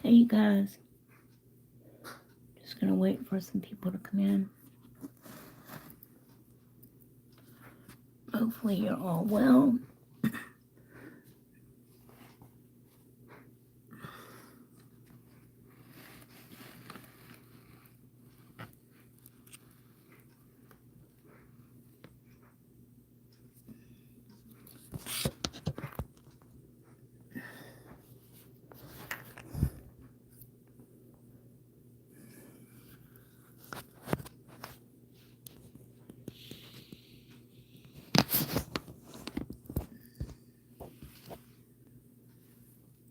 Hey, you guys. Just gonna wait for some people to come in. Hopefully you're all well.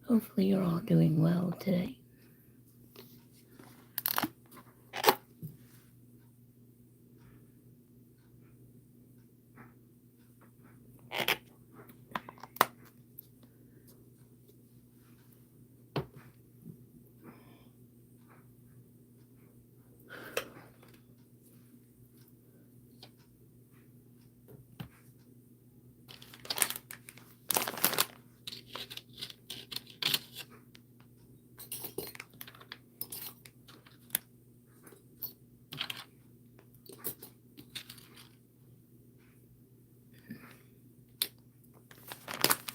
Hopefully you're all doing well today.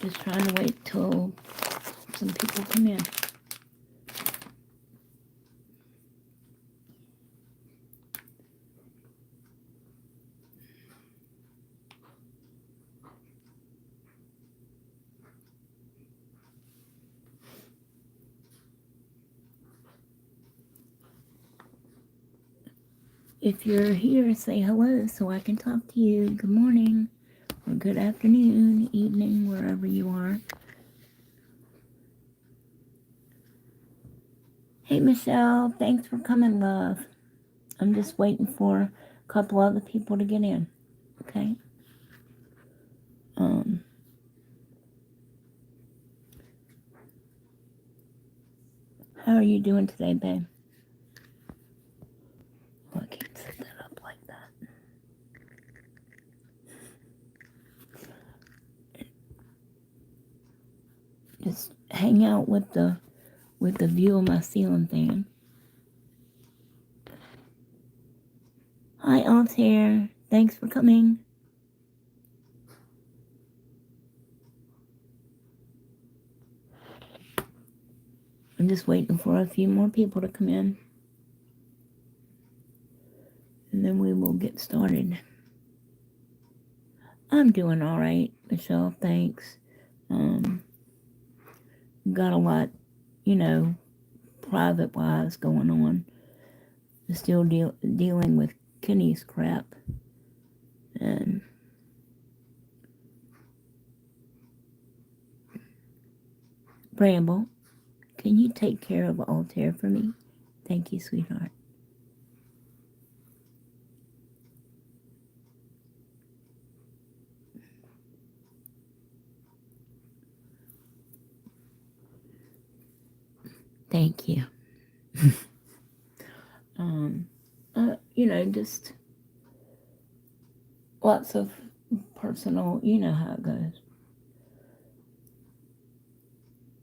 Just trying to wait till some people come in. If you're here, say hello so I can talk to you. Good morning, or good afternoon, evening, wherever you are. Hey, Michelle, thanks for coming, love. I'm just waiting for a couple other people to get in, okay? How are you doing today, babe? Oh, I can't set that up like that. Just hang out with the view of my ceiling fan. Hi, Altair. Thanks for coming. I'm just waiting for a few more people to come in. And then we will get started. I'm doing all right, Michelle. Thanks. Got a lot, private-wise going on. Still dealing with Kenny's crap. And Bramble, can you take care of Altair for me? Thank you, sweetheart. Thank you. Just lots of personal, you know how it goes.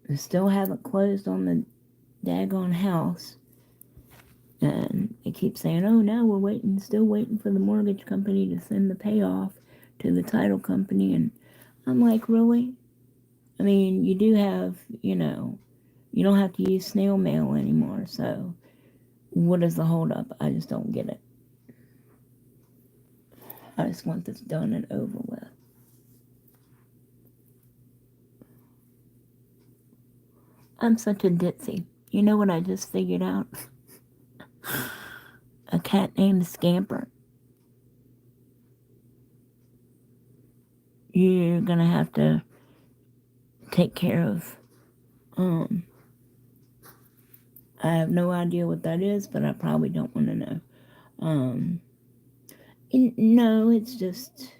I still haven't closed on the daggone house. And they keep saying, oh, no, we're still waiting for the mortgage company to send the payoff to the title company. And I'm like, really? I mean, you do have, you don't have to use snail mail anymore. So what is the holdup? I just don't get it. I just want this done and over with. I'm such a ditzy. You know what I just figured out? A cat named Scamper. You're going to have to take care of. I have no idea what that is, but I probably don't want to know. No, it's just,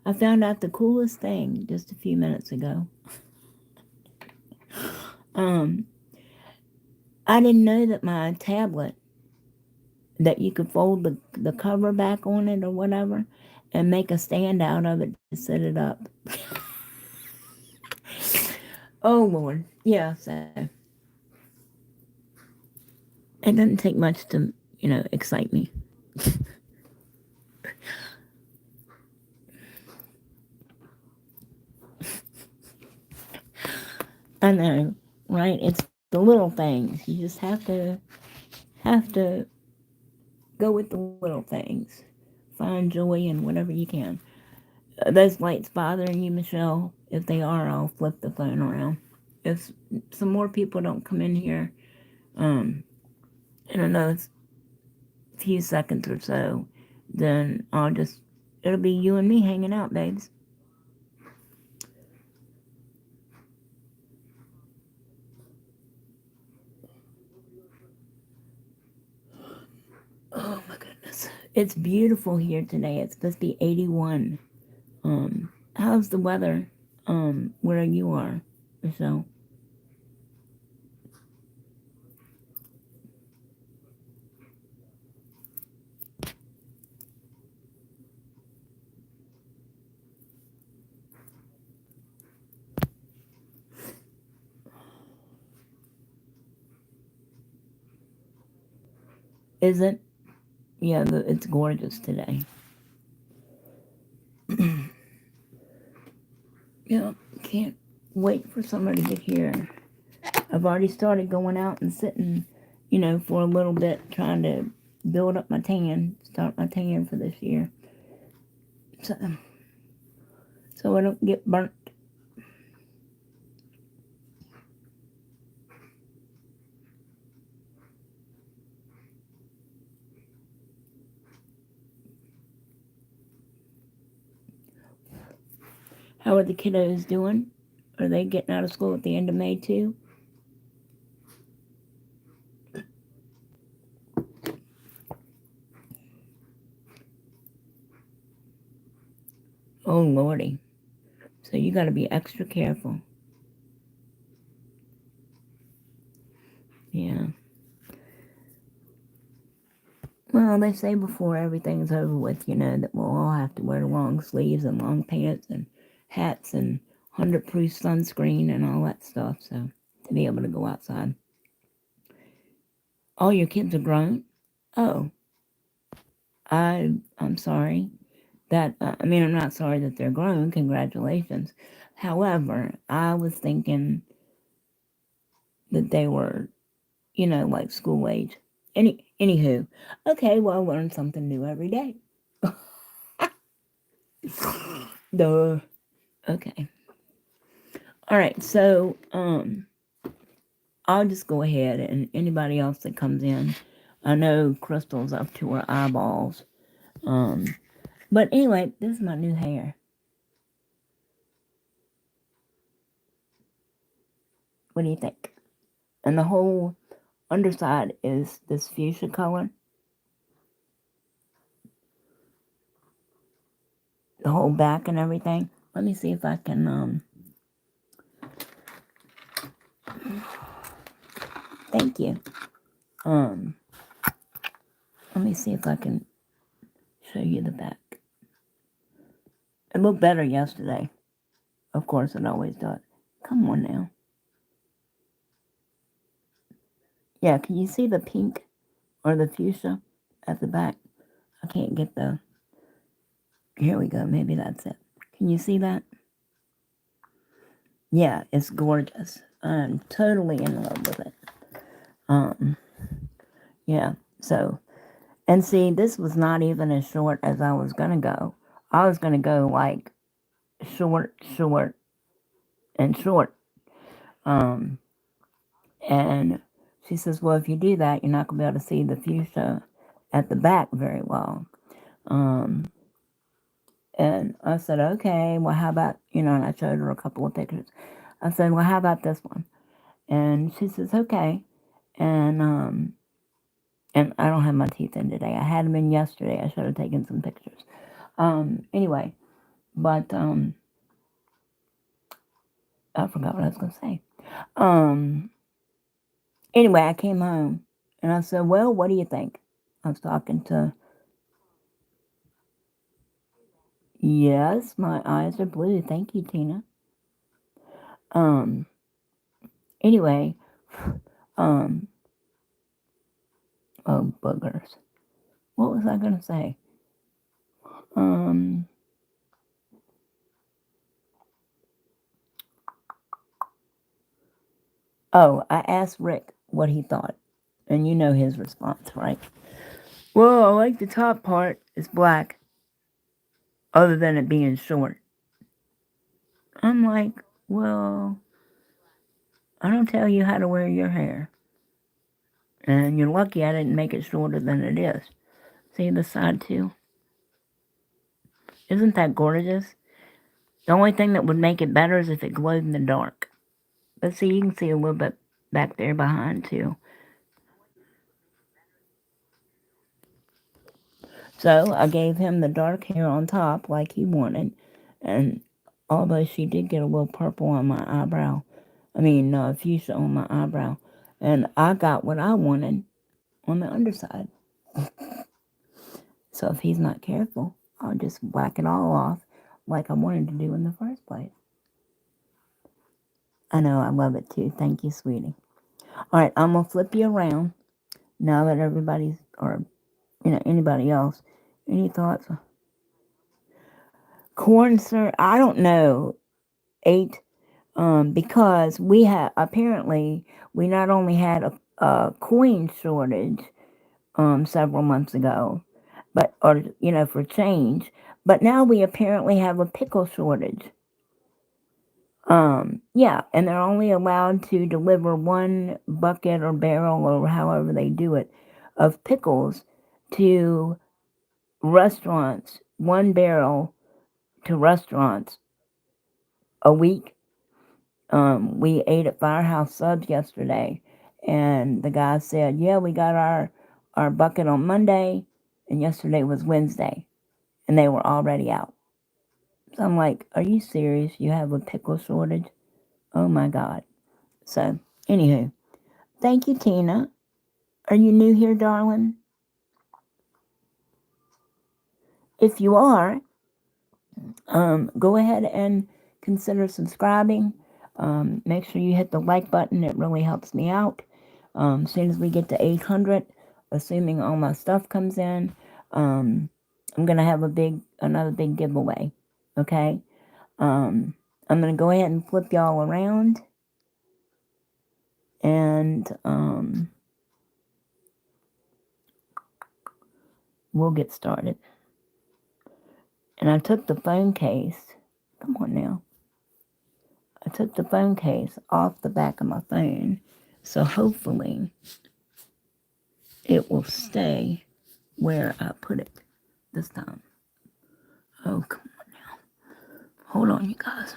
I found out the coolest thing just a few minutes ago. I didn't know that my tablet, that you could fold the cover back on it or whatever and make a stand out of it to set it up. Oh, Lord. Yeah, so It doesn't take much to, excite me. I know, right? It's the little things. You just have to go with the little things. Find joy in whatever you can. Those lights bothering you, Michelle? If they are, I'll flip the phone around. If some more people don't come in here, um, in another few seconds or so, then it'll be you and me hanging out, babes. Oh my goodness. It's beautiful here today. It's supposed to be 81. How's the weather, where you are, Michelle? Is it? Yeah, it's gorgeous today. Yeah, can't wait for summer to get here. I've already started going out and sitting, for a little bit, trying to build up my tan, start my tan for this year. So, so I don't get burnt. How are the kiddos doing? Are they getting out of school at the end of May too? Oh lordy. So you got to be extra careful. Yeah. Well, they say before everything's over with, that we'll all have to wear long sleeves and long pants and hats and 100 proof sunscreen and all that stuff, so to be able to go outside. All your kids are grown? Oh, I'm sorry. I'm not sorry that they're grown. Congratulations. However, I was thinking that they were, like school age. Anywho, okay, well, I learn something new every day. Duh. Okay. All right. So, I'll just go ahead and anybody else that comes in. I know Crystal's up to her eyeballs. But anyway, this is my new hair. What do you think? And the whole underside is this fuchsia color. The whole back and everything. Let me see if I can, thank you. Let me see if I can show you the back. It looked better yesterday. Of course, it always does. Come on now. Yeah, can you see the pink or the fuchsia at the back? I can't get the... Here we go. Maybe that's it. Can you see that? Yeah, it's gorgeous. I'm totally in love with it. Yeah, so... And see, this was not even as short as I was going to go. I was going to go like short, and short. And she says, well, if you do that, you're not going to be able to see the fuchsia at the back very well. And I said, okay, well, how about, and I showed her a couple of pictures. I said, well, how about this one? And she says, okay. And I don't have my teeth in today. I had them in yesterday. I should have taken some pictures. Anyway, but, I forgot what I was going to say. Anyway, I came home and I said, well, what do you think? I was talking to... Yes, my eyes are blue. Thank you, Tina. Anyway, Oh, boogers. What was I going to say? Oh, I asked Rick what he thought. And you know his response, right? Well, I like the top part. It's black. Other than it being short. I'm like, well, I don't tell you how to wear your hair. And you're lucky I didn't make it shorter than it is. See the side too? Isn't that gorgeous? The only thing that would make it better is if it glowed in the dark. But see, you can see a little bit back there behind too. So I gave him the dark hair on top like he wanted. And although she did get a little purple on my eyebrow, fuchsia on my eyebrow. And I got what I wanted on the underside. So if he's not careful, I'll just whack it all off like I wanted to do in the first place. I know, I love it too. Thank you, sweetie. All right, I'm going to flip you around now that everybody's, or, anybody else. Any thoughts? Corn syrup, I don't know. 8, because we not only had a coin shortage, several months ago, for change, but now we apparently have a pickle shortage. Yeah, and they're only allowed to deliver 1 bucket or barrel or however they do it of pickles to restaurants, 1 barrel to restaurants a week. We ate at Firehouse Subs yesterday, and the guy said, yeah, we got our bucket on Monday, and yesterday was Wednesday, and they were already out. So I'm like, are you serious? You have a pickle shortage? Oh my God. So, anywho, thank you, Tina. Are you new here, darling? If you are, go ahead and consider subscribing. Make sure you hit the like button. It really helps me out. As soon as we get to 800, assuming all my stuff comes in, I'm going to have another big giveaway. Okay? I'm going to go ahead and flip y'all around. And we'll get started. And I took the phone case. Come on now. I took the phone case off the back of my phone. So hopefully it will stay where I put it this time. Oh, come on now. Hold on, you guys.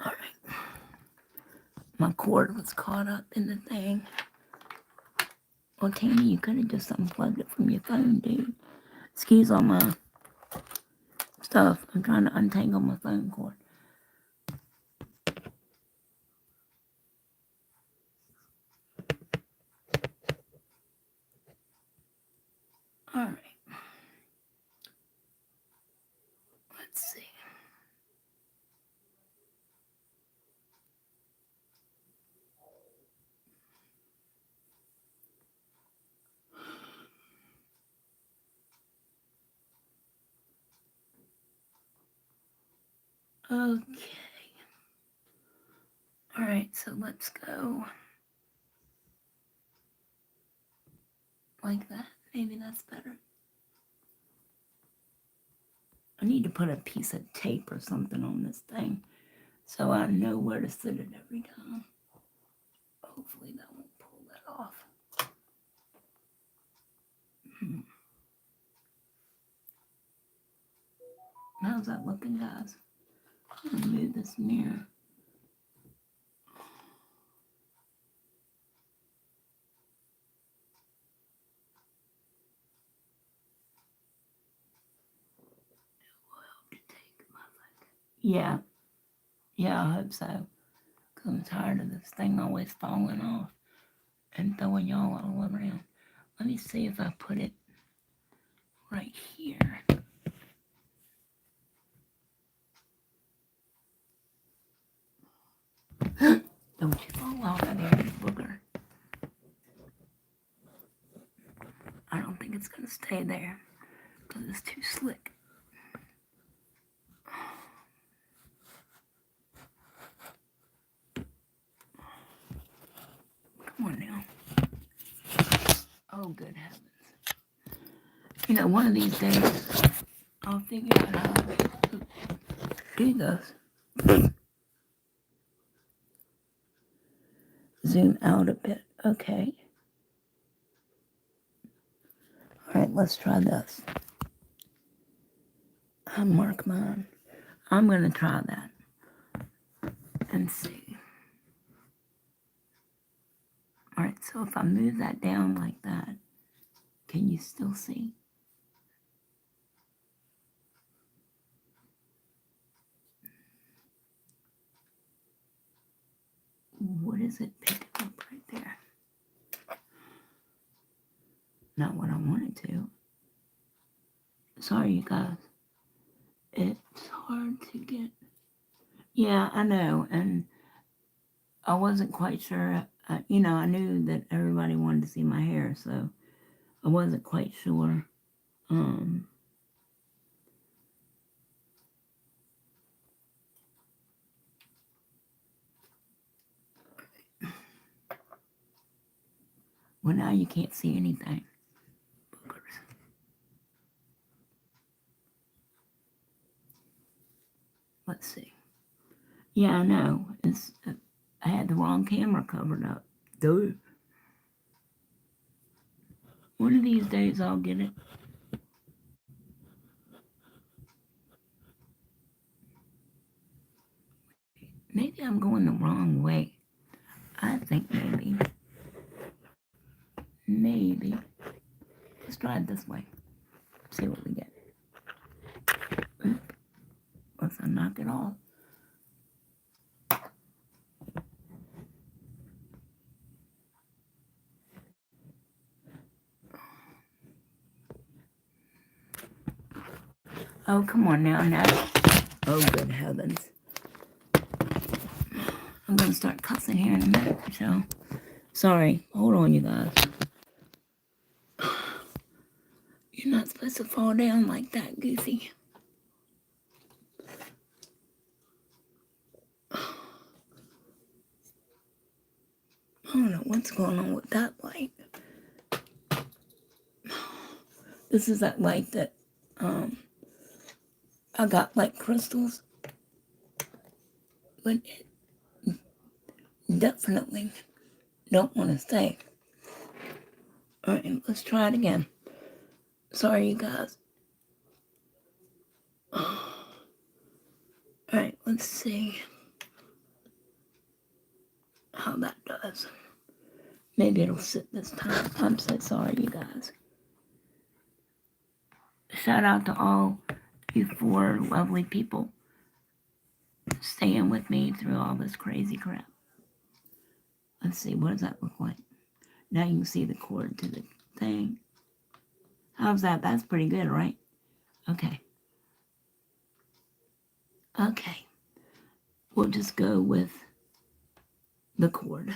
Alright. My cord was caught up in the thing. Well, Tammy, you could have just unplugged it from your phone, dude. Excuse all my stuff. I'm trying to untangle my phone cord. Alright. Let's see. Okay. Alright, so let's go like that. Maybe that's better. I need to put a piece of tape or something on this thing so I know where to sit it every time. Hopefully that won't pull that off. How's that looking, guys? I'm gonna move this mirror. Yeah, I hope so. Because I'm tired of this thing always falling off and throwing y'all all around. Let me see if I put it right here. Don't you fall off of there, you booger. I don't think it's going to stay there because it's too slick. Come on now. Oh, good heavens. You know, one of these days, I'll figure out how to do this. Zoom out a bit. Okay. All right, let's try this. I'll mark mine. I'm going to try that and see. All right, so if I move that down like that, can you still see? What is it picking up right there? Not what I wanted to. Sorry, you guys. It's hard to get. Yeah, I know. And I wasn't quite sure. You know, I knew that everybody wanted to see my hair, so I wasn't quite sure. Well, now you can't see anything. Boogers. Let's see. Yeah, I know. I had the wrong camera covered up. Dude. One of these days I'll get it. Maybe I'm going the wrong way. I think maybe. Let's try it this way. See what we get. Let's knock it off. Oh, come on now. Oh, good heavens. I'm going to start cussing here in a minute, so. Sorry. Hold on, you guys. You're not supposed to fall down like that, Goofy. I don't know what's going on with that light. This is that light that I got like crystals. But it definitely don't want to stay. Alright, let's try it again. Sorry, you guys. Alright, let's see how that does. Maybe it'll sit this time. I'm so sorry, you guys. Shout out to all you 4 lovely people staying with me through all this crazy crap. Let's see, what does that look like? Now you can see the cord to the thing. How's that? That's pretty good, right? Okay. Okay. We'll just go with the cord.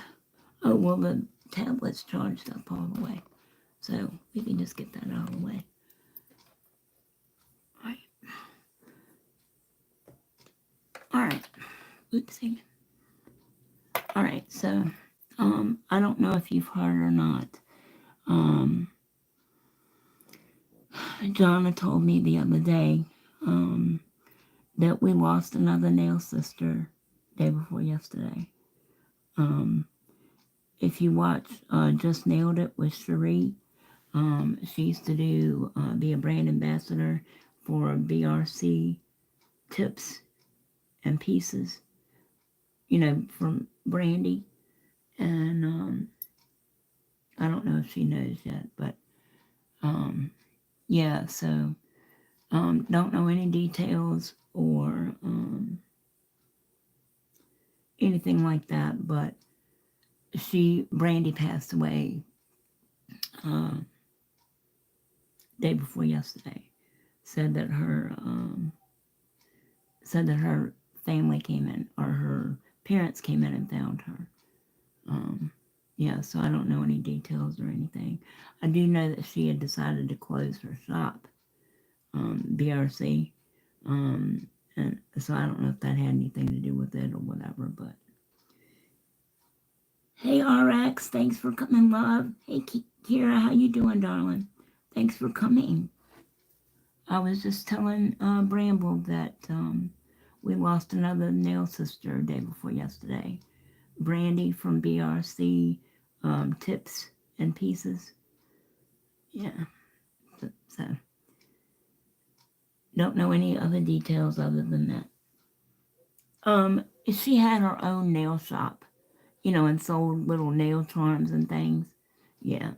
Oh, well, the tablet's charged up all the way. So we can just get that out of the way. All right. All right. Oopsie. All right. So, I don't know if you've heard or not. Jonna told me the other day, that we lost another nail sister day before yesterday. If you watch Just Nailed It with Cherie, she used to be a brand ambassador for BRC tips and pieces, you know, from Brandy. And I don't know if she knows yet, but yeah, so don't know any details or anything like that, but Brandy passed away day before yesterday. Said that her family came in, or her parents came in and found her. Yeah, so I don't know any details or anything. I do know that she had decided to close her shop, BRC, and so I don't know if that had anything to do with it or whatever, but hey RX, thanks for coming, love. Hey Kira, how you doing, darling? Thanks for coming. I was just telling Bramble that we lost another nail sister day before yesterday. Brandy from BRC Tips and Pieces. Yeah, so don't know any other details other than that. She had her own nail shop, and sold little nail charms and things. Yeah.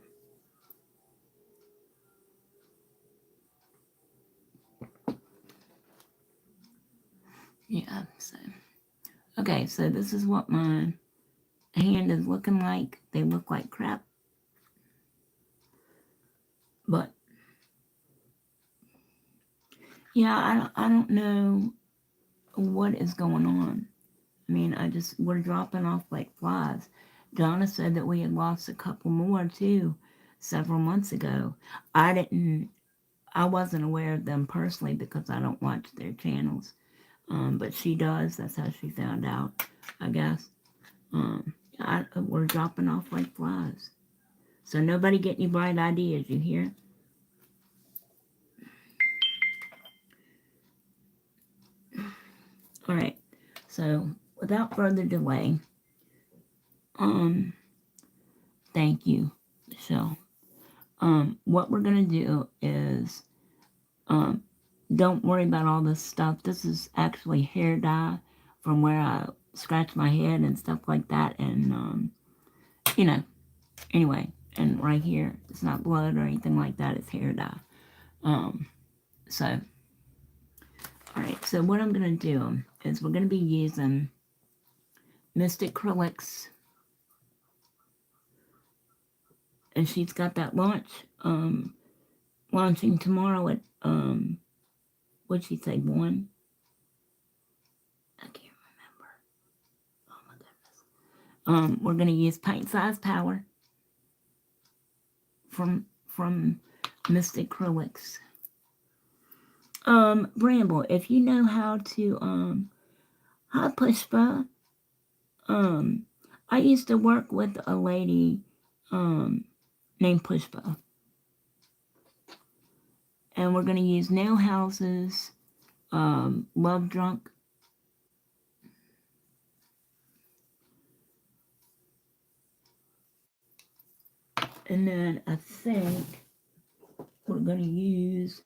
Yeah, so. Okay, so this is what my hand is looking like. They look like crap. But, yeah, I don't know what is going on. I mean, we're dropping off like flies. Donna said that we had lost a couple more too several months ago. I wasn't aware of them personally because I don't watch their channels. But she does. That's how she found out, I guess. We're dropping off like flies. So nobody get any bright ideas, you hear? All right. So without further delay, thank you, Michelle. What we're gonna do is, don't worry about all this stuff. This is actually hair dye from where I scratch my head and stuff like that, and you know, anyway. And right here, it's not blood or anything like that. It's hair dye. So, all right. So what I'm gonna do is we're gonna be using Mystic Acrylics, and she's got that launching tomorrow at what'd she say, 1? I can't remember. Oh my goodness. We're gonna use Paint Size Power from Mystic Acrylics. Bramble, if you know how to hi Pushpa. I used to work with a lady named Pushpa. And we're gonna use Nail Houses, Love Drunk. And then I think we're gonna use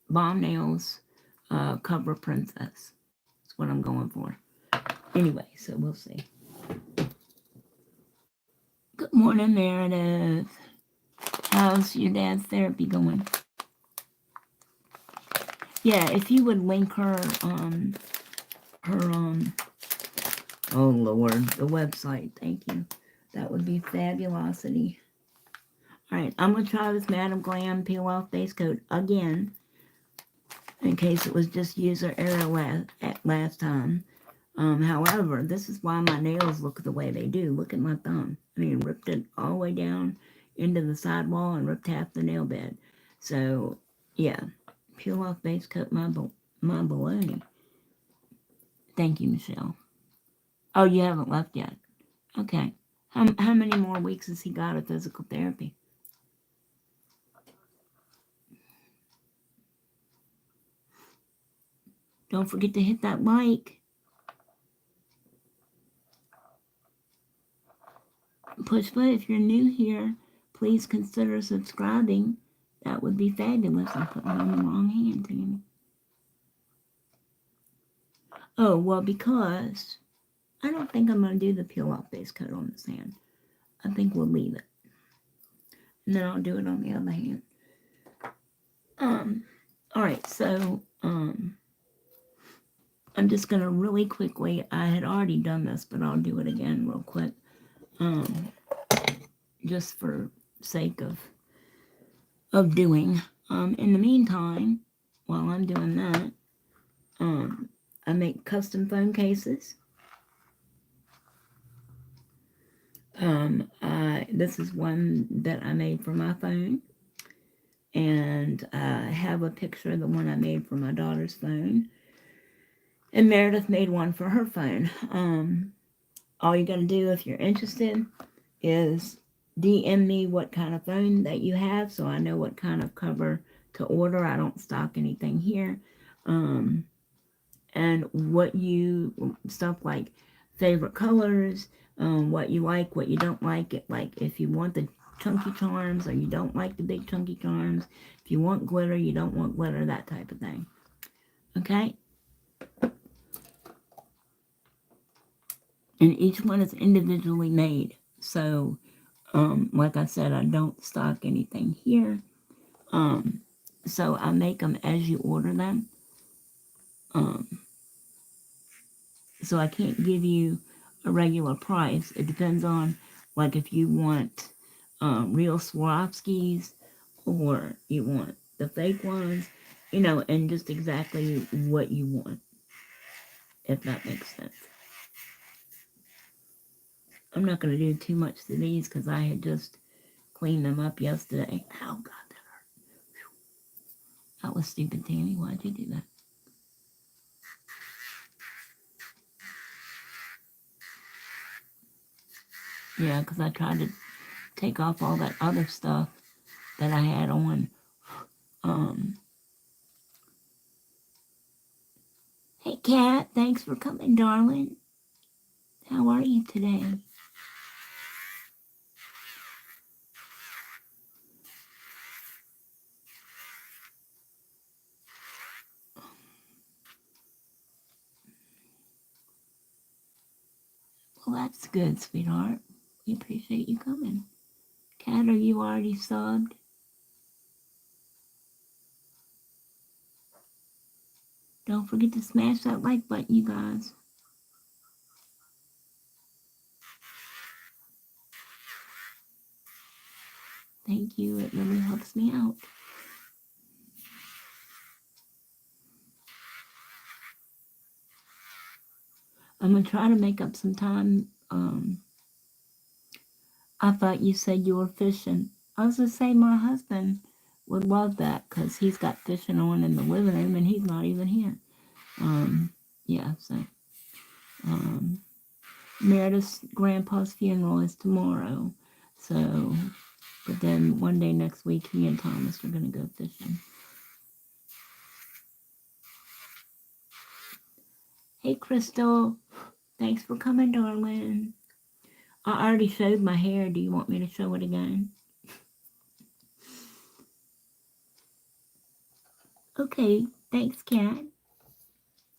Bomb Nails, Cover Princess. That's what I'm going for. Anyway, so we'll see. Good morning, Meredith. How's your dad's therapy going? Yeah, if you would link her oh Lord, the website, thank you. That would be fabulosity. Alright, I'm gonna try this Madam Glam peel off base coat again, in case it was just user error last time. However, this is why my nails look the way they do. Look at my thumb. I mean, ripped it all the way down into the sidewall and ripped half the nail bed. So, yeah, peel off base coat my baloney. Thank you, Michelle. Oh, you haven't left yet. Okay. How many more weeks has he got of physical therapy? Don't forget to hit that like. Pushpa, if you're new here, please consider subscribing. That would be fabulous. I'm putting it on the wrong hand, Tammy. Oh, well, because I don't think I'm going to do the peel off base coat on this hand. I think we'll leave it. And then I'll do it on the other hand. Alright, so, I'm just going to really quickly, I had already done this, but I'll do it again real quick. Just for sake of doing. In the meantime, while I'm doing that, I make custom phone cases. This is one that I made for my phone, and I have a picture of the one I made for my daughter's phone, and Meredith made one for her phone. All you gotta do if you're interested is DM me what kind of phone that you have, so I know what kind of cover to order. I don't stock anything here. And what you, stuff like favorite colors, what you like, what you don't like. It, like if you want the chunky charms or you don't like the big chunky charms, if you want glitter, you don't want glitter, that type of thing. Okay? And each one is individually made. So, like I said, I don't stock anything here. So I make them as you order them. So I can't give you a regular price. It depends on, like, if you want real Swarovskis or you want the fake ones, you know, and just exactly what you want, if that makes sense. I'm not going to do too much to these because I had just cleaned them up yesterday. Oh, God, that hurt. That was stupid, Tammy. Why'd you do that? Yeah, because I tried to take off all that other stuff that I had on. Hey, Kat, thanks for coming, darling. How are you today? Well, that's good, sweetheart. We appreciate you coming. Kat, are you already subbed? Don't forget to smash that like button, you guys. Thank you. It really helps me out. I'm going to try to make up some time. I thought you said you were fishing. I was going to say my husband would love that because he's got fishing on in the living room and he's not even here. Yeah, so. Meredith's grandpa's funeral is tomorrow. So, but then one day next week, he and Thomas are going to go fishing. Hey, Crystal. Thanks for coming, darling. I already showed my hair. Do you want me to show it again? Okay. Thanks, Kat.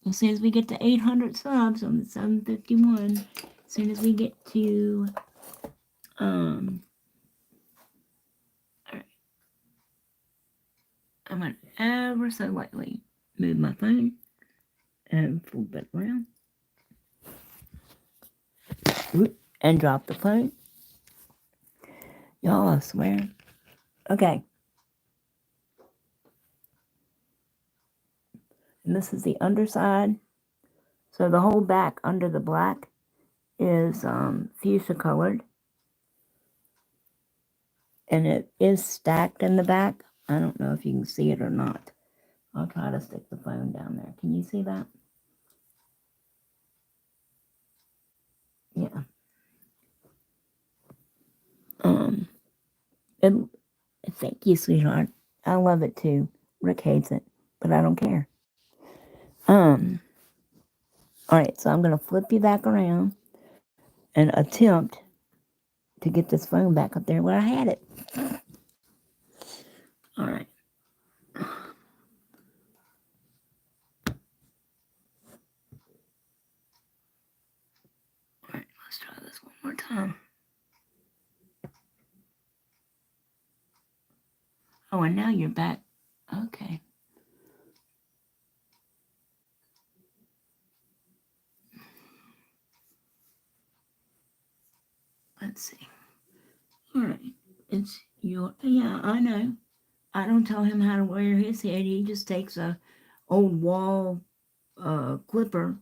As soon as we get to 800 subs on the 751, as soon as we get to, all right. I'm going to ever so lightly move my phone and fold that around. And drop the phone. Y'all, I swear. Okay. And this is the underside. So the whole back under the black is fuchsia colored. And it is stacked in the back. I don't know if you can see it or not. I'll try to stick the phone down there. Can you see that? Yeah. Thank you, sweetheart. I love it too. Rick hates it, but I don't care. All right, so I'm gonna flip you back around and attempt to get this phone back up there where I had it. All right. All right, let's try this one more time. Oh, and now you're back. Okay. Let's see. All right. It's your, yeah, I know. I don't tell him how to wear his head. He just takes a old wall clipper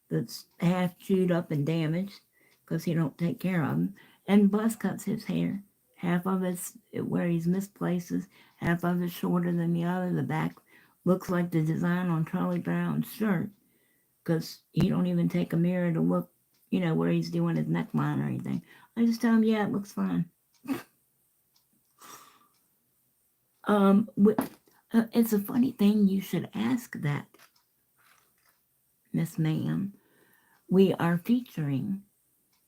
that's half chewed up and damaged because he don't take care of them, And buzz cuts his hair. Half of it's where he's missed places, half of it's shorter than the other. The back looks like the design on Charlie Brown's shirt, because he don't even take a mirror to look, where he's doing his neckline or anything. I just tell him, yeah, it looks fine. It's a funny thing you should ask that, Miss Ma'am. We are featuring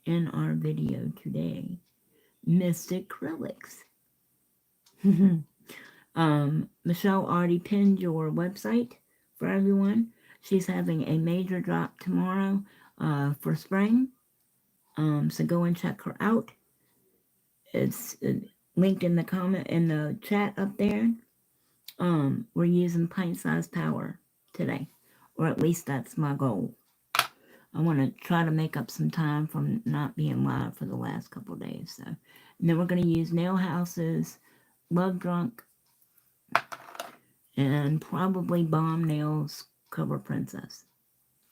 in our video today Miss Acrylics. Michelle already pinned your website for everyone. She's having a major drop tomorrow for spring. So go and check her out. It's linked in the comment in the chat up there. We're using pint-sized power today, or at least that's my goal. I want to try to make up some time from not being live for the last couple days. So, and then we're going to use Nail House's Love Drunk and probably Bomb Nails Cover Princess.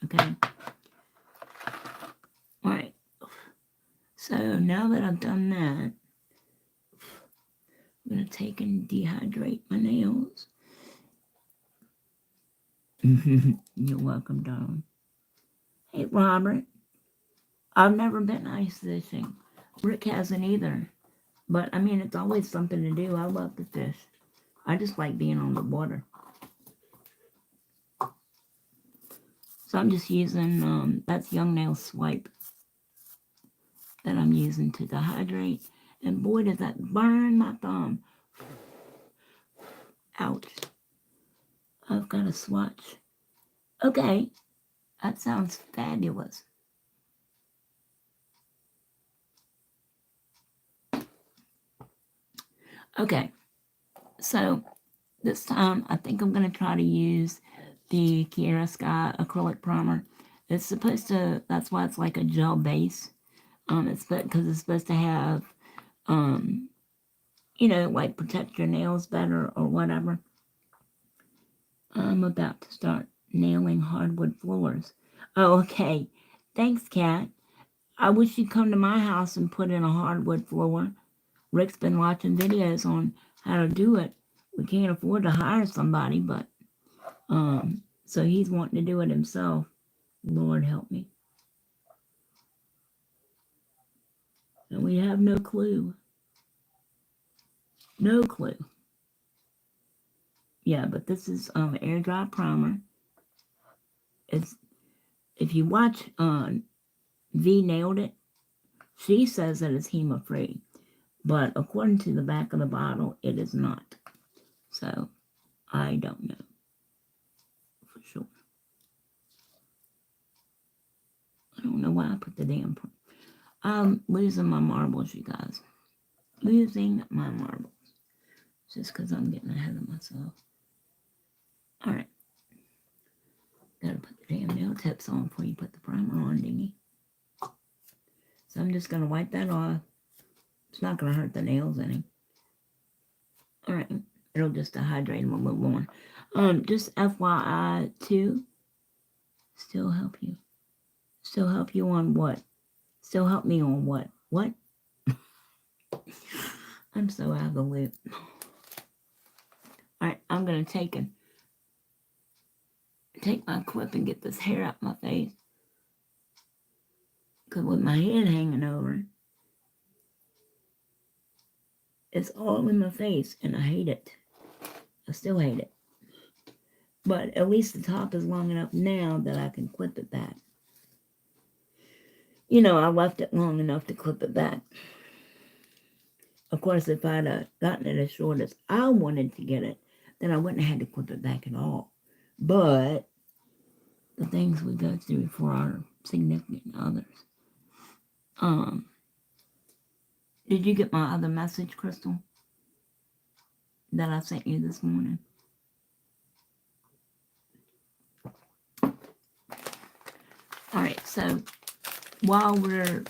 Okay. All right. So now that I've done that, I'm going to take and dehydrate my nails. You're welcome, darling. Hey, Robert. I've never been ice fishing. Rick hasn't either. But, I mean, it's always something to do. I love to fish. I just like being on the water. So I'm just using, that's Young Nail Swipe that I'm using to dehydrate. And boy, does that burn my thumb. Ouch. I've got a swatch. Okay. That sounds fabulous. Okay. So this time I think I'm going to try to use the Kiara Sky acrylic primer. It's supposed to, that's why it's like a gel base. It's because it's supposed to have, like protect your nails better or whatever. I'm about to start nailing hardwood floors. Oh, okay. Thanks, Kat. I wish you'd come to my house and put in a hardwood floor. Rick's been watching videos on how to do it. We can't afford to hire somebody, but, so he's wanting to do it himself. Lord help me. And we have no clue. No clue. Yeah, but this is air dry primer. It's, if you watch V Nailed It, she says that it's HEMA free, but according to the back of the bottle, it is not. So I don't know for sure. I don't know why I put the damn. I'm losing my marbles, you guys. Losing my marbles. Just because I'm getting ahead of myself. Alright. Gotta put the damn nail tips on before you put the primer on, dingy. So I'm just going to wipe that off. It's not going to hurt the nails any. Alright. It'll just dehydrate them a little more. Just FYI too. Still help you. Still help you on what? Still help me on what? What? I'm so out of the loop. Alright, I'm going to take my clip and get this hair out my face. Because with my head hanging over, it's all in my face and I hate it. I still hate it. But at least the top is long enough now that I can clip it back. I left it long enough to clip it back. Of course, if I'd gotten it as short as I wanted to get it, then I wouldn't have had to clip it back at all. But the things we go through for our significant others. Did you get my other message, Crystal? That I sent you this morning? Alright, so while we're,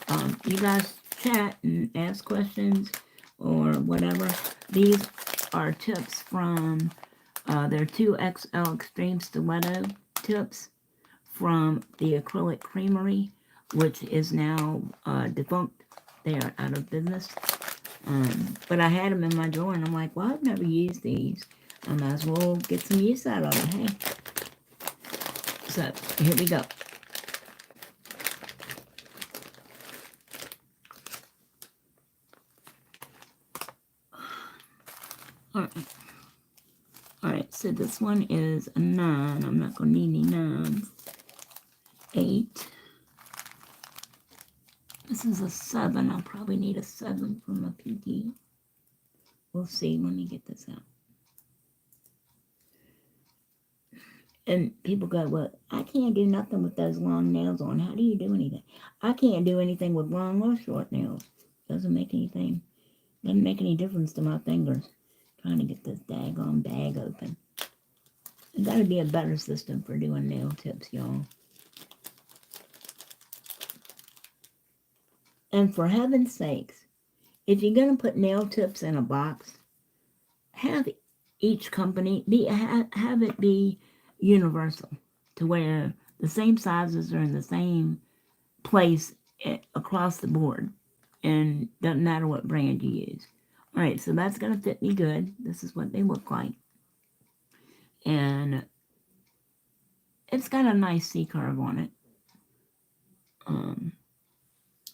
you guys chat and ask questions or whatever, these are tips from, they're 2XL Extreme Stiletto tips from the Acrylic Creamery, which is now defunct. they are out of business. But I had them in my drawer, and I'm like, well, I've never used these. I might as well get some use out of them. Hey. So, here we go. Alright, so this one is a 9. I'm not going to need any 9s. 8. This is a 7. I'll probably need a 7 for my pinky. We'll see when we get this out. And people go, well, I can't do nothing with those long nails on. How do you do anything? I can't do anything with long or short nails. Doesn't make any difference to my fingers. Trying to get this daggone bag open. There's got to be a better system for doing nail tips, y'all. And for heaven's sakes, if you're going to put nail tips in a box, have each company, have it be universal, to where the same sizes are in the same place across the board, and doesn't matter what brand you use. All right, so that's going to fit me good. This is what they look like. And it's got a nice C-curve on it.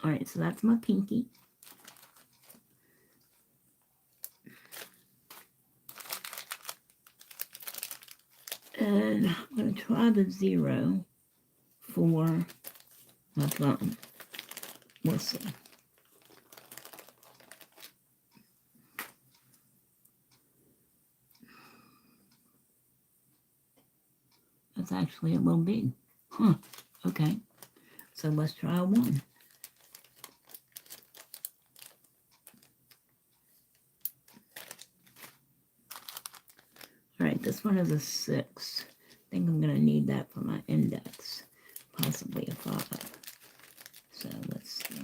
All right, so that's my pinky. And I'm going to try the 0 for my thumb. We'll see. That's actually a little big. Huh. Okay. So let's try 1. All right, this one is a 6. I think I'm going to need that for my index. Possibly a 5. So let's see.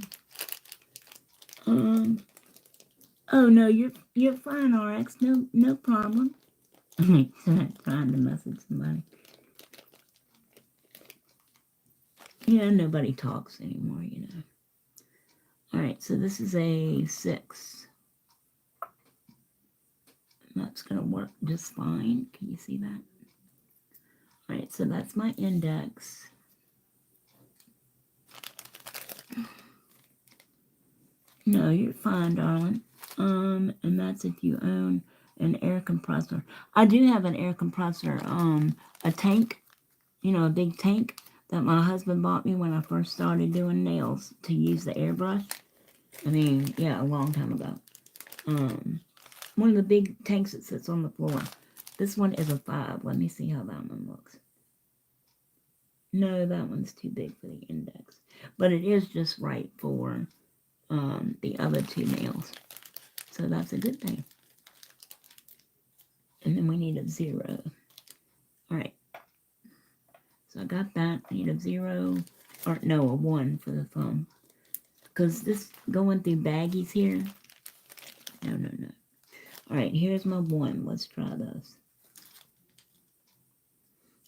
Oh no, you're fine, RX. No problem. Trying to message somebody. Yeah, nobody talks anymore, you know. All right, so this is a 6. That's going to work just fine. Can you see that? All right, so that's my index. No, you're fine, darling. And that's if you own an air compressor. I do have an air compressor, a tank, you know, a big tank that my husband bought me when I first started doing nails to use the airbrush. I mean, yeah, a long time ago. One of the big tanks that sits on the floor. This one is a 5. Let me see how that one looks. No, that one's too big for the index. But it is just right for the other 2 nails. So that's a good thing. And then we need a 0. All right. So I got that. I need a 0, or no, a 1 for the thumb. Because this going through baggies here. No. All right, here's my 1. Let's try this.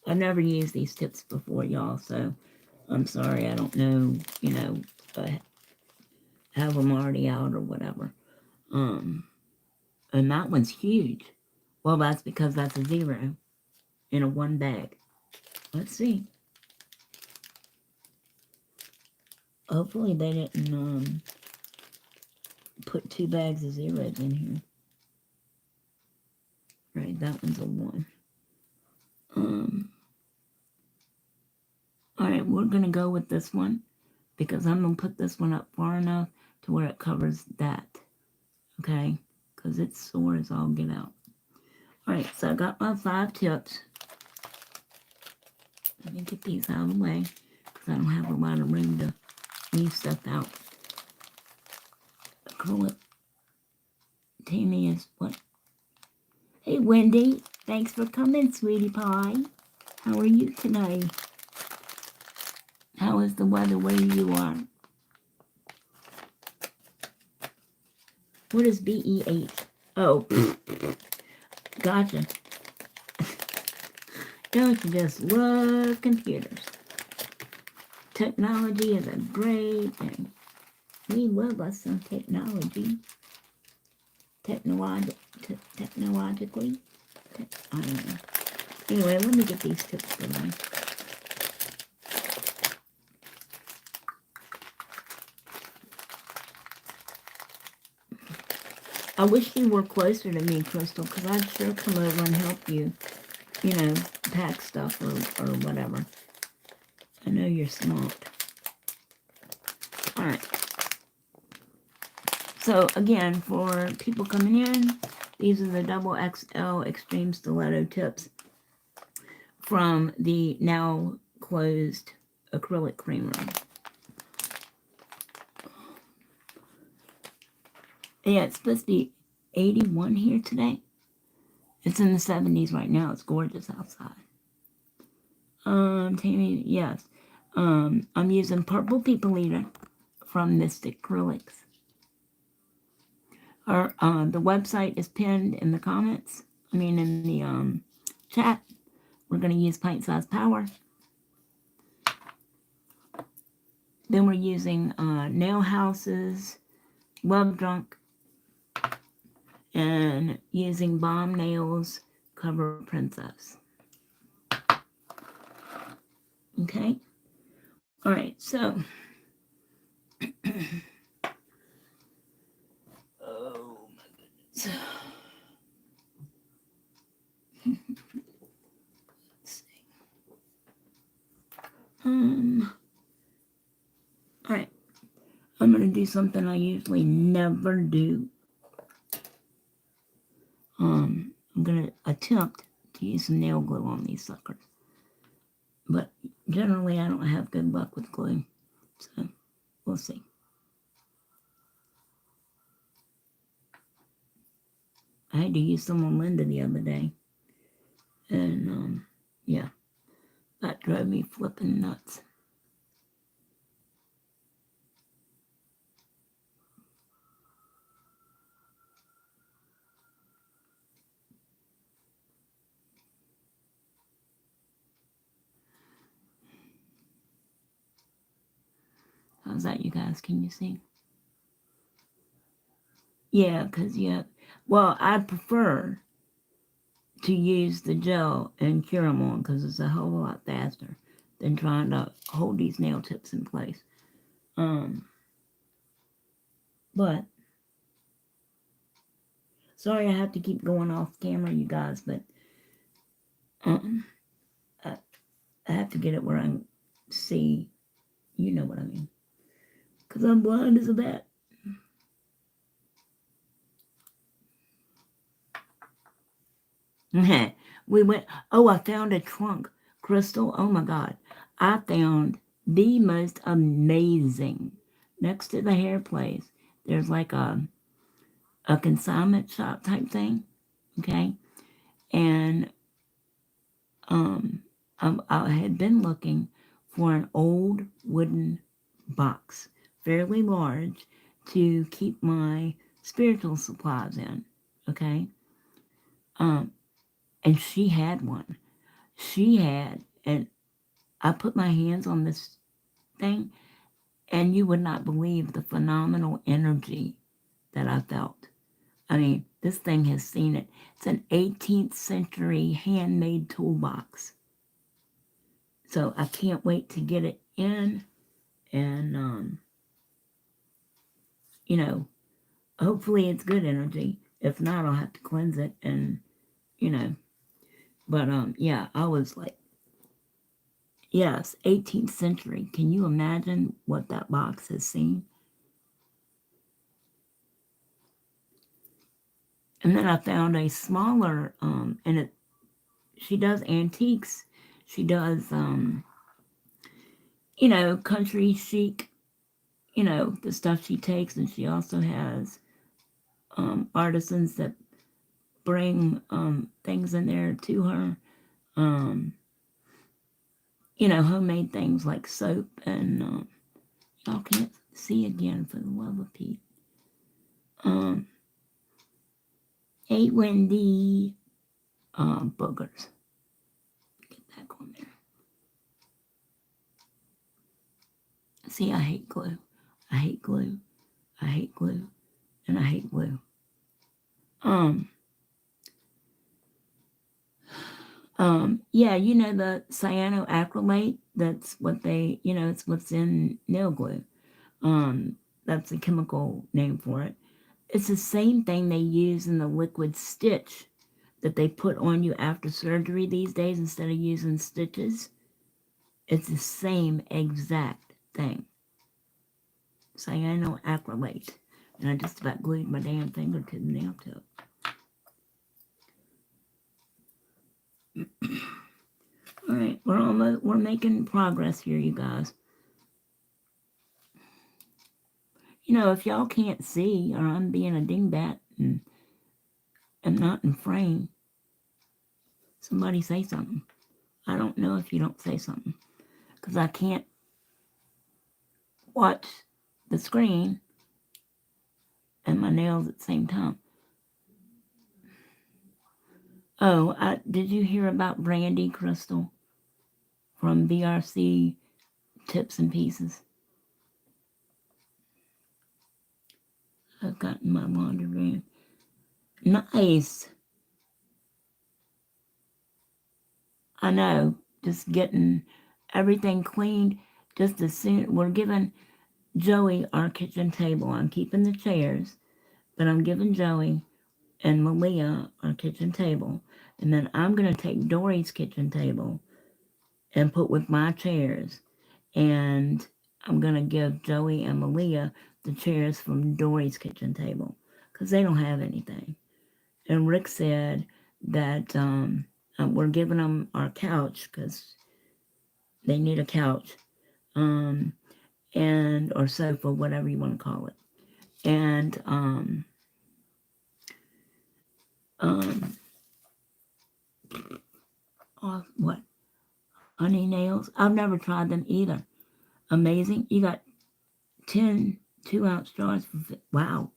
I've never used these tips before, y'all, so I'm sorry. I don't know, you know, have them already out or whatever. And that one's huge. Well, that's because that's a 0 in a 1 bag. Let's see. Hopefully they didn't put 2 bags of 0s in here. Right, that one's a 1. All right, we're going to go with this one because I'm going to put this one up far enough to where it covers that. Okay, because it's sore as all get out. All right, so I got my 5 tips. Let me get these out of the way because I don't have a lot of room to leave stuff out. Acrylic. Tammy is what? Hey, Wendy. Thanks for coming, sweetie pie. How are you today? How is the weather where you are? What is BEH? Oh, gotcha. Don't you just love computers? Technology is a great thing. We love us some technology. Technologically. I don't know. Anyway, let me get these tips going. I wish you were closer to me, Crystal, because I'd sure come over and help you, you know, pack stuff or whatever. I know you're smart. All right. So, again, for people coming in, these are the double XL Extreme Stiletto tips from the now closed acrylic cream room. Yeah, it's supposed to be 81 here today. It's in the 70s right now. It's gorgeous outside. Tammy, yes. I'm using Purple People Eater from Mystic Acrylics. The website is pinned in the comments. I mean, in the chat. We're going to use Pint Size Power. Then we're using Nail Houses, Love Drunk, and using Bomb Nails Cover Princess. Okay? All right, so. Oh, my goodness. Let's see. All right. I'm going to do something I usually never do. I'm going to attempt to use some nail glue on these suckers. But generally, I don't have good luck with glue. So, we'll see. I had to use some on Linda the other day. And, yeah. That drove me flipping nuts. How's that, you guys? Can you see? Yeah, because, yeah. Well, I prefer to use the gel and cure them on because it's a whole lot faster than trying to hold these nail tips in place. But sorry I have to keep going off camera, you guys, but I have to get it where I can see. You know what I mean? Because I'm blind as a bat. We went, oh, I found a trunk. Crystal, oh my God. I found the most amazing. Next to the hair place, there's like a consignment shop type thing. Okay. And I had been looking for an old wooden box, fairly large, to keep my spiritual supplies in. Okay. And she had one. And I put my hands on this thing, and you would not believe the phenomenal energy that I felt. I mean, this thing has seen it. It's an 18th century handmade toolbox. So I can't wait to get it in and, you know, hopefully it's good energy. If not, I'll have to cleanse it and, you know, but, yeah, I was like, yes, 18th century. Can you imagine what that box has seen? And then I found a smaller, and she does antiques. She does, you know, country chic, you know, the stuff she takes. And she also has artisans that bring things in there to her. You know, homemade things like soap and y'all can't see again for the love of Pete. Hey, Wendy. Boogers. Get back on there. See, I hate glue. I hate glue. I hate glue, and I hate glue. Yeah, you know the cyanoacrylate, that's what they, it's what's in nail glue. That's the chemical name for it. It's the same thing they use in the liquid stitch that they put on you after surgery these days instead of using stitches. It's the same exact thing. Cyanoacrylate. And I just about glued my damn finger to the nail tip. All right, we're making progress here, you guys. If y'all can't see, or I'm being a dingbat and not in frame, somebody say something. I don't know if you don't say something, because I can't watch the screen and my nails at the same time. Oh, did you hear about Brandy Crystal from BRC Tips and Pieces? I've gotten my laundry room. Nice. I know. Just getting everything cleaned just as soon. We're giving Joey our kitchen table. I'm keeping the chairs, but I'm giving Joey and Malia our kitchen table. And then I'm going to take Dory's kitchen table and put with my chairs. And I'm going to give Joey and Malia the chairs from Dory's kitchen table because they don't have anything. And Rick said that we're giving them our couch because they need a couch, and or sofa, whatever you want to call it. And what? Honey nails? I've never tried them either. Amazing. You got 10 2-ounce jars for, wow,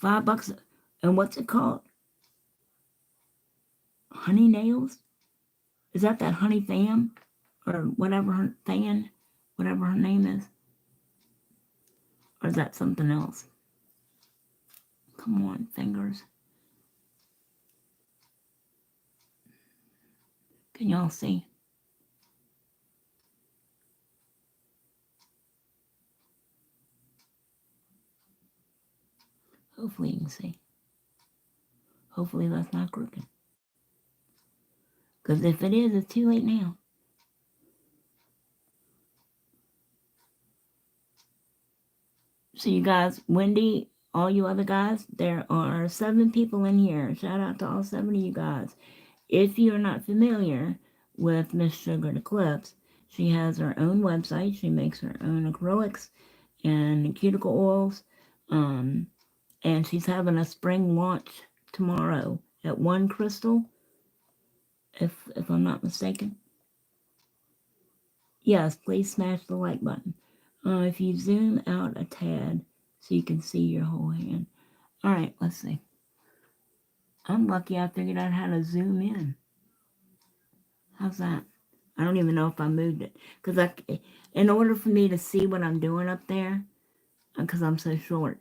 $5. And what's it called? Honey nails? Is that Honey Fam? Or whatever her whatever her name is? Or is that something else? Come on, fingers. Can y'all see? Hopefully you can see. Hopefully that's not crooked. Because if it is, it's too late now. So you guys, Wendy, all you other guys, there are 7 people in here. Shout out to all 7 of you guys. If you're not familiar with Miss Sugar Eclipse, she has her own website. She makes her own acrylics and cuticle oils. And she's having a spring launch tomorrow at One Crystal, if I'm not mistaken. Yes, please smash the like button. If you zoom out a tad so you can see your whole hand. All right, let's see. I'm lucky I figured out how to zoom in. How's that? I don't even know if I moved it. Because in order for me to see what I'm doing up there, because I'm so short,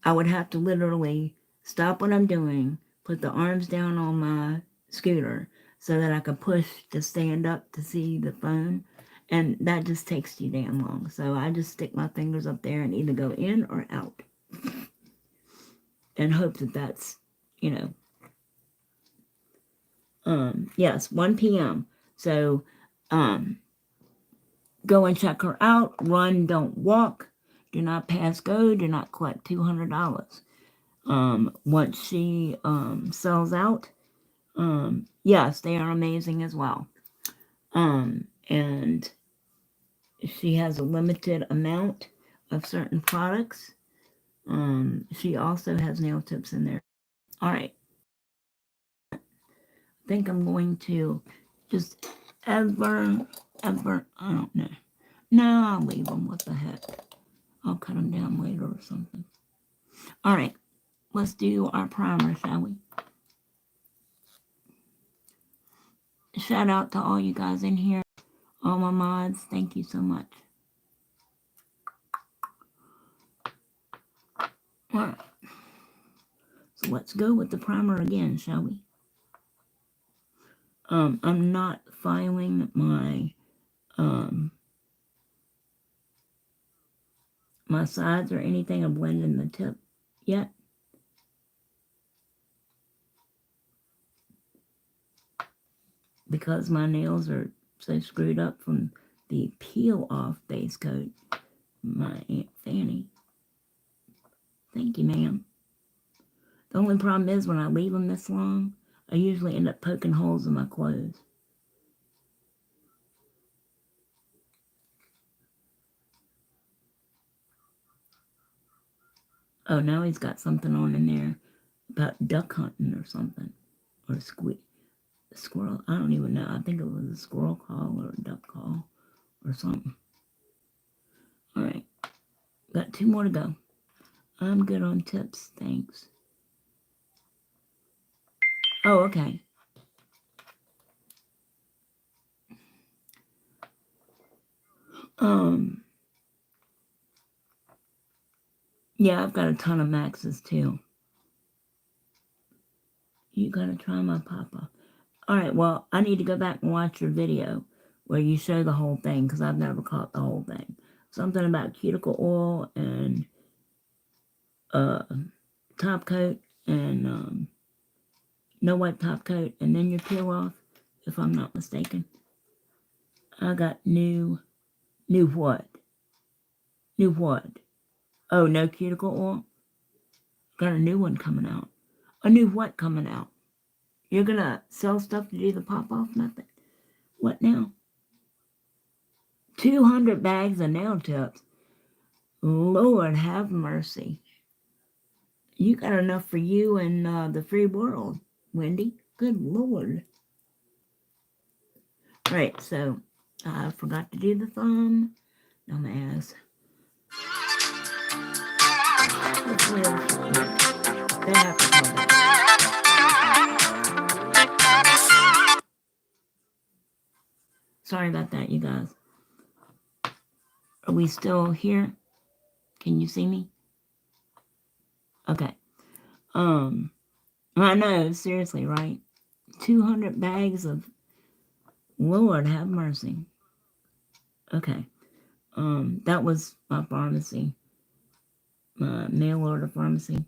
I would have to literally stop what I'm doing, put the arms down on my scooter so that I could push to stand up to see the phone. And that just takes too damn long. So I just stick my fingers up there and either go in or out. And hope that that's, yes, 1 p.m. So, go and check her out. Run, don't walk. Do not pass go. Do not collect $200. Once she sells out, yes, they are amazing as well. And she has a limited amount of certain products. She also has nail tips in there. All right. I think I'm going to just I don't know. No, I'll leave them. What the heck? I'll cut them down later or something. All right. Let's do our primer, shall we? Shout out to all you guys in here. All my mods. Thank you so much. Alright. So let's go with the primer again, shall we? I'm not filing my my sides or anything. I'm blending the tip yet. Because my nails are so screwed up from the peel off base coat. My Aunt Fanny. Thank you, ma'am. The only problem is when I leave them this long, I usually end up poking holes in my clothes. Oh, now he's got something on in there about duck hunting or something. Or squirrel. I don't even know. I think it was a squirrel call or a duck call or something. Alright. Got 2 more to go. I'm good on tips. Thanks. Oh, okay. Yeah, I've got a ton of maxes too. You gotta try my papa. Alright, well, I need to go back and watch your video where you show the whole thing because I've never caught the whole thing. Something about cuticle oil and top coat and no wipe top coat and then your peel off, if I'm not mistaken. I got new what? New what? Oh, no cuticle oil? Got a new one coming out. A new what coming out? You're gonna sell stuff to do the pop-off method? What now? 200 bags of nail tips. Lord have mercy. You got enough for you and the free world, Wendy. Good Lord. Right, so I forgot to do the thumb. Dumbass. Hopefully they have to come back. Sorry about that, you guys. Are we still here? Can you see me? Okay. I know, seriously, right? 200 bags of Lord have mercy. Okay. That was my pharmacy. My mail order pharmacy.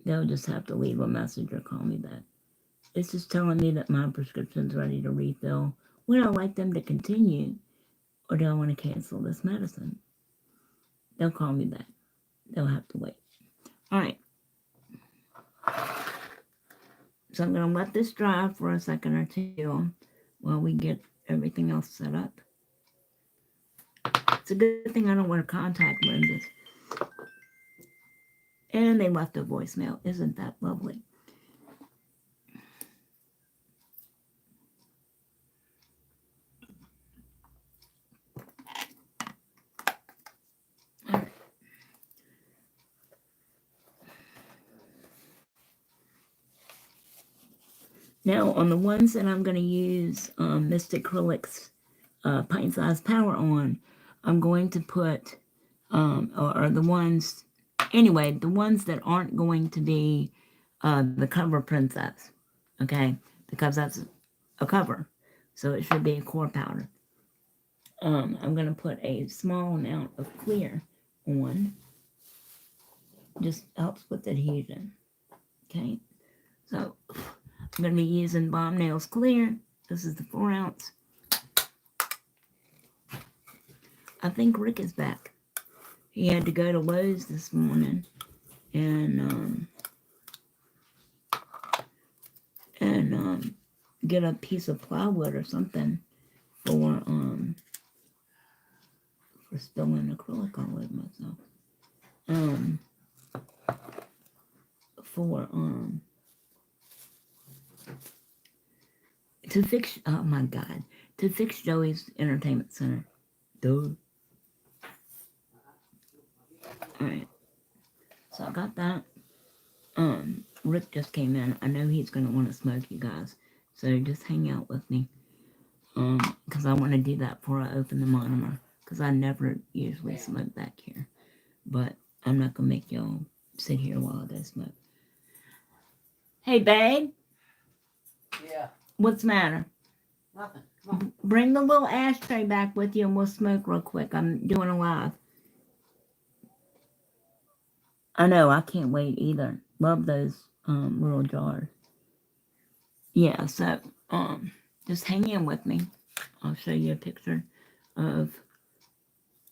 They'll just have to leave a message or call me back. It's just telling me that my prescription's ready to refill. Would I like them to continue? Or do I want to cancel this medicine? They'll call me back. They'll have to wait. Alright. So I'm going to let this dry for a second or two while we get everything else set up. It's a good thing I don't wear contact lenses. And they left a voicemail. Isn't that lovely? All right. Now, on the ones that I'm going to use Mr. Acrylic's pint-sized power on, I'm going to put, or the ones, anyway, the ones that aren't going to be the cover princess, okay? Because that's a cover, so it should be a core powder. I'm going to put a small amount of clear on. Just helps with adhesion, okay? So, I'm going to be using Bomb Nails Clear. This is the 4 ounce. I think Rick is back. He had to go to Lowe's this morning and get a piece of plywood or something for spilling acrylic all over myself. To fix, oh my God, to fix Joey's entertainment center. Duh. Alright. So I got that. Rick just came in. I know he's going to want to smoke, you guys. So just hang out with me. Because I want to do that before I open the monomer. Because I never usually smoke back here. But I'm not going to make y'all sit here while I go smoke. Hey, babe. Yeah. What's the matter? Nothing. Come on. Bring the little ashtray back with you and we'll smoke real quick. I'm doing a live. I know, I can't wait either. Love those little jars. Yeah, so just hang in with me. I'll show you a picture of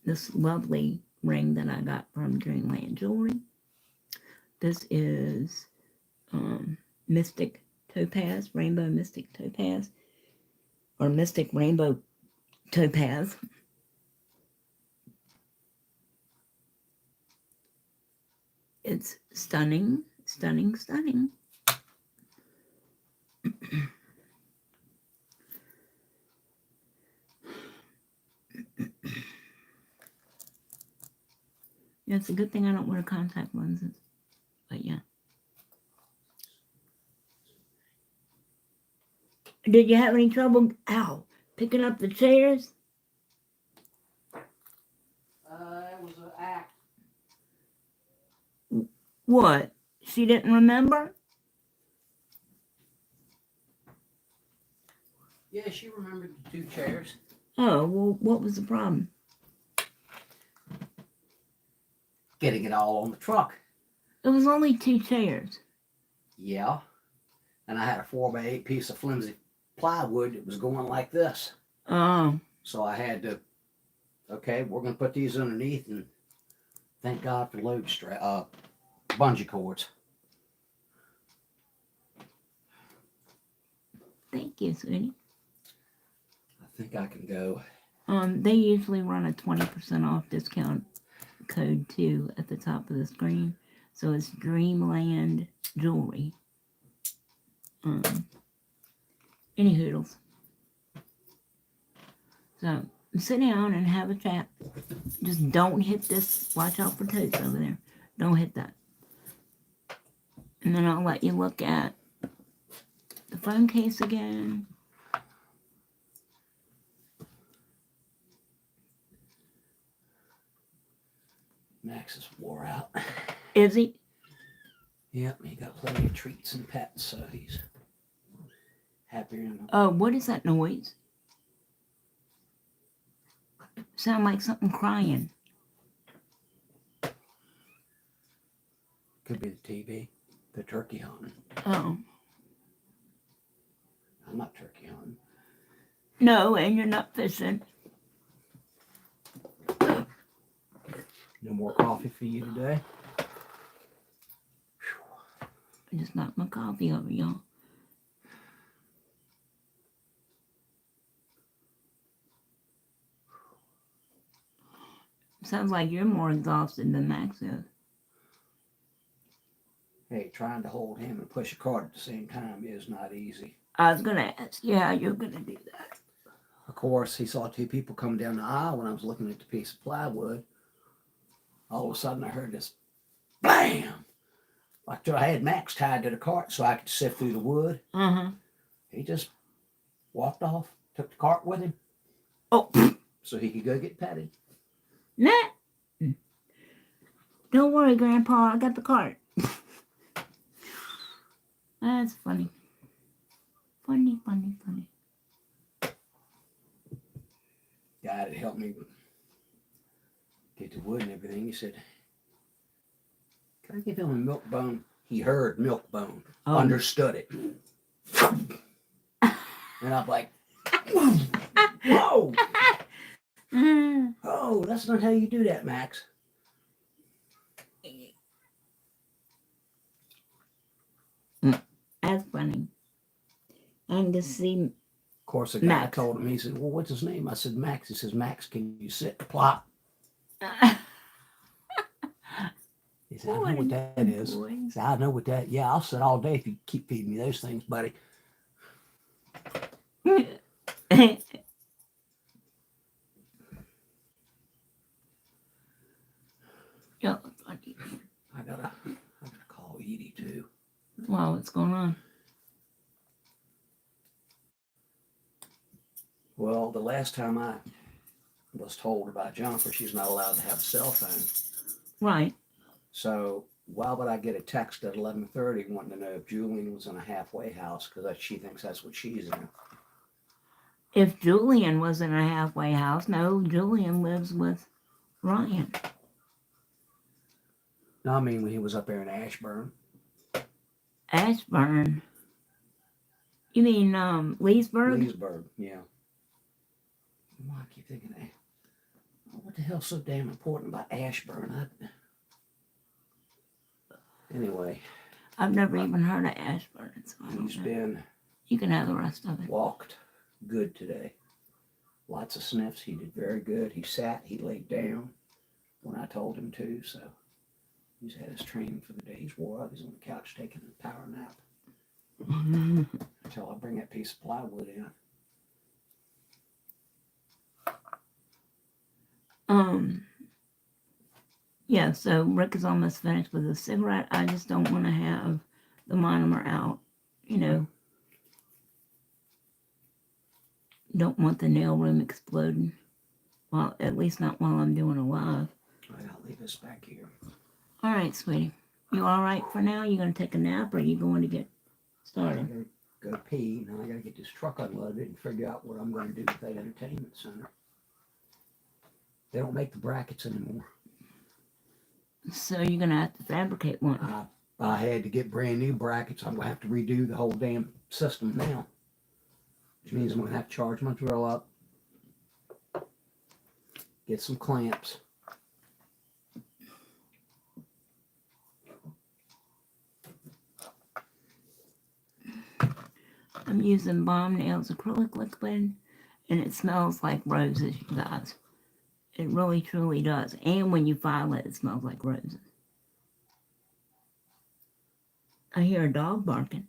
this lovely ring that I got from Dreamland Jewelry. This is Mystic Topaz, Rainbow Mystic Topaz, or Mystic Rainbow Topaz. It's stunning, stunning, stunning. Yeah, it's a good thing I don't wear contact lenses. But yeah. Did you have any trouble, picking up the chairs? It was an act. What? She didn't remember? Yeah, she remembered the 2 chairs. Oh, well, what was the problem? Getting it all on the truck. It was only 2 chairs. Yeah. And I had a 4x8 piece of flimsy plywood that was going like this. Oh. So I had to, okay, we're going to put these underneath, and thank God for load bungee cords. Thank you, sweetie. I think I can go. They usually run a 20% off discount code too at the top of the screen. So it's Dreamland Jewelry. Any hoodles. So sit down and have a chat. Just don't hit this. Watch out for totes over there. Don't hit that. And then I'll let you look at the phone case again. Max is wore out. Is he? Yep, he got plenty of treats and pets, so he's happier than Oh, what is that noise? Sound like something crying. Could be the TV, the turkey hunting. Oh. I'm not turkey hunting. No, and you're not fishing. No more coffee for you today? I just knocked my coffee over, y'all. Sounds like you're more exhausted than Max is. Hey, trying to hold him and push a cart at the same time is not easy. I was gonna ask you how you're gonna do that. Of course, he saw 2 people come down the aisle when I was looking at the piece of plywood. All of a sudden, I heard this bam! Like I had Max tied to the cart so I could sift through the wood. He just walked off, took the cart with him. Oh, so he could go get Patty. Nah. Don't worry, Grandpa. I got the cart. That's funny. Funny, funny, funny. Guy that helped me get the wood and everything, he said, "Can I give him a milk bone?" He heard milk bone, understood it. And I'm like, whoa! Oh, that's not how you do that, Max. That's funny. I can just see. Of course, the guy told him, he said, "Well, what's his name?" I said, "Max." He says, "Max, can you sit?" Plop. He said, "I know what that is." He said, "I know what that." Yeah, I'll sit all day if you keep feeding me those things, buddy. I gotta call Edie too. Wow, what's going on? Well, the last time I was told about Jennifer, she's not allowed to have a cell phone. Right. So why would I get a text at 11:30 wanting to know if Julian was in a halfway house because she thinks that's what she's in? If Julian was in a halfway house, no, Julian lives with Ryan. No, I mean when he was up there in Ashburn. Ashburn. You mean Leesburg? Leesburg, yeah. Well, I keep thinking, what the hell's so damn important about Ashburn? Anyway. I've never even heard of Ashburn, so I don't He's know. been You can have the rest of it. walked good today. Lots of sniffs. He did very good. He sat, he laid down when I told him to, so he's had his training for the day. He's wore out. He's on the couch taking a power nap until I bring that piece of plywood in. Yeah, so Rick is almost finished with his cigarette. I just don't want to have the monomer out, you know. Don't want the nail room exploding. Well, at least not while I'm doing a live. I'll leave this back here. All right, sweetie. You all right for now? You going to take a nap or are you going to get started? I gotta go pee. Now I gotta get this truck unloaded and figure out what I'm gonna do with that entertainment center. They don't make the brackets anymore. So you're going to have to fabricate one. I had to get brand new brackets. I'm gonna have to redo the whole damn system now. Which means I'm gonna have to charge my drill up. Get some clamps. I'm using Bomb Nails acrylic liquid, and it smells like roses, you guys. It really, truly does. And when you file it, it smells like roses. I hear a dog barking.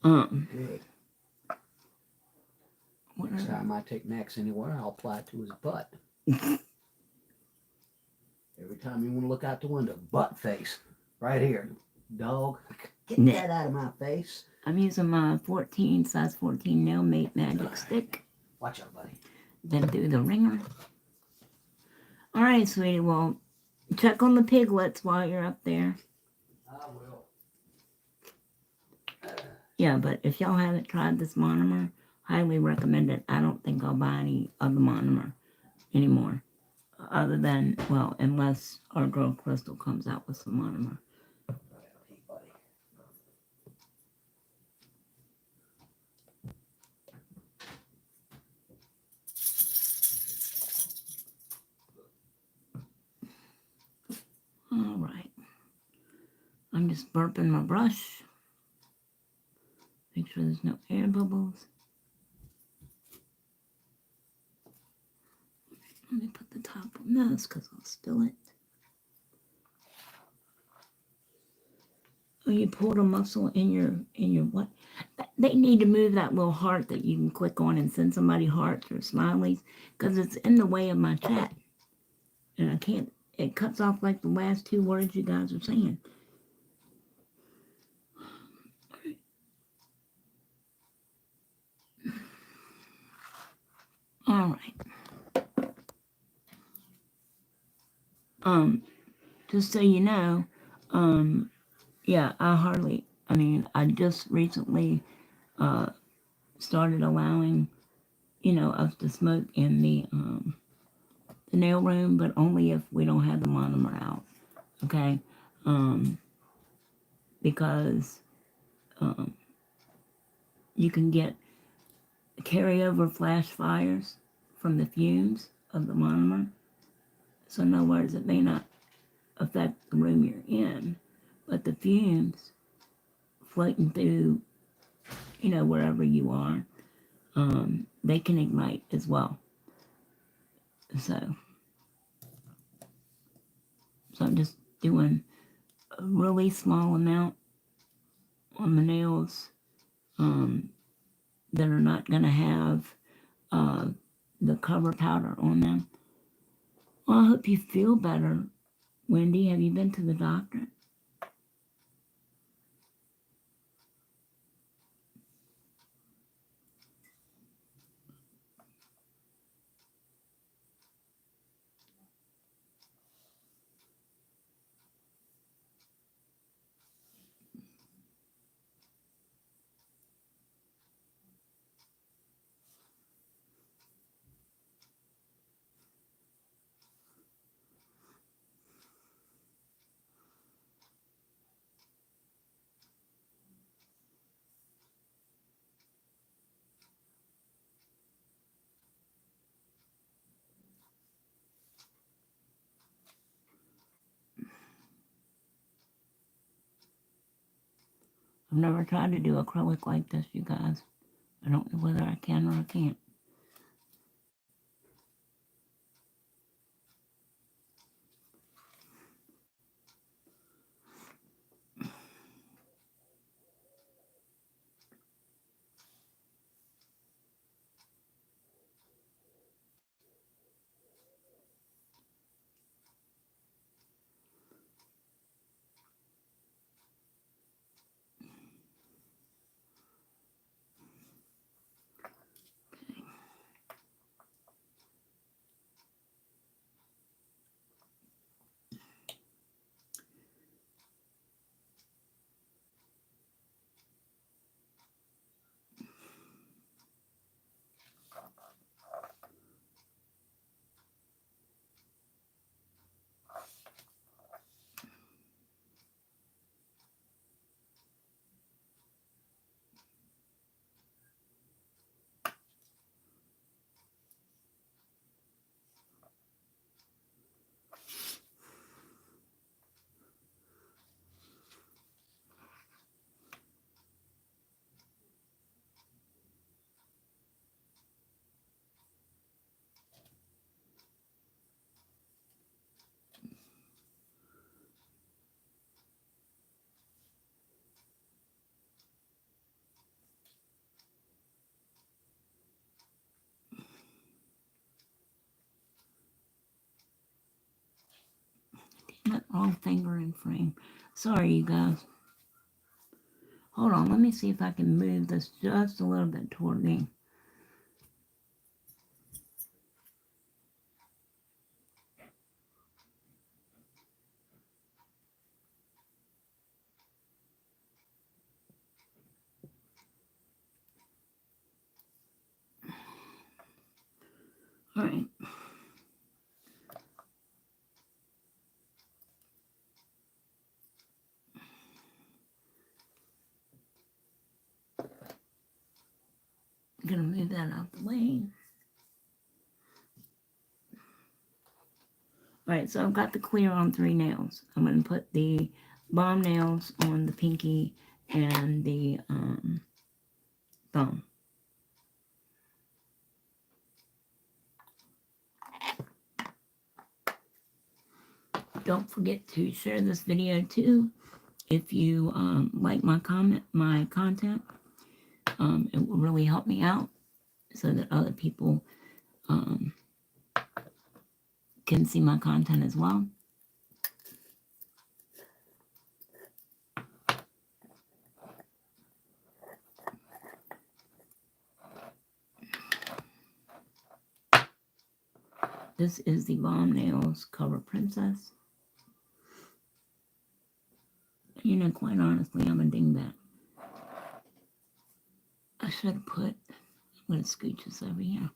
Good. What Next are- time I take Max anywhere, I'll apply it to his butt. Every time you want to look out the window, butt face. Right here. Dog. Get that out of my face. I'm using my size 14 Nail Mate Magic Stick. Watch out, buddy. Then do the ringer. All right, sweetie. Well, check on the piglets while you're up there. I will. Yeah, but if y'all haven't tried this monomer, highly recommend it. I don't think I'll buy any of the monomer anymore. Other than, well, unless our girl Crystal comes out with some monomer. All right. I'm just burping my brush. Make sure there's no air bubbles. Let me put the top on this because I'll spill it. Oh, you pulled a muscle in your what? They need to move that little heart that you can click on and send somebody hearts or smileys because it's in the way of my chat. And I can't, it cuts off like the last two words you guys are saying. All right. Just so you know, yeah, I just recently started allowing, us to smoke in the nail room, but only if we don't have the monomer out, okay? Because you can get carryover flash fires from the fumes of the monomer. So in other words, it may not affect the room you're in, but the fumes floating through, wherever you are, they can ignite as well. So I'm just doing a really small amount on the nails that are not going to have the cover powder on them. Well, I hope you feel better, Wendy. Have you been to the doctor? I've never tried to do acrylic like this, you guys. I don't know whether I can or I can't. Damn it, wrong finger in frame. Sorry, you guys. Hold on, let me see if I can move this just a little bit toward me. All right. I'm gonna move that out the way. Alright, so I've got the clear on 3 nails. I'm going to put the bomb nails on the pinky and the thumb. Don't forget to share this video too if you like my content. It will really help me out so that other people can see my content as well. This is the Bomb Nails Cover Princess. You know, quite honestly, I'm a dingbat. I should have put, I'm going to scooch this over here.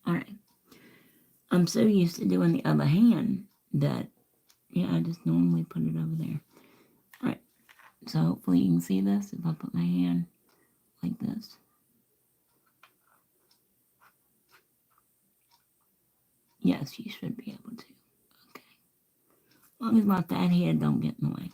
Alright. I'm so used to doing the other hand that, yeah, I just normally put it over there. Alright. So hopefully you can see this if I put my hand like this. Yes, you should be able to. Okay. As long as my fat head don't get in the way.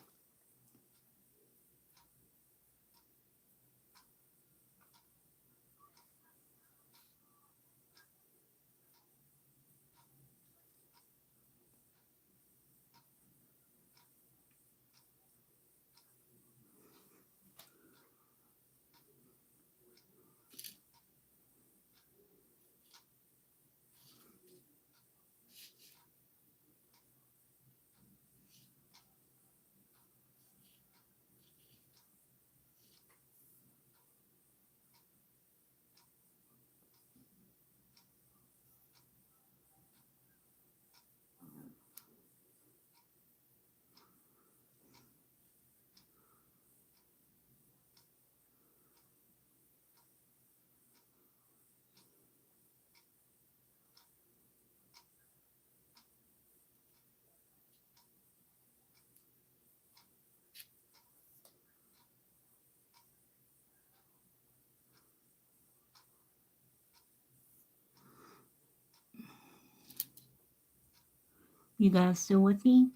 You guys still with me?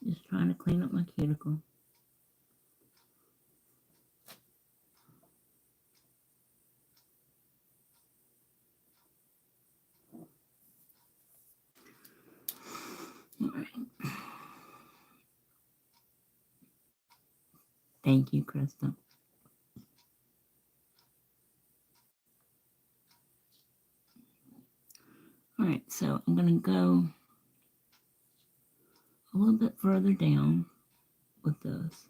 Just trying to clean up my cuticle. All right. Thank you, Crystal. All right, so I'm going to go a little bit further down with this.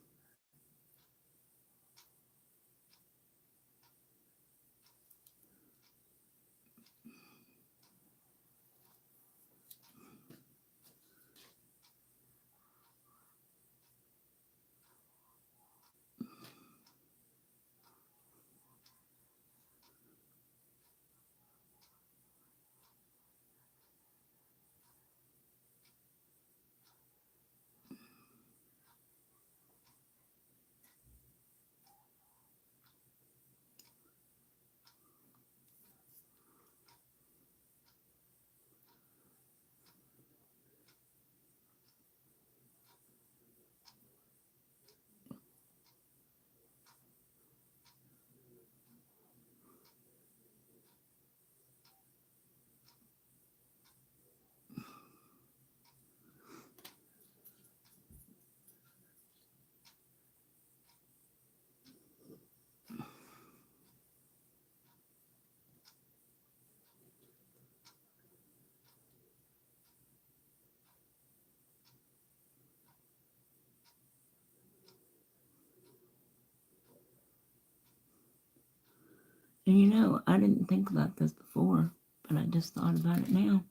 And you know, I didn't think about this before, but I just thought about it now.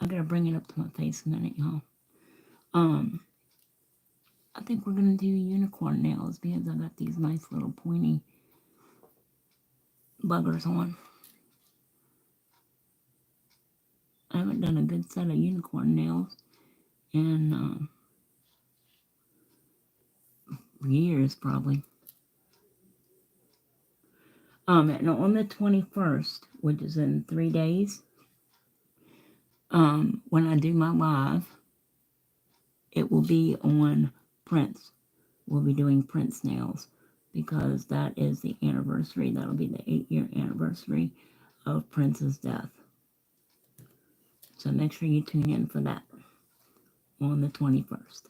I gotta bring it up to my face a minute, y'all. I think we're gonna do unicorn nails because I got these nice little pointy buggers on. I haven't done a good set of unicorn nails in years, probably. And on the 21st, which is in 3 days, when I do my live, it will be on Prince. We'll be doing Prince nails because that is the anniversary. That'll be the 8-year anniversary of Prince's death. So make sure you tune in for that on the 21st.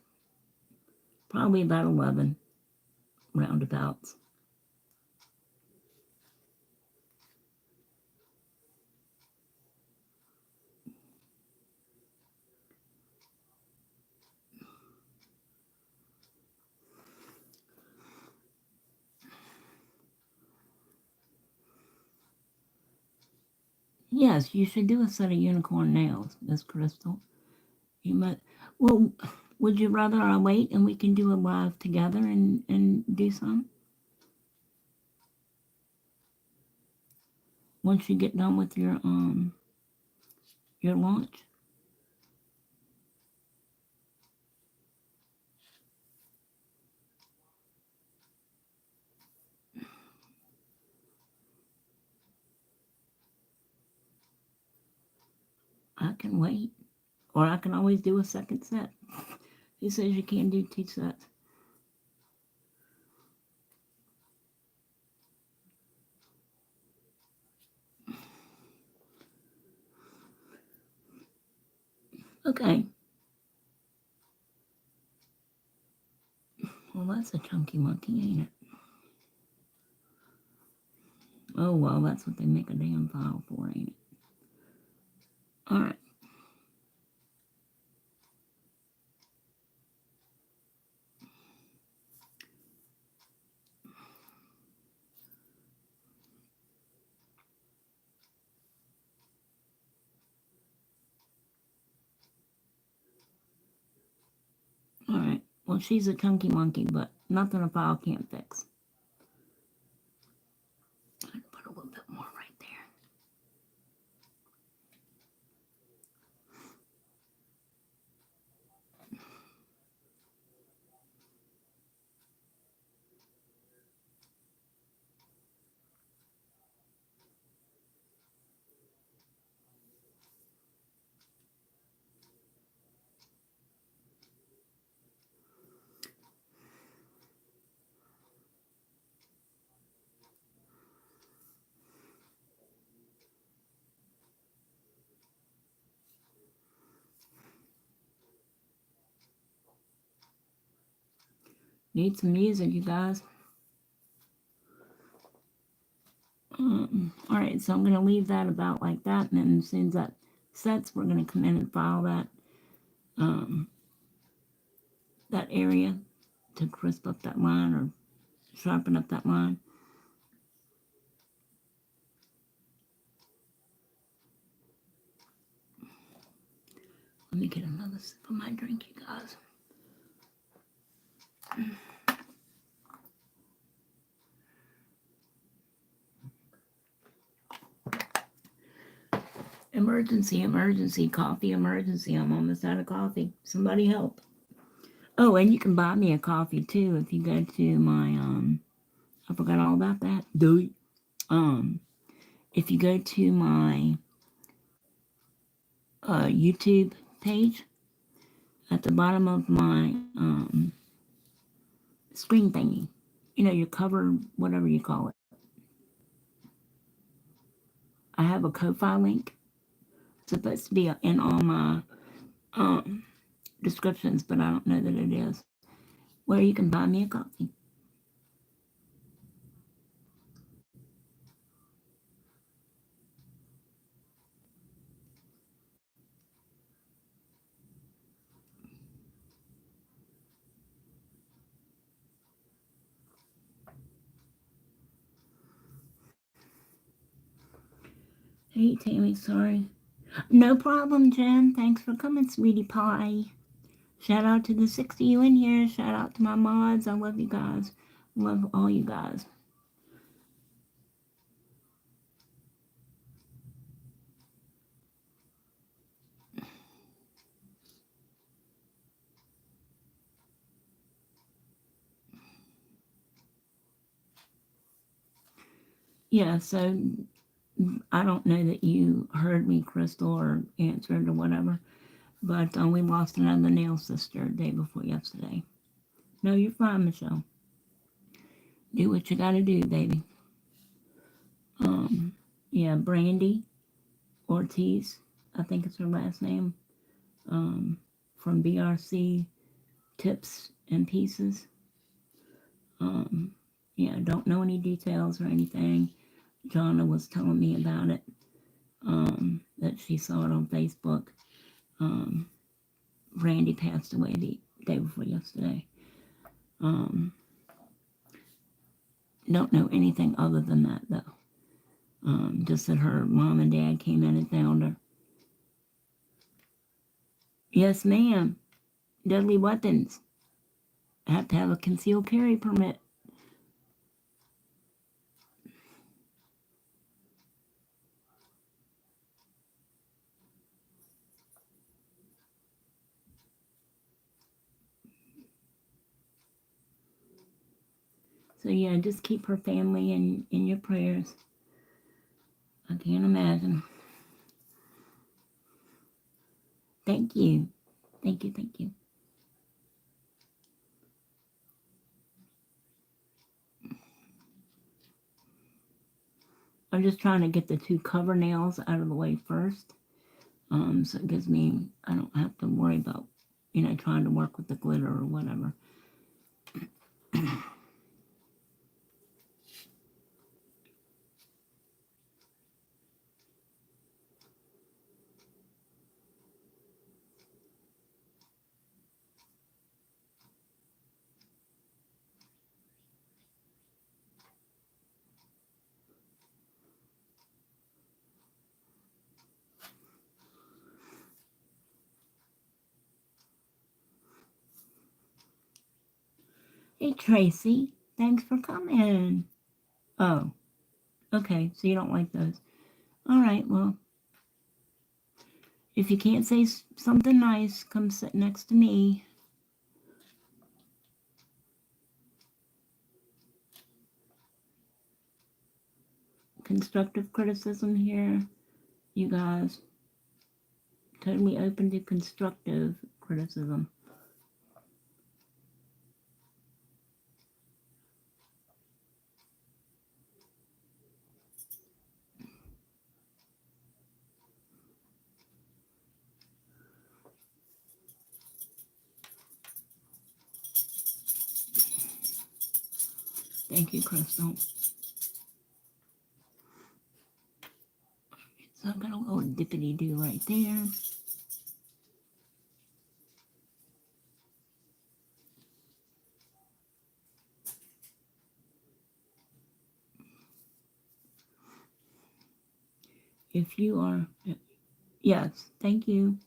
Probably about 11 roundabouts. Yes, you should do a set of unicorn nails, Miss Crystal. You might. Well, would you rather I wait and we can do a live together and do some? Once you get done with your launch? I can wait. Or I can always do a second set. He says you can't do 2 sets. Okay. Well, that's a chunky monkey, ain't it? Oh, well, that's what they make a damn file for, ain't it? All right. Well, she's a chunky monkey, but nothing a file can't fix. I'm gonna put a little bit more right there. Need some music, you guys. All right, so I'm going to leave that about like that, and then as soon as that sets, we're going to come in and file that area to crisp up that line or sharpen up that line. Let me get another sip of my drink, you guys. Emergency, emergency, coffee, emergency. I'm almost out of coffee. Somebody help. Oh, and you can buy me a coffee too if you go to my I forgot all about that. If you go to my YouTube page, at the bottom of my screen thingy, you know, your cover, whatever you call it, I have a Ko-Fi link. It's supposed to be in all my descriptions, but I don't know that it is, where you can buy me a coffee. Hey, Tammy, sorry. No problem, Jen. Thanks for coming, sweetie pie. Shout out to the 60 you in here. Shout out to my mods. I love you guys. Love all you guys. Yeah, so I don't know that you heard me, Crystal, or answered or whatever, but we lost another nail sister day before yesterday. No, you're fine, Michelle. Do what you gotta do, baby. Yeah, Brandy Ortiz, I think it's her last name, from BRC Tips and Pieces. Yeah, don't know any details or anything. Jonna was telling me about it, that she saw it on Facebook. Randy passed away the day before yesterday. Don't know anything other than that, though. Just that her mom and dad came in and found her. Yes, ma'am. Deadly weapons. Have to have a concealed carry permit. So yeah, just keep her family in your prayers. I can't imagine. Thank you. Thank you, thank you. I'm just trying to get the two cover nails out of the way first. So it gives me, I don't have to worry about, you know, trying to work with the glitter or whatever. Hey, Tracy. Thanks for coming. Oh, okay. So you don't like those. All right. Well, if you can't say something nice, come sit next to me. Constructive criticism here, you guys. Totally open to constructive criticism. Thank you, Crystal. So I've got a little dippity-do right there. If you are, yes, thank you.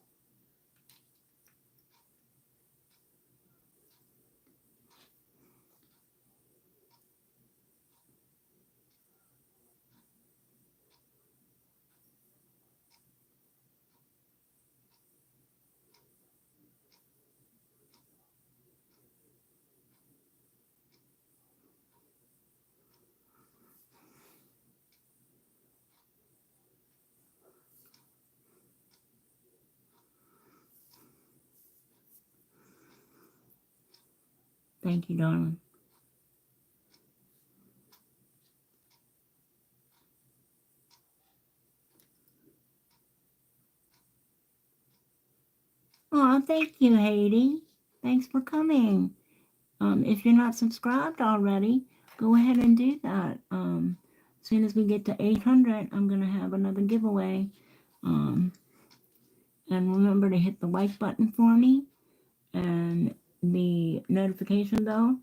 Thank you, darling. Oh, thank you, Haiti. Thanks for coming. If you're not subscribed already, go ahead and do that. As soon as we get to 800, I'm going to have another giveaway. And remember to hit the like button for me and the notification bell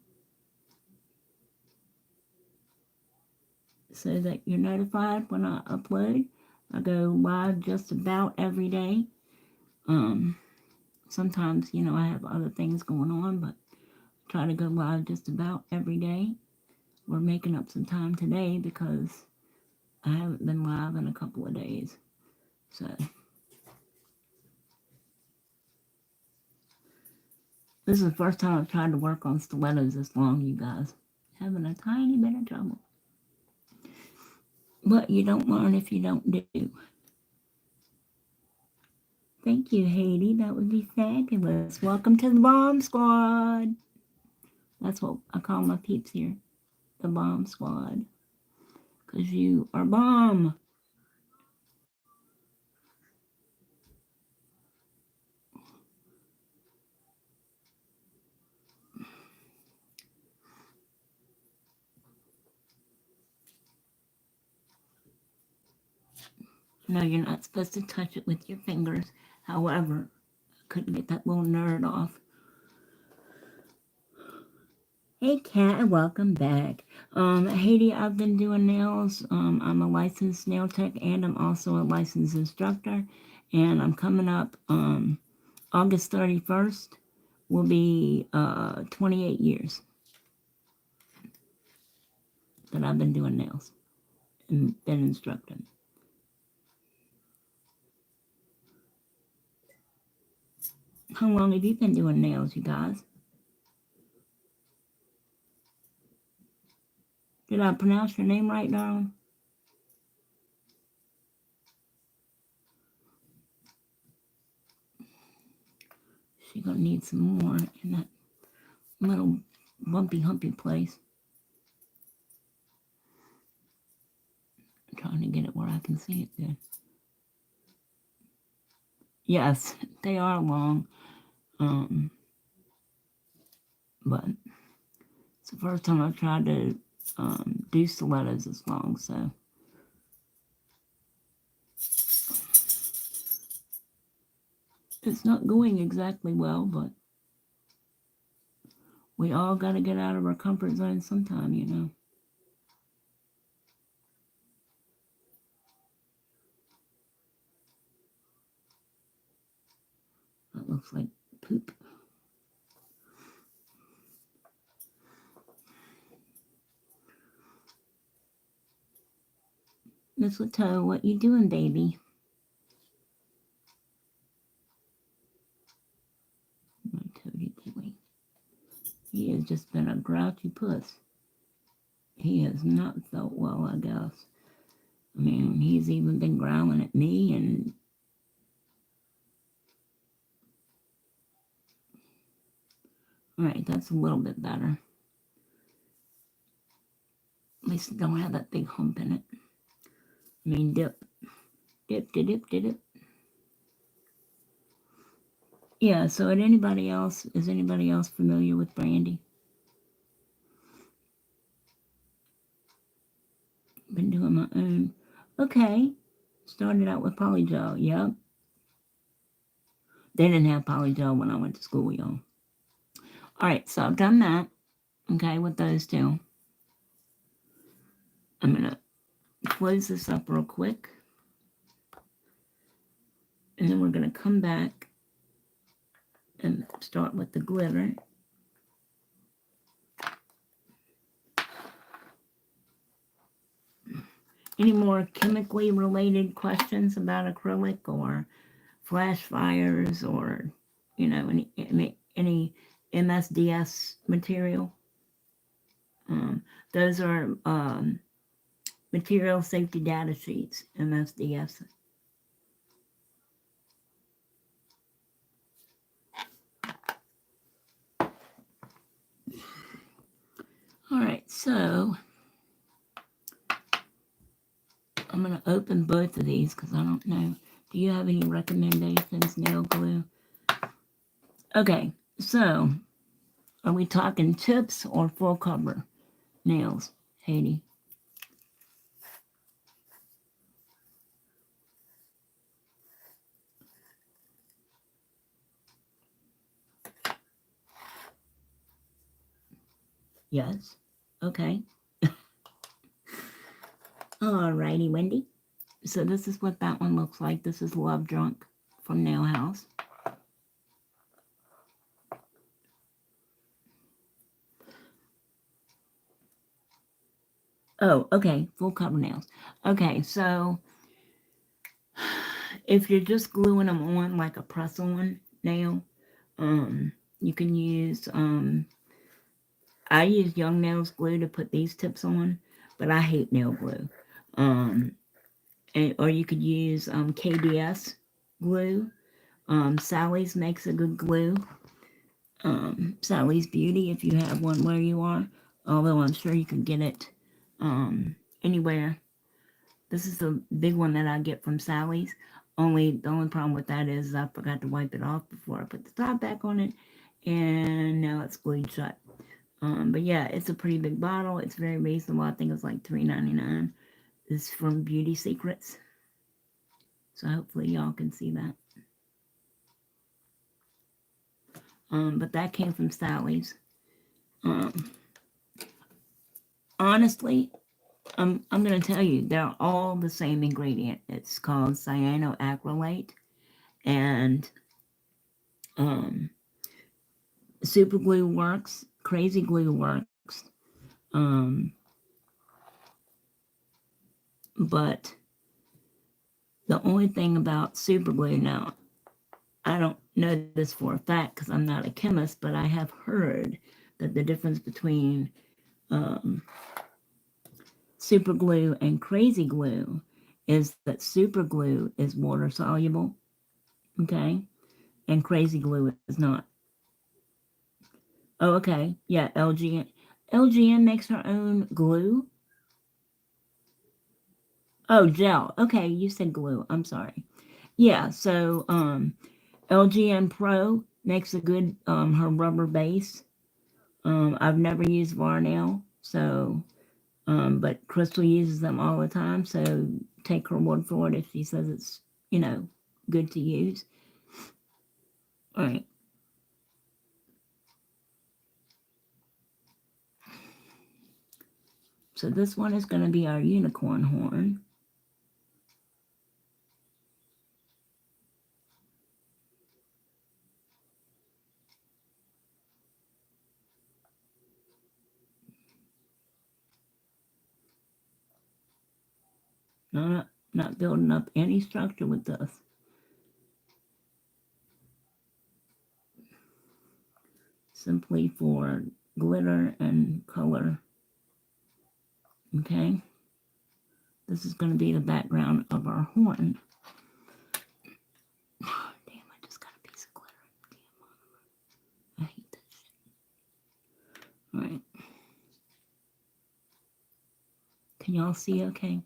so that you're notified when I upload. I go live just about every day. Sometimes, I have other things going on, but I try to go live just about every day. We're making up some time today because I haven't been live in a couple of days. So this is the first time I've tried to work on stilettos this long, you guys. Having a tiny bit of trouble. But you don't learn if you don't do. Thank you, Haiti. That would be fabulous. Welcome to the Bomb Squad. That's what I call my peeps here. The Bomb Squad. Because you are bomb. No, you're not supposed to touch it with your fingers. However, I couldn't get that little nerd off. Hey, Kat, welcome back. Haiti, I've been doing nails. I'm a licensed nail tech and I'm also a licensed instructor. And I'm coming up August 31st will be 28 years that I've been doing nails and been instructing. How long have you been doing nails, you guys? Did I pronounce your name right, darling? She's gonna need some more in that little bumpy humpy place. I'm trying to get it where I can see it good. Yes, they are long. But it's the first time I've tried to do stilettos this long, so it's not going exactly well, but we all got to get out of our comfort zone sometime. That looks like poop. Mistletoe, what you doing, baby? My toady boy. He has just been a grouchy puss. He has not felt well, I guess. I mean, he's even been growling at me and alright, that's a little bit better. At least it don't have that big hump in it. I mean, dip. Dip. Yeah, so is anybody else familiar with Brandy? Been doing my own. Okay. Started out with polygel, yep. They didn't have polygel when I went to school, y'all. Alright, so I've done that. Okay, with those two. I'm gonna close this up real quick. And then we're gonna come back and start with the glitter. Any more chemically related questions about acrylic or flash fires or, any MSDS material? Those are material safety data sheets, MSDS. All right, so I'm going to open both of these because I don't know. Do you have any recommendations, nail glue? Okay, so are we talking tips or full cover nails, Haiti? Yes. Okay. Alrighty, Wendy. So this is what that one looks like. This is Love Drunk from Nail House. Oh, okay. Full cover nails. Okay, so if you're just gluing them on like a press-on nail, you can use I use Young Nails glue to put these tips on, but I hate nail glue. Or you could use KDS glue. Sally's makes a good glue. Sally's Beauty, if you have one where you are, although I'm sure you can get it anywhere. This is the big one that I get from Sally's. The only problem with that is I forgot to wipe it off before I put the top back on it, and now it's glued shut. But yeah, it's a pretty big bottle. It's very reasonable. I think it's like $3.99. It's from Beauty Secrets. So hopefully y'all can see that. But that came from Sally's. Honestly, I'm going to tell you, they're all the same ingredient. It's called cyanoacrylate, and super glue works, crazy glue works, but the only thing about super glue, now I don't know this for a fact because I'm not a chemist, but I have heard that the difference between super glue and crazy glue is that super glue is water soluble, okay, and crazy glue is not. Oh, okay, yeah, LGN makes her own glue. Oh, gel. Okay, you said glue. I'm sorry. Yeah, so LGN Pro makes a good her rubber base. I've never used Varnell, so but Crystal uses them all the time, so take her word for it if she says it's, good to use. All right. So this one is going to be our unicorn horn. Not building up any structure with this. Simply for glitter and color. Okay? This is going to be the background of our horn. Damn, I just got a piece of glitter. Damn, I hate that shit. Alright. Can y'all see okay?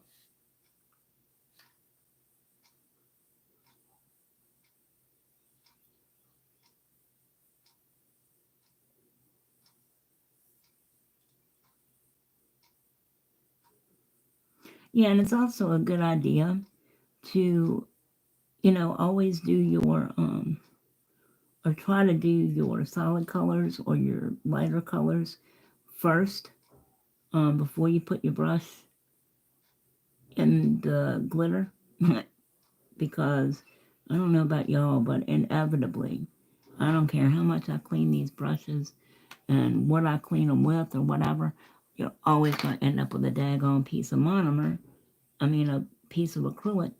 Yeah, and it's also a good idea to, always do your, or try to do your solid colors or your lighter colors first, before you put your brush in the glitter. Because I don't know about y'all, but inevitably, I don't care how much I clean these brushes and what I clean them with or whatever, you're always going to end up with a daggone piece of monomer. A piece of acrylic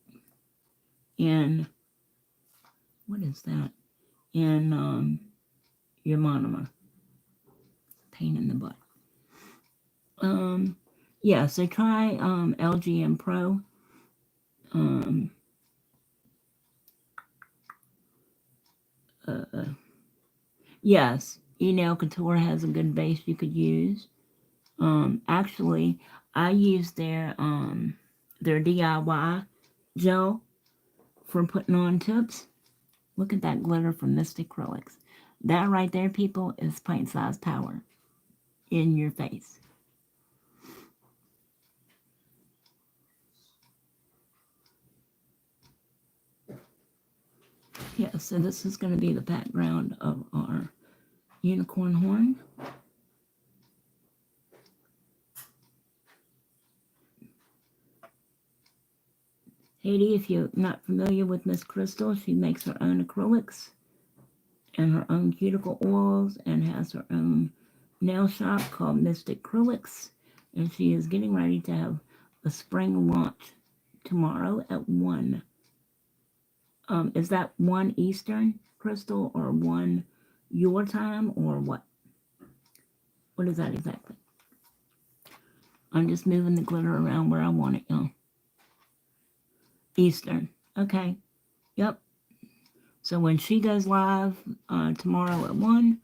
in, what is that? In your monomer. Pain in the butt. Yeah, so try LGM Pro. Yes, eNail Couture has a good base you could use. Actually, I use their DIY gel for putting on tips. Look at that glitter from Mystic Acrylics. That right there, people, is pint-sized power in your face. Yeah, so this is going to be the background of our unicorn horn. Haiti, if you're not familiar with Miss Crystal, she makes her own acrylics and her own cuticle oils and has her own nail shop called Mystic Acrylics. And she is getting ready to have a spring launch tomorrow at 1. Is that 1 Eastern, Crystal, or 1 your time, or what? What is that exactly? I'm just moving the glitter around where I want it, y'all. Eastern. Okay. Yep. So when she goes live tomorrow at 1,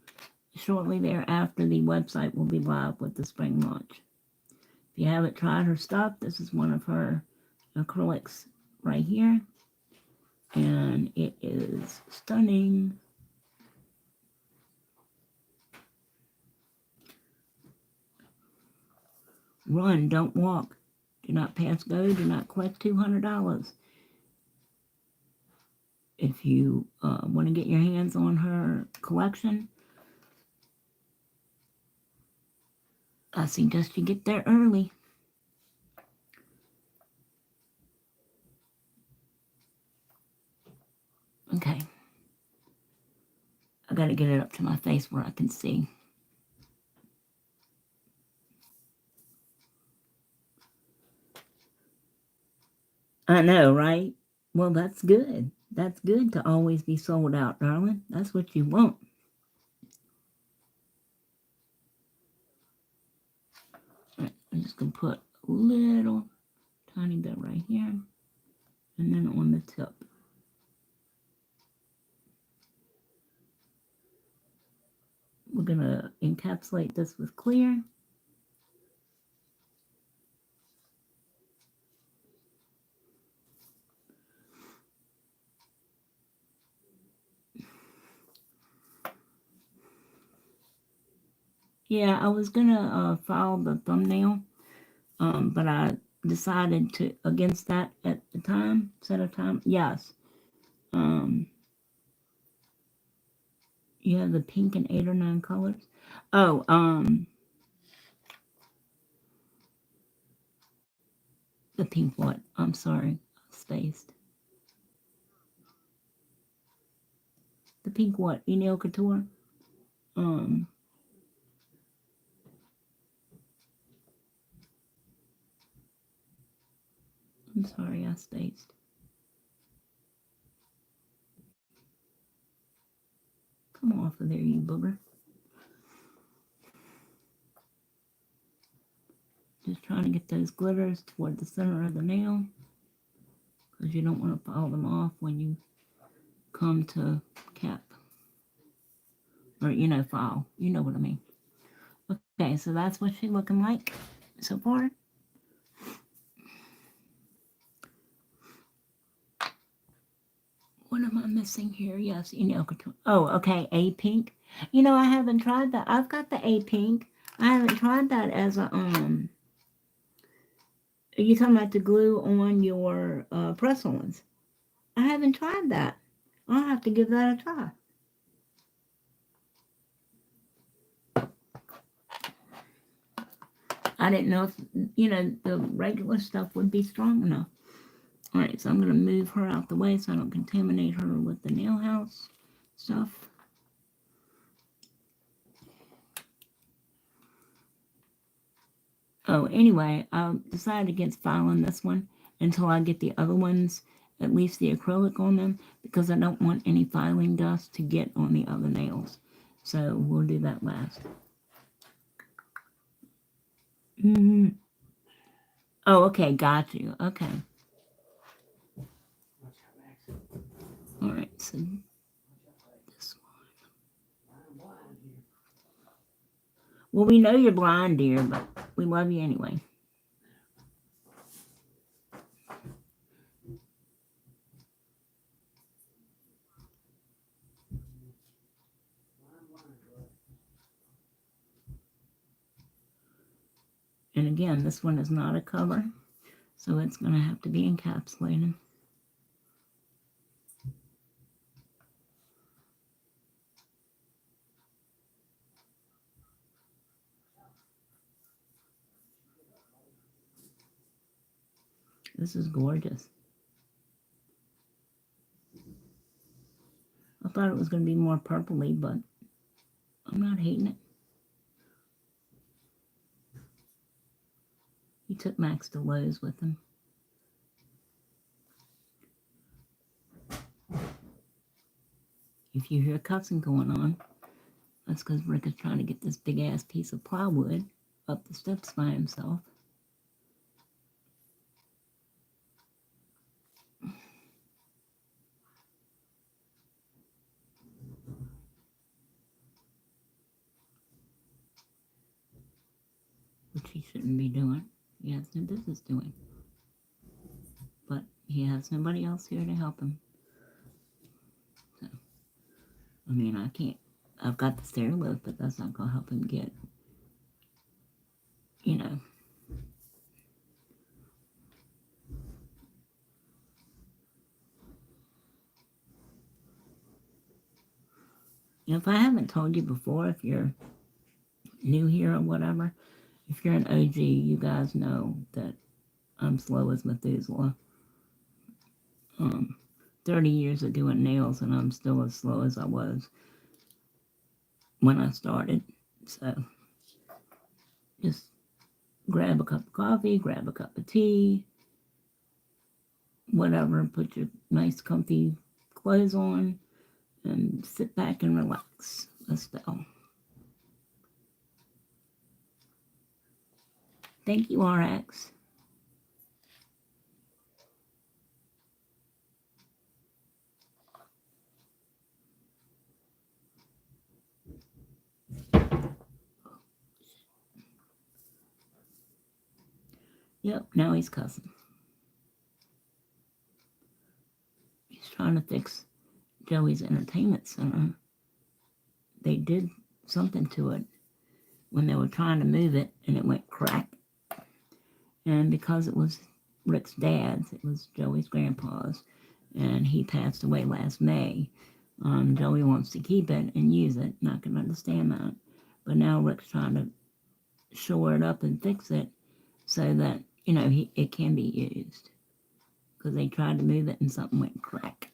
shortly thereafter, the website will be live with the spring launch. If you haven't tried her stuff, this is one of her acrylics right here. And it is stunning. Run, don't walk. Do not pass go. Do not collect $200. If you want to get your hands on her collection, I suggest you get there early. Okay. I gotta get it up to my face where I can see. I know, right? Well, that's good. That's good to always be sold out, darling. That's what you want. Right, I'm just going to put a little tiny bit right here and then on the tip. We're going to encapsulate this with clear. Yeah, I was going to file the thumbnail, but I decided to against that at the time, set a time. Yes. You have the pink in 8 or 9 colors. Oh, the pink what? I'm sorry, spaced. The pink what? Nail Couture. Um, let I'm sorry I spaced. Come off of there, you booger. Just trying to get those glitters toward the center of the nail, because you don't want to file them off when you come to cap. Or, file. You know what I mean. Okay, so that's what she's looking like so far. What am I missing here? Yes, nail control. Oh, okay, A pink. I haven't tried that. I've got the A pink. I haven't tried that as a Are you talking about the glue on your press-ons? I haven't tried that. I'll have to give that a try. I didn't know if, the regular stuff would be strong enough. All right, so I'm going to move her out the way so I don't contaminate her with the nail house stuff. Oh, anyway, I decided against filing this one until I get the other ones, at least the acrylic on them, because I don't want any filing dust to get on the other nails. So we'll do that last. Oh, okay, got you. Okay. All right, so this one. Well, we know you're blind, dear, but we love you anyway. And again, this one is not a cover, so it's going to have to be encapsulated. This is gorgeous. I thought it was going to be more purpley, but I'm not hating it. He took Max to Lowe's with him. If you hear cussing going on, that's because Rick is trying to get this big-ass piece of plywood up the steps by himself. Which he shouldn't be doing. He has no business doing. But he has nobody else here to help him. So, I mean, I can't. I've got the stair lift, but that's not going to help him get, If I haven't told you before, if you're new here or whatever, if you're an OG, you guys know that I'm slow as Methuselah. 30 years of doing nails, and I'm still as slow as I was when I started. So just grab a cup of coffee, grab a cup of tea, whatever, put your nice comfy clothes on, and sit back and relax. Estelle. Thank you, RX. Yep, now he's cussing. He's trying to fix Joey's entertainment center. They did something to it when they were trying to move it, and it went crack. And because it was Rick's dad's, it was Joey's grandpa's, and he passed away last May. Joey wants to keep it and use it, and I can understand that. But now Rick's trying to shore it up and fix it so that, it can be used. Because they tried to move it and something went crack.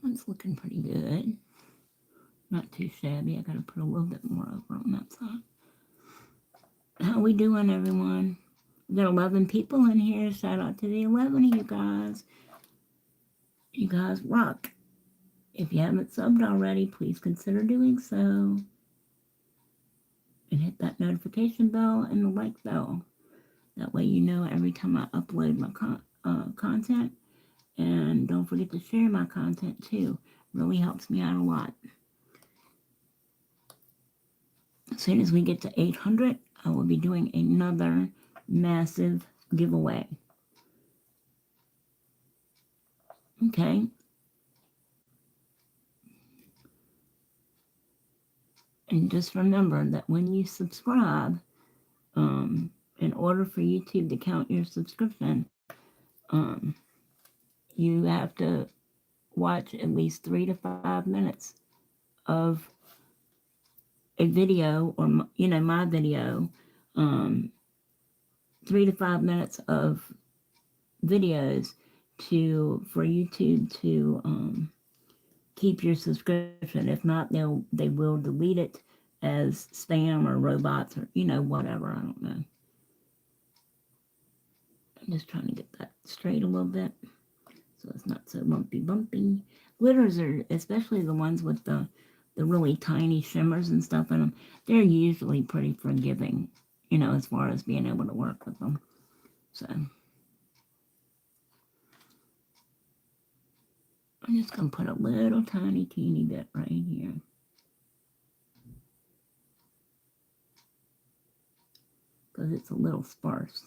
one's looking pretty good. Not too shabby. I gotta put a little bit more over on that side. How we doing, everyone? We got 11 people in here. Shout out to the 11 of you guys. You guys rock. If you haven't subbed already, please consider doing so. And hit that notification bell and the like bell. That way you know every time I upload my content. And don't forget to share my content too. Really helps me out a lot. As soon as we get to 800, I will be doing another massive giveaway. Okay. And just remember that when you subscribe, in order for YouTube to count your subscription, you have to watch at least 3 to 5 minutes of a video, or my video, 3 to 5 minutes of videos for YouTube to keep your subscription. If not, they will delete it as spam or robots or whatever. I don't know. I'm just trying to get that straight a little bit so it's not so bumpy. Glitters are, especially the ones with the really tiny shimmers and stuff in them, they're usually pretty forgiving, as far as being able to work with them. So I'm just going to put a little tiny teeny bit right here. Because it's a little sparse.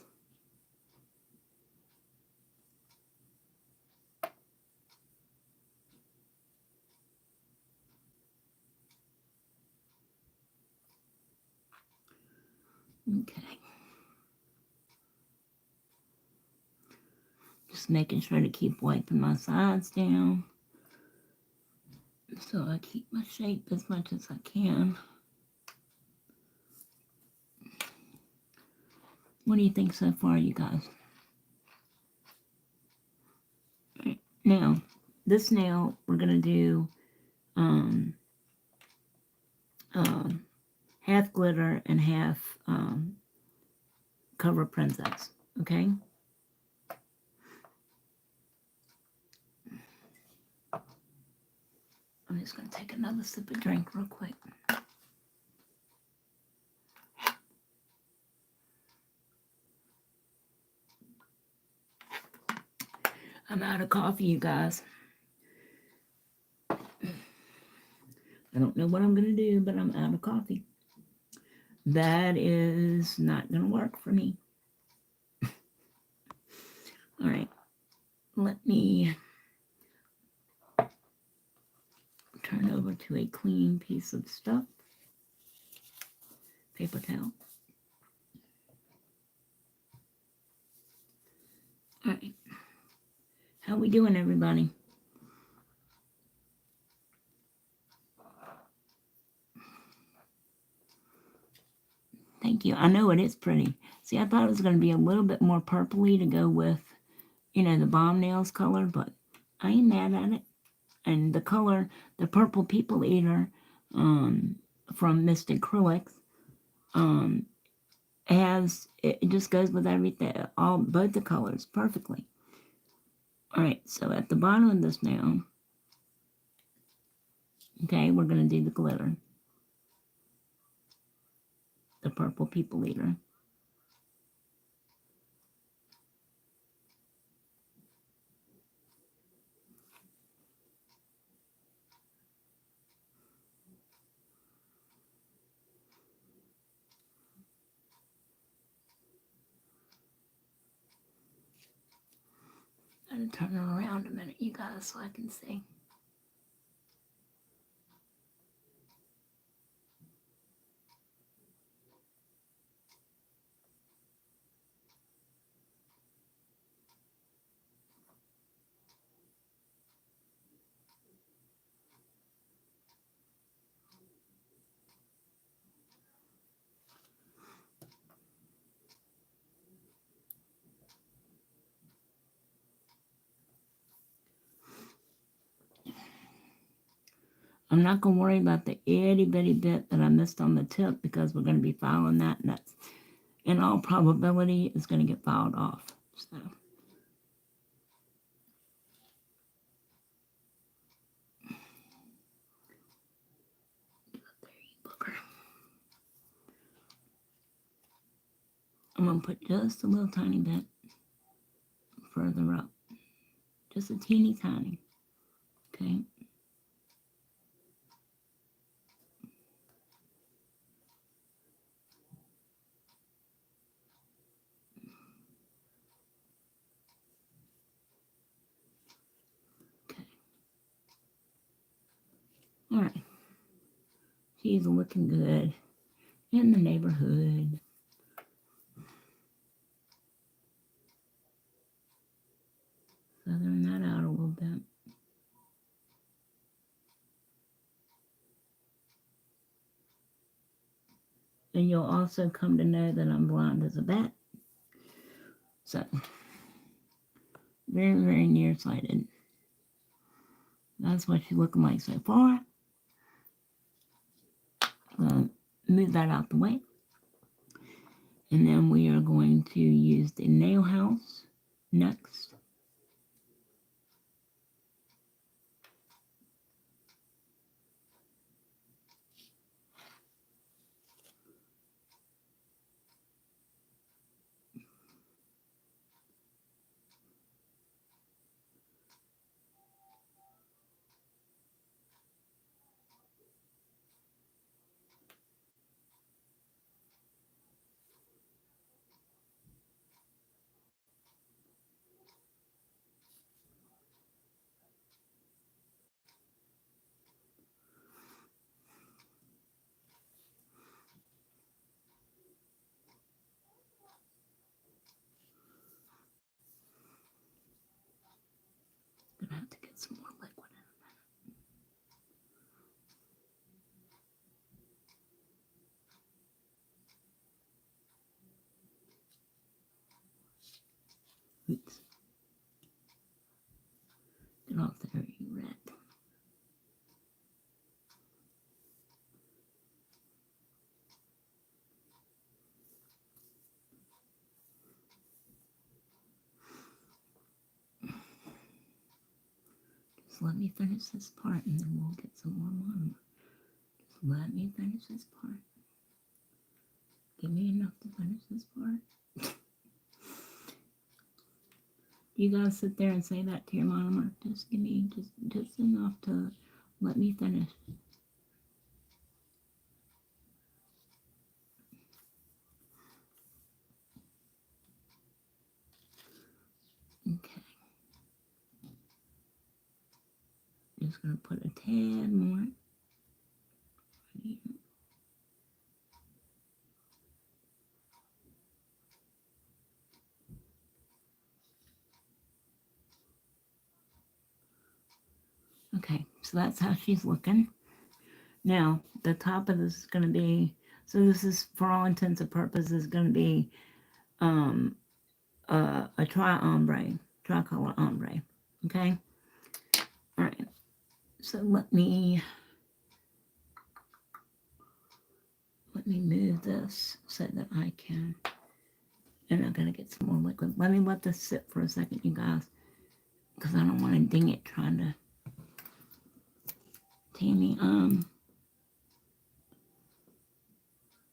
Okay. Just making sure to keep wiping my sides down so I keep my shape as much as I can. What do you think so far, you guys? Right. Now, this nail we're going to do half glitter and half cover princess, okay? I'm just going to take another sip of drink real quick. I'm out of coffee, you guys. I don't know what I'm going to do, but I'm out of coffee. That is not going to work for me. All right. Let me turn over to a clean piece of stuff. Paper towel. All right. How we doing, everybody? Thank you. I know it is pretty. See, I thought it was going to be a little bit more purpley to go with, the Bomb Nails color, but I ain't mad at it. And the color, the Purple People Eater from Mr. Acrylics, it just goes with everything, both the colors perfectly. All right, so at the bottom of this now, okay, we're going to do the glitter. The Purple People Eater. I'm going to turn it around a minute, you guys, so I can see. I'm not going to worry about the itty bitty bit that I missed on the tip because we're going to be filing that, and that's in all probability is going to get filed off. So. There you booger. I'm going to put just a little tiny bit further up. Just a teeny tiny. Okay. Okay. All right. She's looking good in the neighborhood. Feathering that out a little bit. And you'll also come to know that I'm blind as a bat. So, very, very nearsighted. That's what she's looking like so far. Move that out the way. And then we are going to use the nail house next. Gonna have to get some more liquid in a minute. Oops. Get off there, you rat. Just let me finish this part and then we'll get some more monomer. Just let me finish this part. Give me enough to finish this part. You guys sit there and say that to your monomer. Just give me just enough to let me finish. Okay. Just gonna put a tad more. Okay, so that's how she's looking. Now, the top of this is going to be, so this is, for all intents and purposes, going to be a tricolor ombre. Okay? All right. So let me move this so that I can, and I'm going to get some more liquid. Let me let this sit for a second, you guys, because I don't want to ding it trying to, Tammy,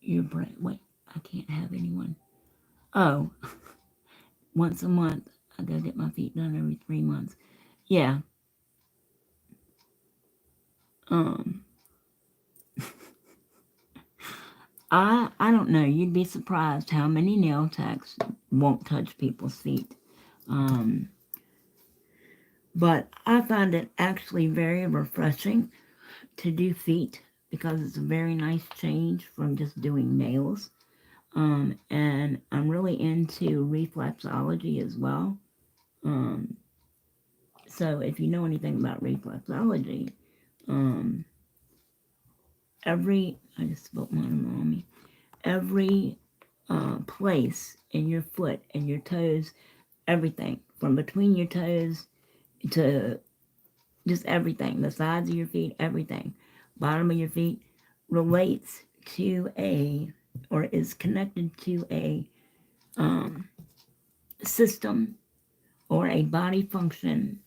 your brain, wait, I can't have anyone. Oh, once a month. I go get my feet done every 3 months. Yeah. I don't know. You'd be surprised how many nail techs won't touch people's feet. But I find it actually very refreshing to do feet because it's a very nice change from just doing nails. And I'm really into reflexology as well. So if you know anything about reflexology, I just spilled mine on me. Every place in your foot and your toes, everything from between your toes to just everything, the sides of your feet, everything. bottom of your feet, relates to or is connected to a system or a body function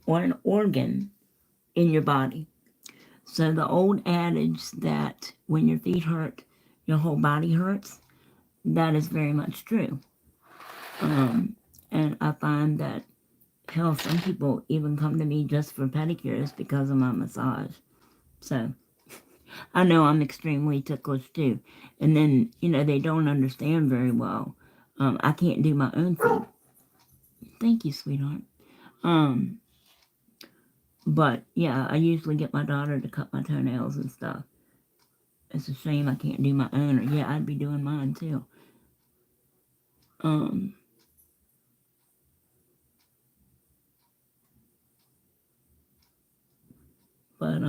or an organ in your body. So the old adage that when your feet hurt, your whole body hurts, that is very much true. And I find that, hell, some people even come to me just for pedicures because of my massage. So I know I'm extremely ticklish too. And then, they don't understand very well. I can't do my own feet. Thank you, sweetheart. Um, but yeah, I usually get my daughter to cut my toenails and stuff. It's a shame I can't do my own, or yeah, I'd be doing mine too. Um, but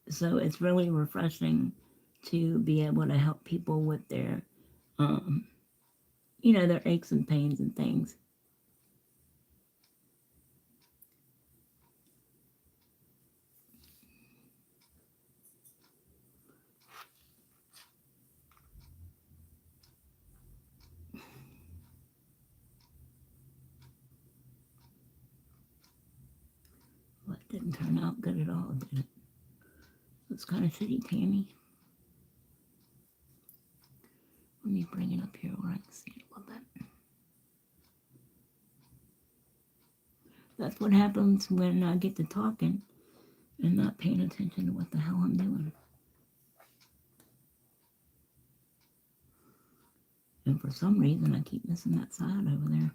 so it's really refreshing to be able to help people with their, their aches and pains and things. Well, it didn't turn out good at all, did it? It's kind of shitty, Tammy. Let me bring it up here where I can see it a little bit. That's what happens when I get to talking and not paying attention to what the hell I'm doing. And for some reason, I keep missing that side over there.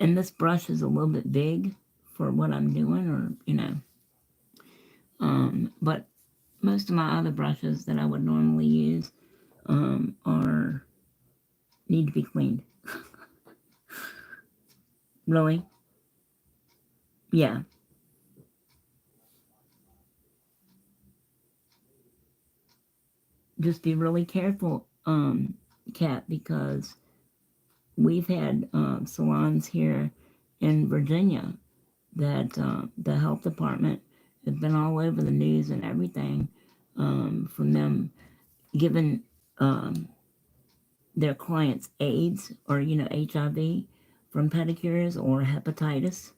And this brush is a little bit big for what I'm doing, or, but most of my other brushes that I would normally use need to be cleaned. Really? Yeah. Just be really careful, Kat, because we've had salons here in Virginia that the health department has been all over the news and everything, from them giving their clients AIDS or HIV from pedicures, or hepatitis.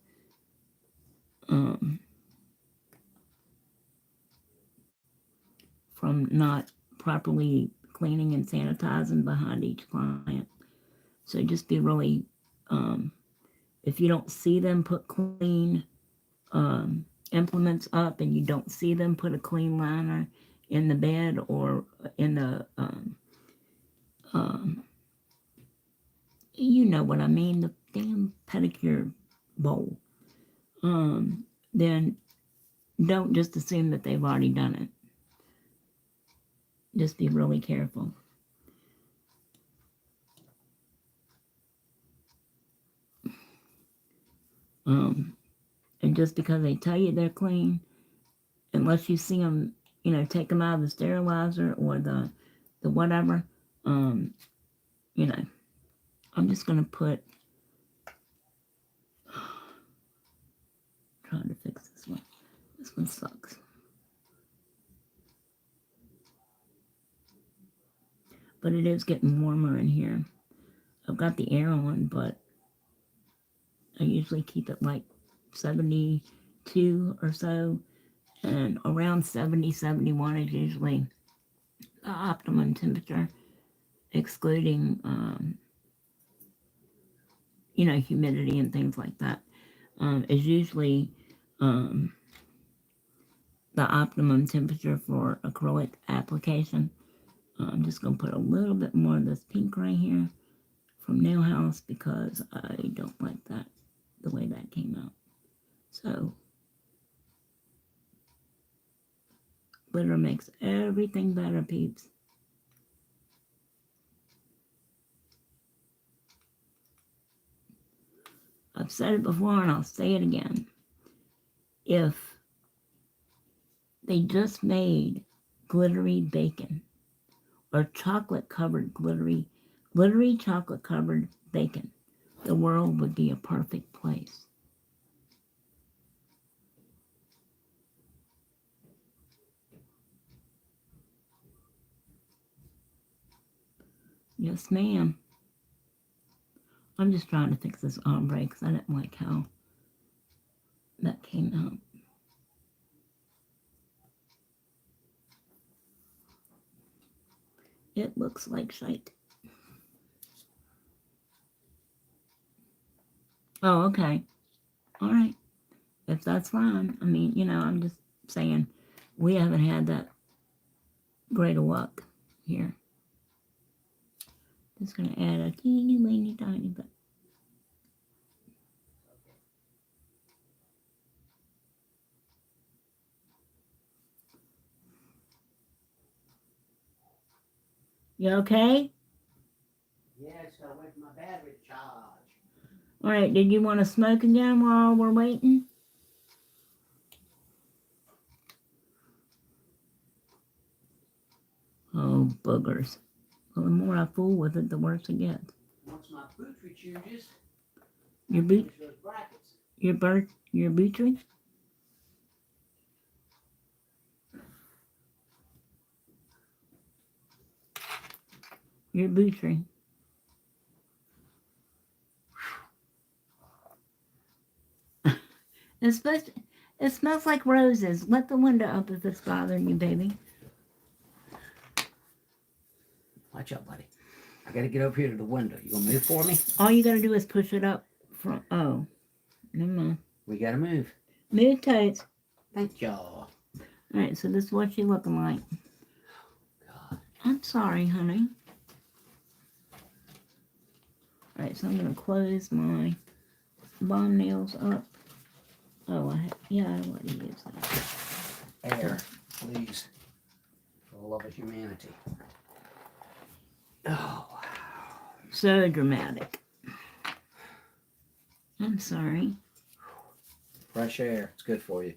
From not properly cleaning and sanitizing behind each client. So just be really, if you don't see them put clean implements up, and you don't see them put a clean liner in the bed or in the, you know what I mean, the damn pedicure bowl, then don't just assume that they've already done it. Just be really careful. And just because they tell you they're clean, unless you see them, take them out of the sterilizer or the whatever, I'm just going to put, trying to fix this one. This one sucks. But it is getting warmer in here. I've got the air on, but I usually keep it like 72 or so, and around 70, 71 is usually the optimum temperature, excluding, humidity and things like that, is usually the optimum temperature for acrylic application. I'm just going to put a little bit more of this pink right here from Nail House, because I don't like that, the way that came out. So, glitter makes everything better, peeps. I've said it before and I'll say it again. If they just made glittery bacon, or chocolate covered glittery chocolate covered bacon, the world would be a perfect place. Yes, ma'am. I'm just trying to fix this ombre because I didn't like how that came out. It looks like shite. Oh, okay. All right. If that's fine. I mean, you know, I'm just saying we haven't had that great of luck here. Just going to add a teeny weeny tiny bit. You okay? Yeah, it's got to wait for my battery to charge. All right. Did you want to smoke again while we're waiting? Oh, boogers. Well, the more I fool with it, the worse it gets. Once my battery changes, Your boot, those brackets. your butchery? Your butchery. It's supposed to, it smells like roses. Let the window up if it's bothering you, baby. Watch out, buddy. I got to get over here to the window. You gonna move for me? All you gotta do is push it up from. Oh, never mind. We got to move. Move totes. Thank y'all. All right, so this is what she's looking like. God. I'm sorry, honey. All right, so I'm gonna close my bomb nails up. Oh, yeah, I want to use that. Air, please. For the love of humanity. Oh, wow. So dramatic. I'm sorry. Fresh air. It's good for you.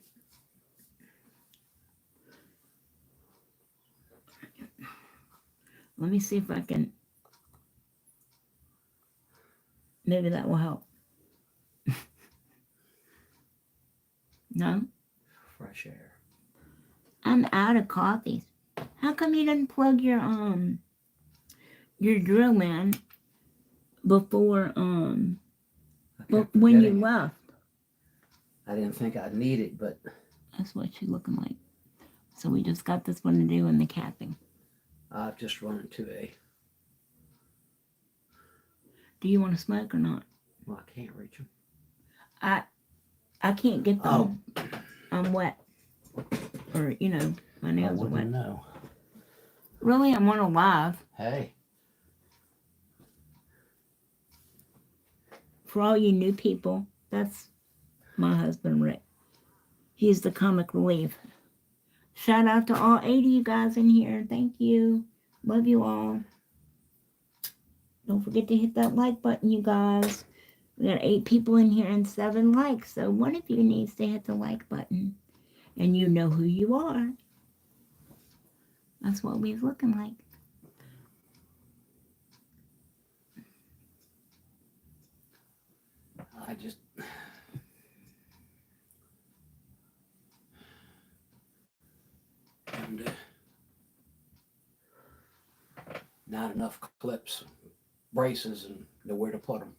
Let me see if I can. Maybe that will help. No? Fresh air. I'm out of coffees. How come you didn't plug your drill in before when you left? I didn't think I'd need it, but That's what she's looking like. So we just got this one to do in the capping. I've just run into a. Do you want to smoke or not? Well, I can't reach them. I can't get them. Oh. I'm wet. Or, you know, my nails are wet. No. Really, I'm on a live. Hey. For all you new people, that's my husband, Rick. He's the comic relief. Shout out to all 80 of you guys in here. Thank you. Love you all. Don't forget to hit that like button, you guys. We got 8 people in here and 7 likes. So one of you needs to hit the like button. And you know who you are. That's what we're looking like. I just. And not enough clips, braces, and nowhere to put them.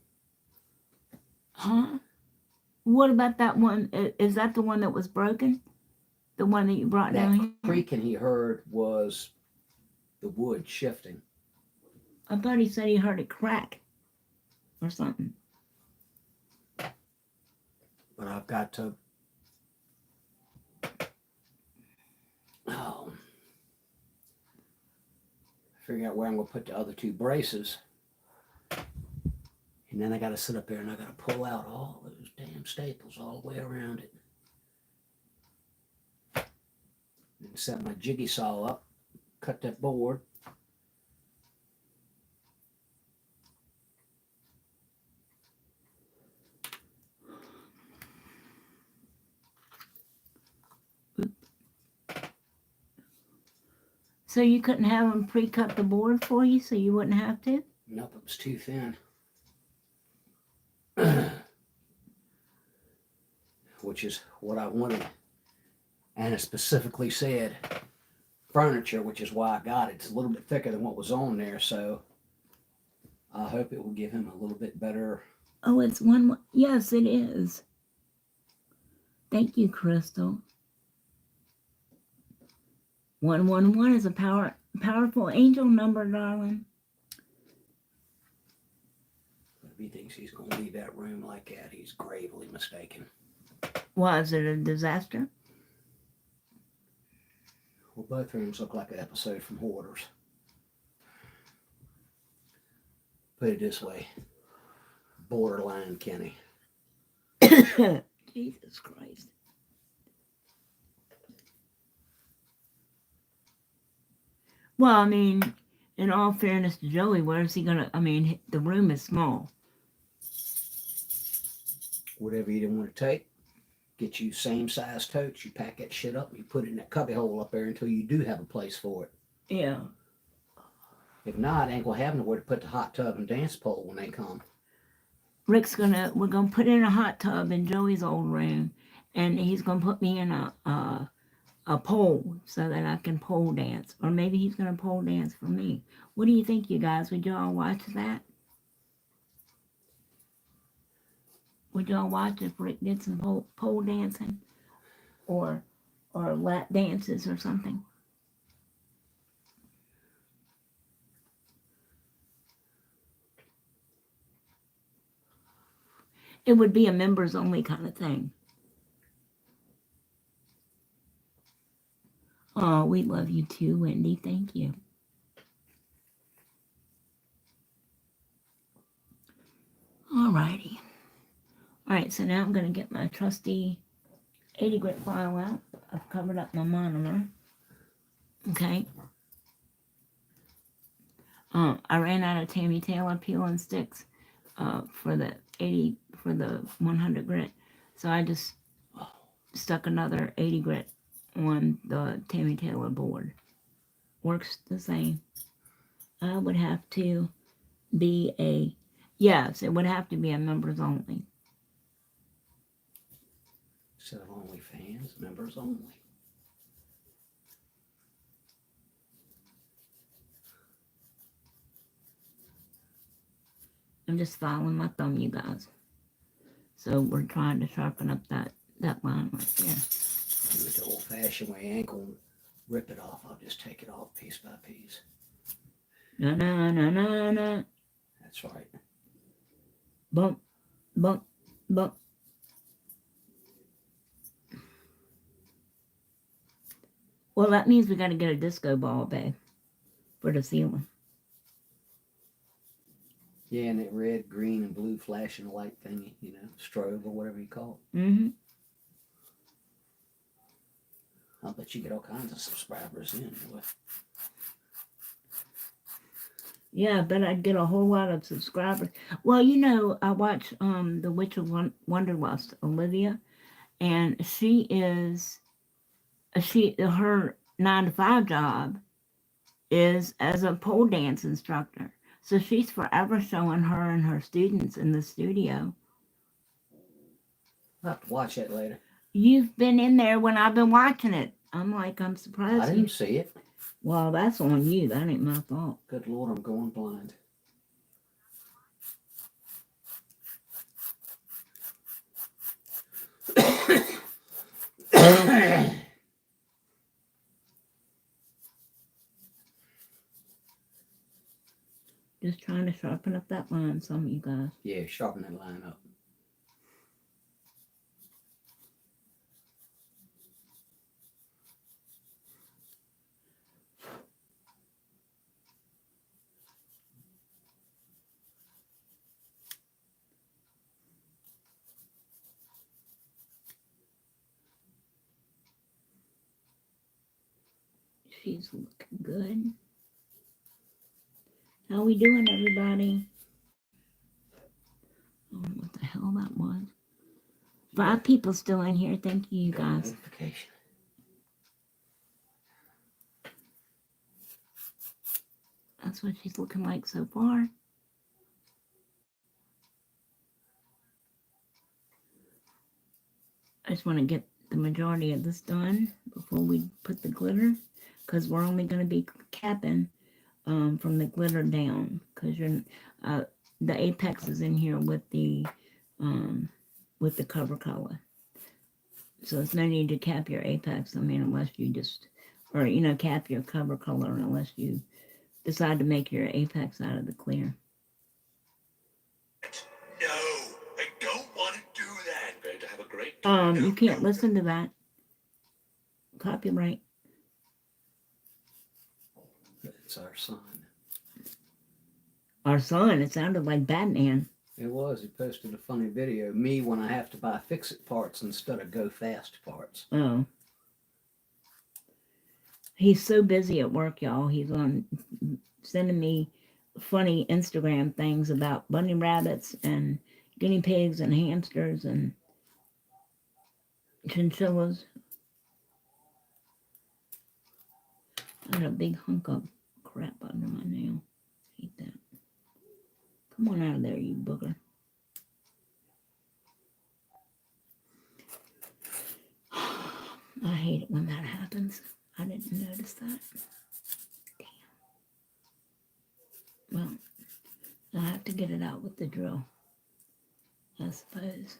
Huh? What about that one? Is that the one that was broken? The one that you brought down here? That creaking he heard was the wood shifting. I thought he said he heard it crack or something. But I've got to figure out where I'm going to put the other 2 braces. And then I got to sit up there and I got to pull out all those damn staples all the way around it. And set my jiggy saw up, cut that board. So you couldn't have them pre-cut the board for you so you wouldn't have to? Nope, it was too thin. Which is what I wanted. And it specifically said furniture, which is why I got it. It's a little bit thicker than what was on there, so I hope it will give him a little bit better. Oh, it's one. Yes, it is. Thank you, Crystal. 111 is a powerful angel number, darling. If he thinks he's going to leave that room like that, he's gravely mistaken. Was it a disaster? Well, both rooms look like an episode from Hoarders. Put it this way, borderline Kenny. Jesus Christ. Well, I mean, in all fairness to Joey, where is he gonna? I mean, the room is small. Whatever you didn't want to take, get you same size totes. You pack that shit up and you put it in that cubby hole up there until you do have a place for it. Yeah. If not, ain't gonna have nowhere to put the hot tub and dance pole when they come. We're gonna put in a hot tub in Joey's old room, and he's gonna put me in a pole so that I can pole dance, or maybe he's gonna pole dance for me. What do you think, you guys? Would y'all watch that? Would y'all watch if Rick did some pole dancing, or lap dances or something? It would be a members only kind of thing. Oh, we love you too, Wendy. Thank you. Alrighty. Alright, so now I'm going to get my trusty 80 grit file out. I've covered up my monomer. Okay. I ran out of Tammy Taylor peeling sticks for the 100 grit. So I just stuck another 80 grit on the Tammy Taylor board. Works the same. I would have to be yes, it would have to be a members only. Instead of OnlyFans, members only. I'm just following my thumb, you guys. So we're trying to sharpen up that line right there. Do it the old-fashioned way. I ain't gonna rip it off. I'll just take it off piece by piece. No. That's right. Bump, bump, bump. Well, that means we got to get a disco ball, babe, for the ceiling. Yeah, and that red, green, and blue flashing light thingy, strobe or whatever you call it. Mm-hmm. I'll bet you get all kinds of subscribers in anyway. Yeah, I bet I'd get a whole lot of subscribers. Well, I watch The Witch of Wonderlust, Olivia, and her 9-to-5 job is as a pole dance instructor. So she's forever showing her and her students in the studio. I'll have to watch that later. You've been in there when I've been watching it. I'm surprised. I didn't see it. Well, that's on you. That ain't my fault. Good Lord, I'm going blind. Just trying to sharpen up that line some, you guys. Yeah, sharpen that line up. She's looking good. How we doing, everybody? I don't know what the hell that was. 5 people still in here. Thank you, you guys. Notification. that's what she's looking like so far. I just want to get the majority of this done before we put the glitter, because we're only going to be capping from the glitter down, because the apex is in here with the cover color. So there's no need to cap your apex, I mean, unless you just, or, you know, cap your cover color unless you decide to make your apex out of the clear. No, I don't want to do that. I'm going to have a great time. You can't listen to that. Copyright. It's our son. Our son, it sounded like Batman. It was. He posted a funny video. Me when I have to buy fix-it parts instead of go fast parts. Oh. He's so busy at work, y'all. He's on sending me funny Instagram things about bunny rabbits and guinea pigs and hamsters and chinchillas. I got a big hunk of crap under my nail. Hate that. Come on out of there, you booger. I hate it when that happens. I didn't notice that. Damn. Well, I have to get it out with the drill, I suppose.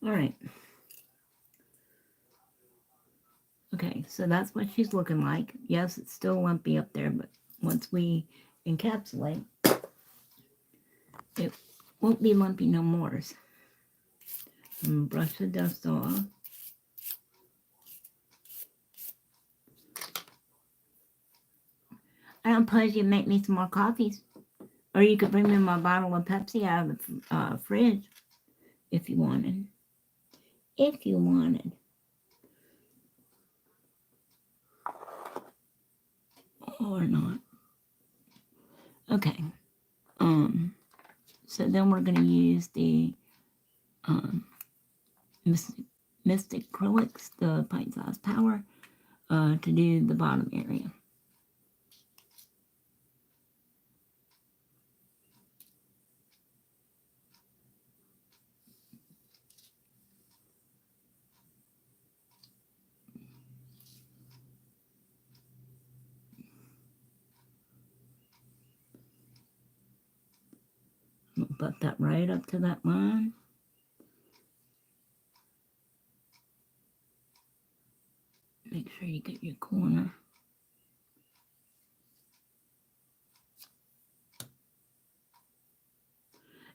All right. Okay, so that's what she's looking like. Yes, it's still lumpy up there, but once we encapsulate, it won't be lumpy no more. And brush the dust off. I don't suppose you make me some more coffees. Or you could bring me my bottle of Pepsi out of the fridge if you wanted. If you wanted. Or not. Okay. So then we're going to use the Mystic Acrylics, the pint-sized power, to do the bottom area. We'll butt that right up to that line. Make sure you get your corner.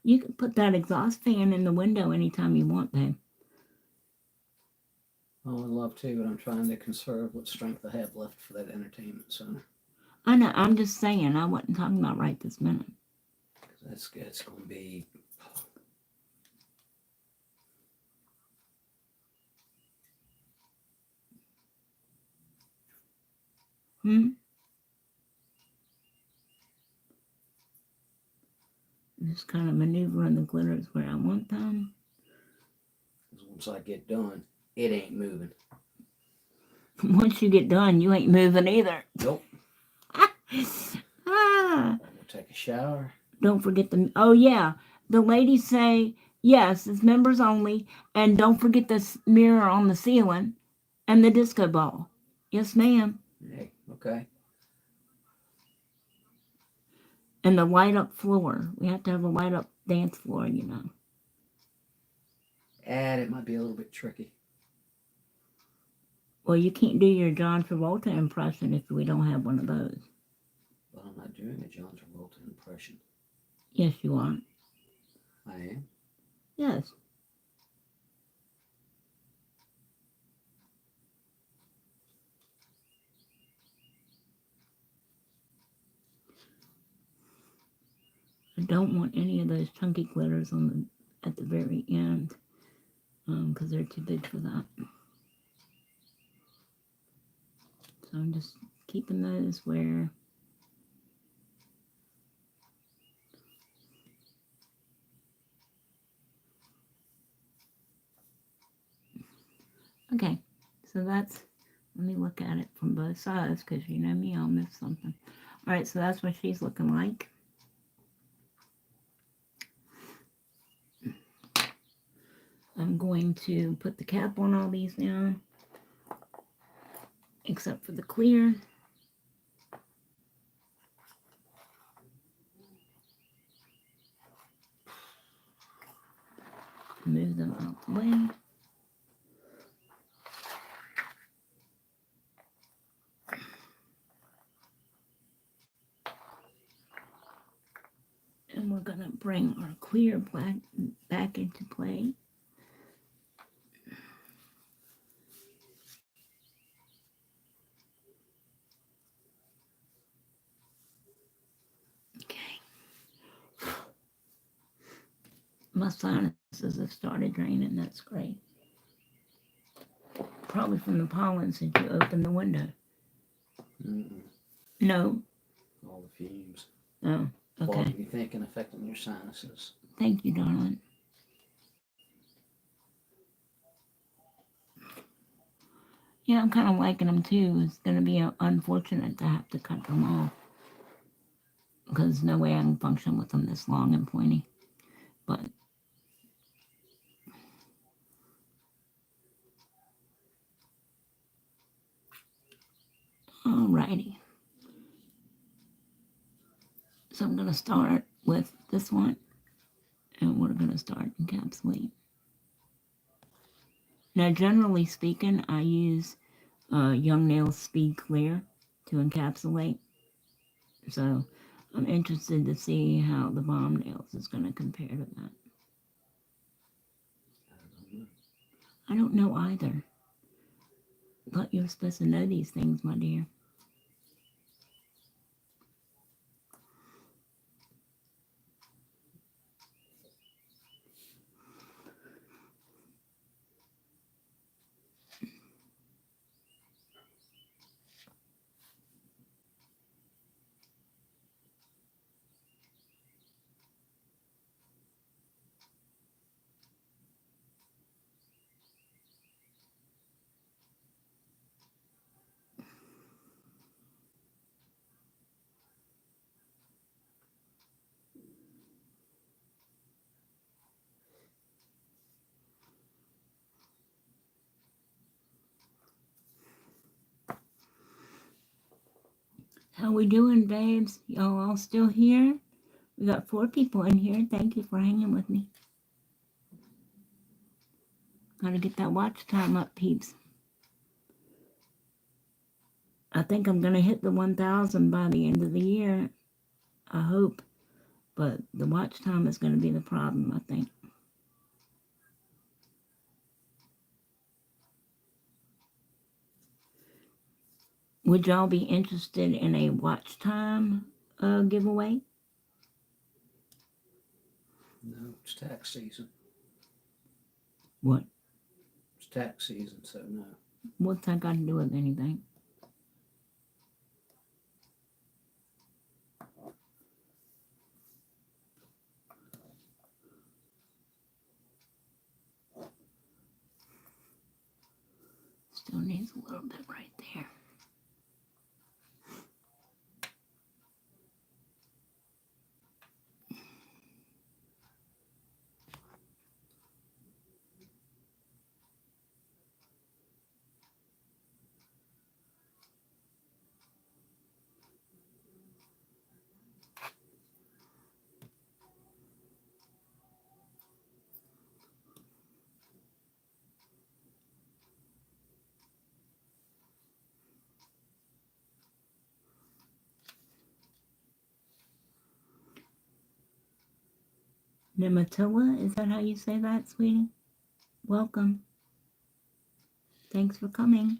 You can put that exhaust fan in the window anytime you want, babe. Oh, I'd love to, but I'm trying to conserve what strength I have left for that entertainment center. I know, I'm just saying, I wasn't talking about right this minute. It's going to be... Just kind of maneuvering the glitters where I want them. Because once I get done, it ain't moving. Once you get done, you ain't moving either. Nope. Ah. We'll take a shower. Don't forget the... Oh, yeah. The ladies say, yes, it's members only. And don't forget the mirror on the ceiling and the disco ball. Yes, ma'am. Hey, okay. And the light up floor. We have to have a light up dance floor, you know. And it might be a little bit tricky. Well, you can't do your John Travolta impression if we don't have one of those. But I'm not doing a John Travolta impression. Yes, you are. I am? Yes. I don't want any of those chunky glitters at the very end, because they're too big for that. So I'm just keeping those where okay, so that's, let me look at it from both sides, because you know me, I'll miss something. All right, so that's what she's looking like. I'm going to put the cap on all these now, except for the clear. Move them out the way. And we're going to bring our clear back into play. Okay. My sinuses have started draining. That's great. Probably from the pollen since you opened the window. No. All the fumes. Oh, okay. What do you think in affecting your sinuses? Thank you, darling. Yeah, I'm kind of liking them too. It's going to be unfortunate to have to cut them off, because there's no way I can function with them this long and pointy. But alrighty. So I'm going to start with this one, and we're going to start encapsulate. Now, generally speaking, I use Young Nails Speed Clear to encapsulate. So I'm interested to see how the Balm Nails is going to compare to that. I don't know either. But you're supposed to know these things, my dear. How we doing, babes? Y'all all still here? We got 4 people in here. Thank you for hanging with me. Gotta get that watch time up, peeps. I think I'm gonna hit the 1,000 by the end of the year. I hope. But the watch time is gonna be the problem, I think. Would y'all be interested in a watch time giveaway? No, it's tax season. What? It's tax season, so no. What's that got to do with anything? Still needs a little bit right there. Nematilla, is that how you say that, sweetie? Welcome. Thanks for coming.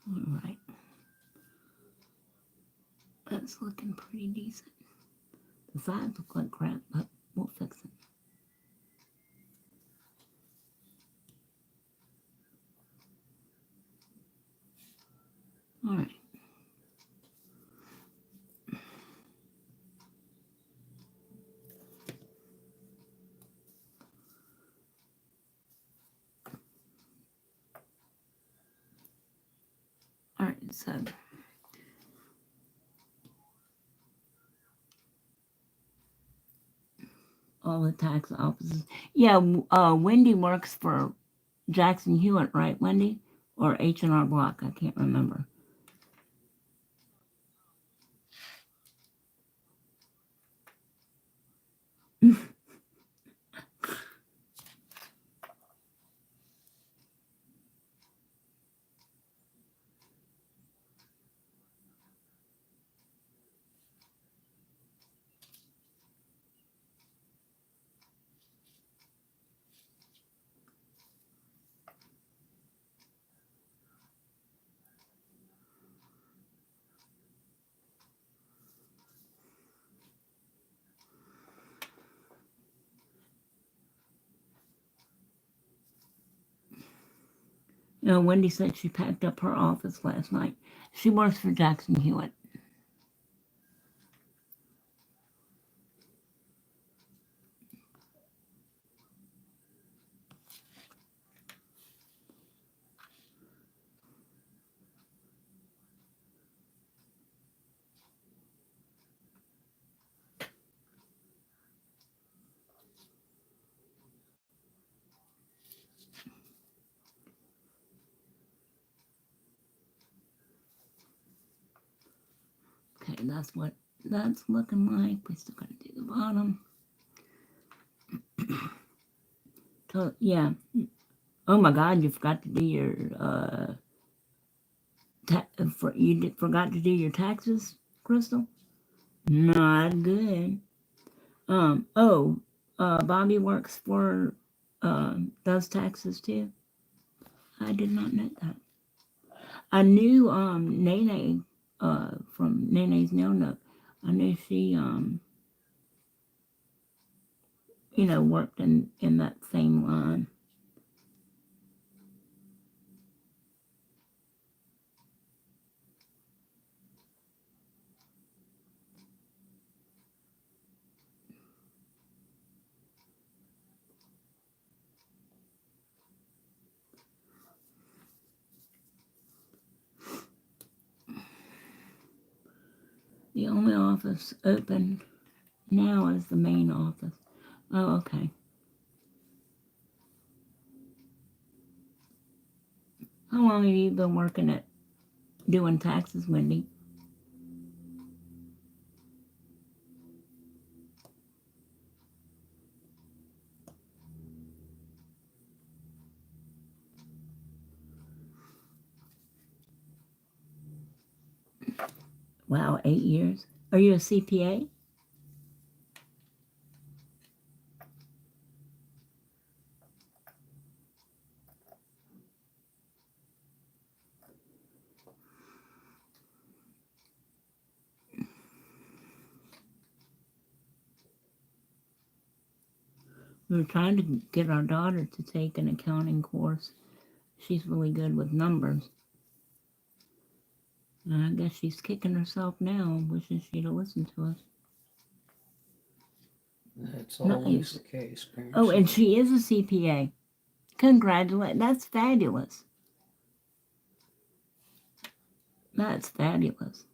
All right. That's looking pretty decent. The sides look like crap, but we'll fix it. All right. All right, so all the tax offices. Yeah, Wendy works for Jackson Hewitt, right, Wendy? Or H&R Block, I can't remember. You know, Wendy said she packed up her office last night. She works for Jackson Hewitt. Okay, that's what that's looking like. We still gotta do the bottom. So, yeah. Oh my God, you forgot to do your forgot to do your taxes, Crystal? Not good. Bobby works for does taxes too. I did not know that. I knew Nene from Nene's Nail Nook. I knew she worked in that same line. The only office open now is the main office. Oh, okay. How long have you been working at doing taxes, Wendy? Wow, 8 years. Are you a CPA? We were trying to get our daughter to take an accounting course. She's really good with numbers. And I guess she's kicking herself now, wishing she'd have listened to us. That's always Nice. the case, parents. Oh, and she is a CPA. Congratulations. That's fabulous. That's fabulous.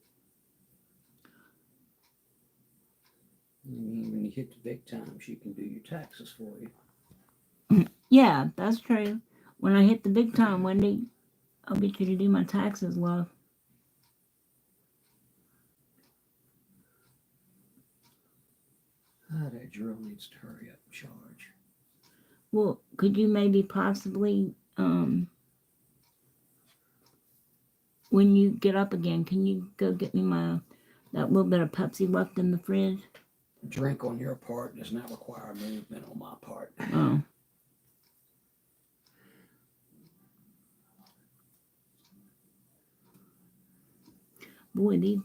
I mean, when you hit the big time, she can do your taxes for you. Yeah, that's true. When I hit the big time, Wendy, I'll get you to do my taxes, love. That drill needs to hurry up and charge. Well, could you maybe possibly, when you get up again, can you go get me that little bit of Pepsi left in the fridge? Drink on your part does not require movement on my part. Oh. Boy, these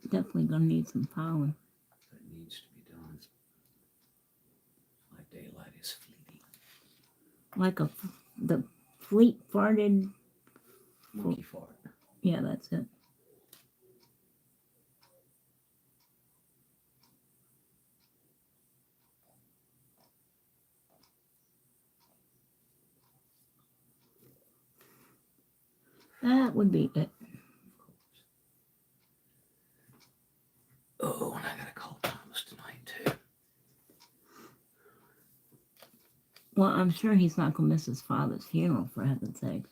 definitely gonna need some filing. That needs to be done. My daylight is fleeting. Like the fleet farted. Monkey fart. Yeah, that's it. That would be it. Oh, and I gotta call Thomas tonight too. Well, I'm sure he's not gonna miss his father's funeral, for heaven's sake.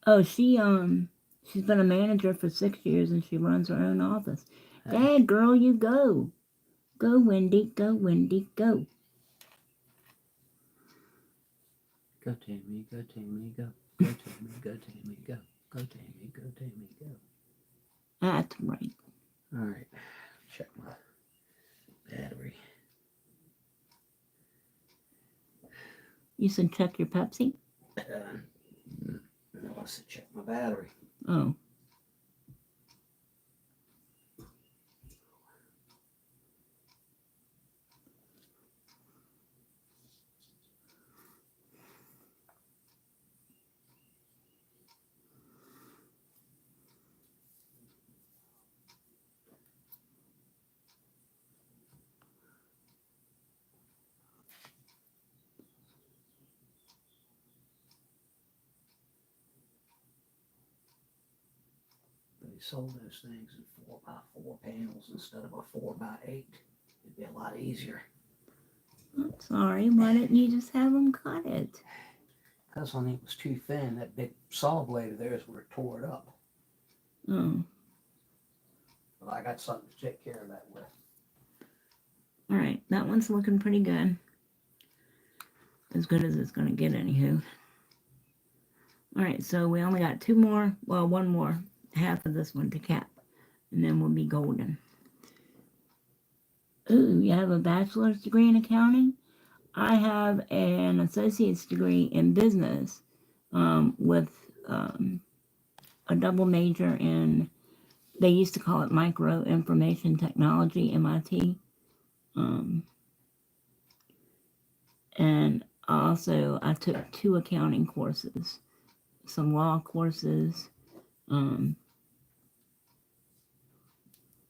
Oh, she's been a manager for 6 years and she runs her own office. Dad, girl, you go. Go, Wendy, go, Wendy, go. Go Tammy, go Tammy, go. Go Tammy, go Tammy, go. Go Tammy, go Tammy, go. That's right. Alright, check my battery. You said check your Pepsi? No, I said check my battery. Oh. They sold those things in 4x4 panels instead of a 4x8. It'd be a lot easier. I'm sorry. Why didn't you just have them cut it? Because when it was too thin, that big saw blade of theirs would have tore it up. Oh. But I got something to take care of that with. Alright, that one's looking pretty good. As good as it's gonna get, anywho. Alright, so we only got 2 more, well, 1 more, half of this one to cap. And then we'll be golden. Ooh, you have a bachelor's degree in accounting? I have an associate's degree in business with a double major in, they used to call it micro information technology, MIT. And also I took 2 accounting courses, some law courses.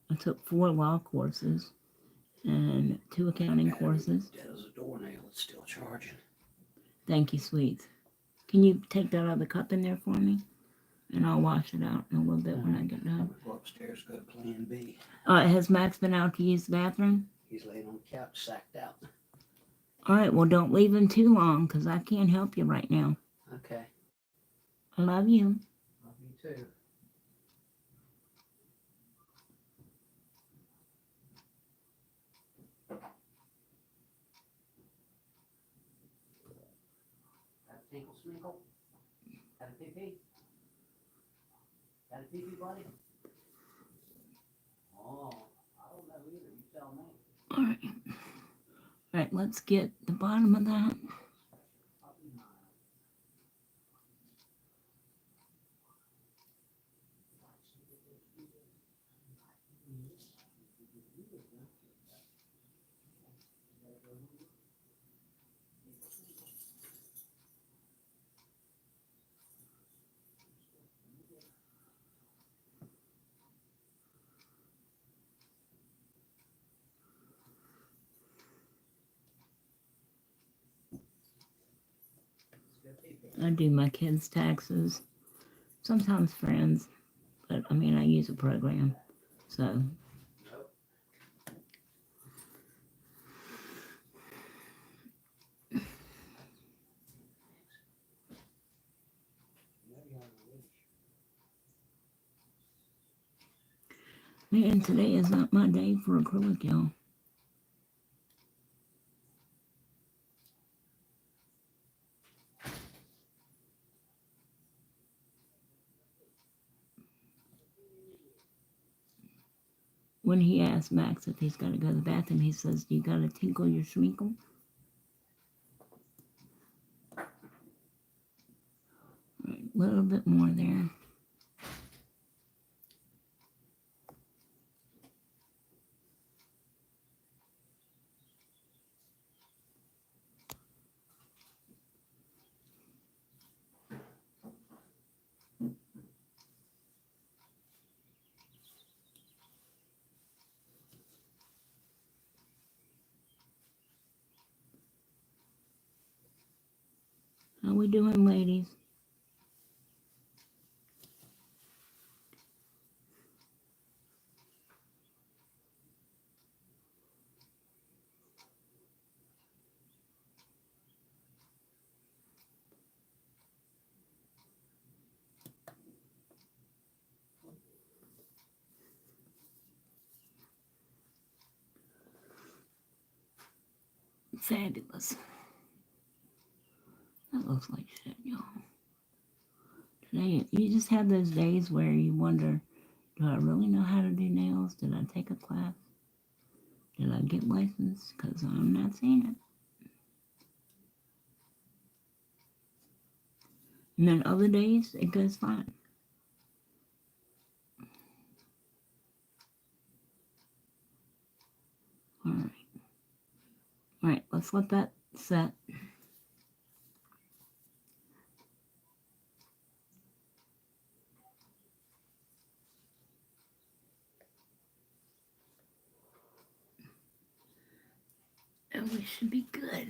I took 4 law courses and 2 accounting courses. Dead as a doornail, it's still charging. Thank you, sweets. Can you take that other cup in there for me? And I'll wash it out in a little bit when I get I'm done. gonna go upstairs, go to plan B. Has Max been out to use the bathroom? He's laying on the couch, sacked out. All right, well, don't leave him too long because I can't help you right now. Okay. I love you. Love you too. Got a tinkle sminkle? Got a pee-pee? Got a pee-pee, buddy? Oh, I don't know either. You tell me. All right. All right, let's get the bottom of that. I do my kids' taxes, sometimes friends, but I mean, I use a program, so. Man, today is not my day for acrylic, y'all. When he asked Max if he's got to go to the bathroom, he says, "You got to tinkle your schminkle?" Right, a little bit more there. we doing, ladies? Fabulous. That looks like shit, y'all. Today, you just have those days where you wonder, do I really know how to do nails? Did I take a class? Did I get licensed? Because I'm not seeing it. And then other days, it goes fine. Alright. Alright, let's let that set. And we should be good.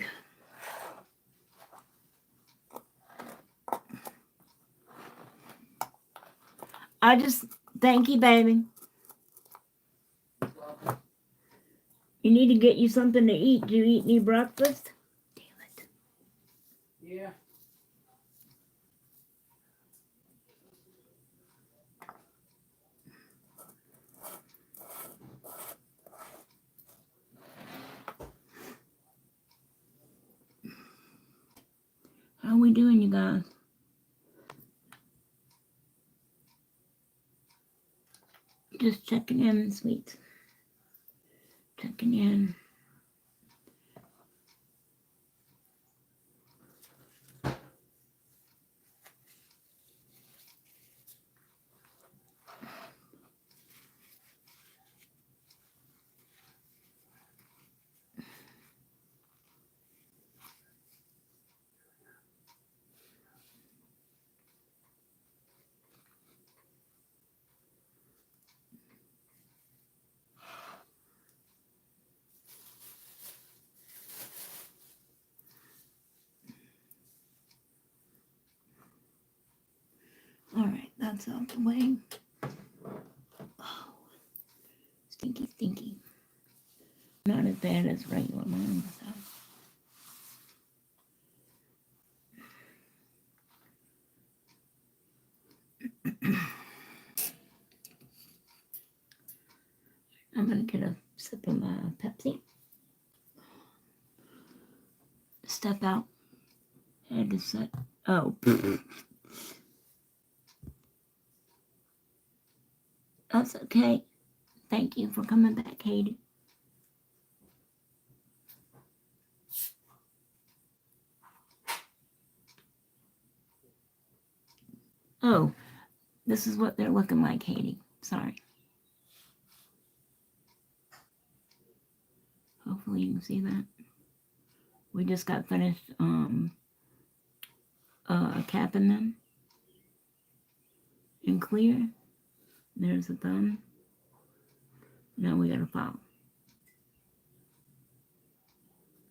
Thank you, baby. You need to get you something to eat. Do you eat any breakfast? Damn it. Yeah. How are we doing, you guys? Just checking in, sweet. Checking in. Alright, that's out the way. Oh, stinky, stinky. Not as bad as regular mine, so. I'm gonna get a sip of my Pepsi. Step out. Had to set. Oh. That's okay. Thank you for coming back, Katie. Oh, this is what they're looking like, Katie. Sorry. Hopefully you can see that. We just got finished capping them in clear. There's the thumb. Now we gotta follow.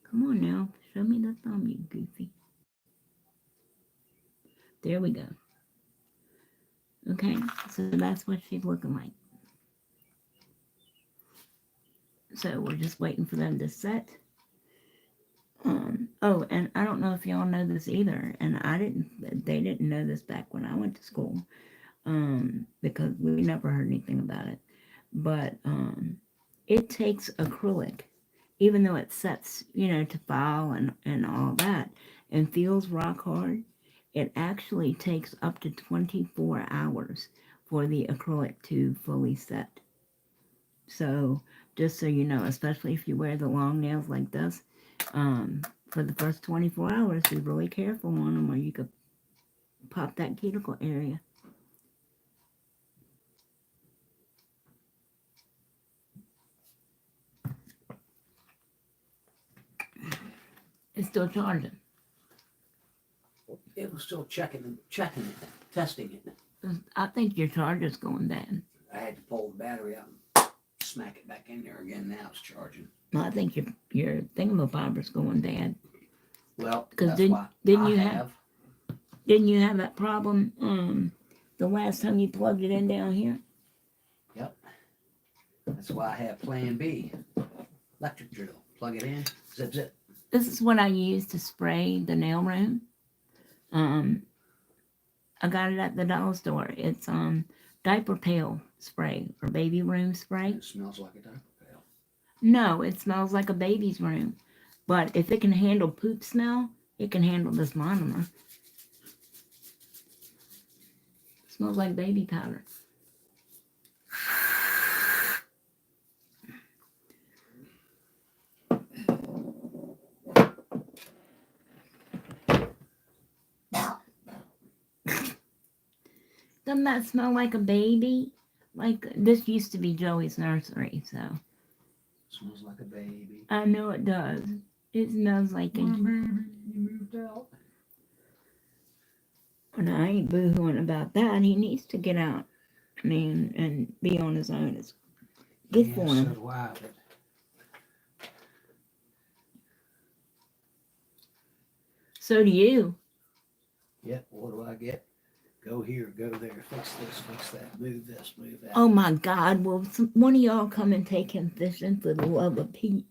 Come on now, show me the thumb, you goofy. There we go. Okay, so that's what she's looking like. So we're just waiting for them to set. Oh, and I don't know if y'all know this either, and they didn't know this back when I went to school, because we never heard anything about it. But it takes acrylic, even though it sets, to file and all that, and feels rock hard, it actually takes up to 24 hours for the acrylic to fully set. So, just so you know, especially if you wear the long nails like this, for the first 24 hours, be really careful on them or you could pop that cuticle area. It's still charging. It was still checking it, testing it. I think your charger's going bad. I had to pull the battery out and smack it back in there again. Now it's charging. Well, I think your thingamabober's going bad. Well, Because that's why didn't I you have Didn't you have that problem the last time you plugged it in down here? Yep. That's why I have Plan B. Electric drill. Plug it in. Zip zip. This is what I use to spray the nail room. I got it at the dollar store. It's diaper pail spray or baby room spray. It smells like a diaper pail. No, it smells like a baby's room. But if it can handle poop smell, it can handle this monomer. It smells like baby powder. Doesn't that smell like a baby? Like, this used to be Joey's nursery, so. Smells like a baby. I know it does. It smells like a baby. You moved out. And I ain't boo-hooing about that. He needs to get out. I mean, and be on his own. It's good for him. So do I, but So do you. yep, what do I get? Go here, go there, fix this, fix that, move this, move that. Oh my God, will one of y'all come and take him fishing for the love of Pete?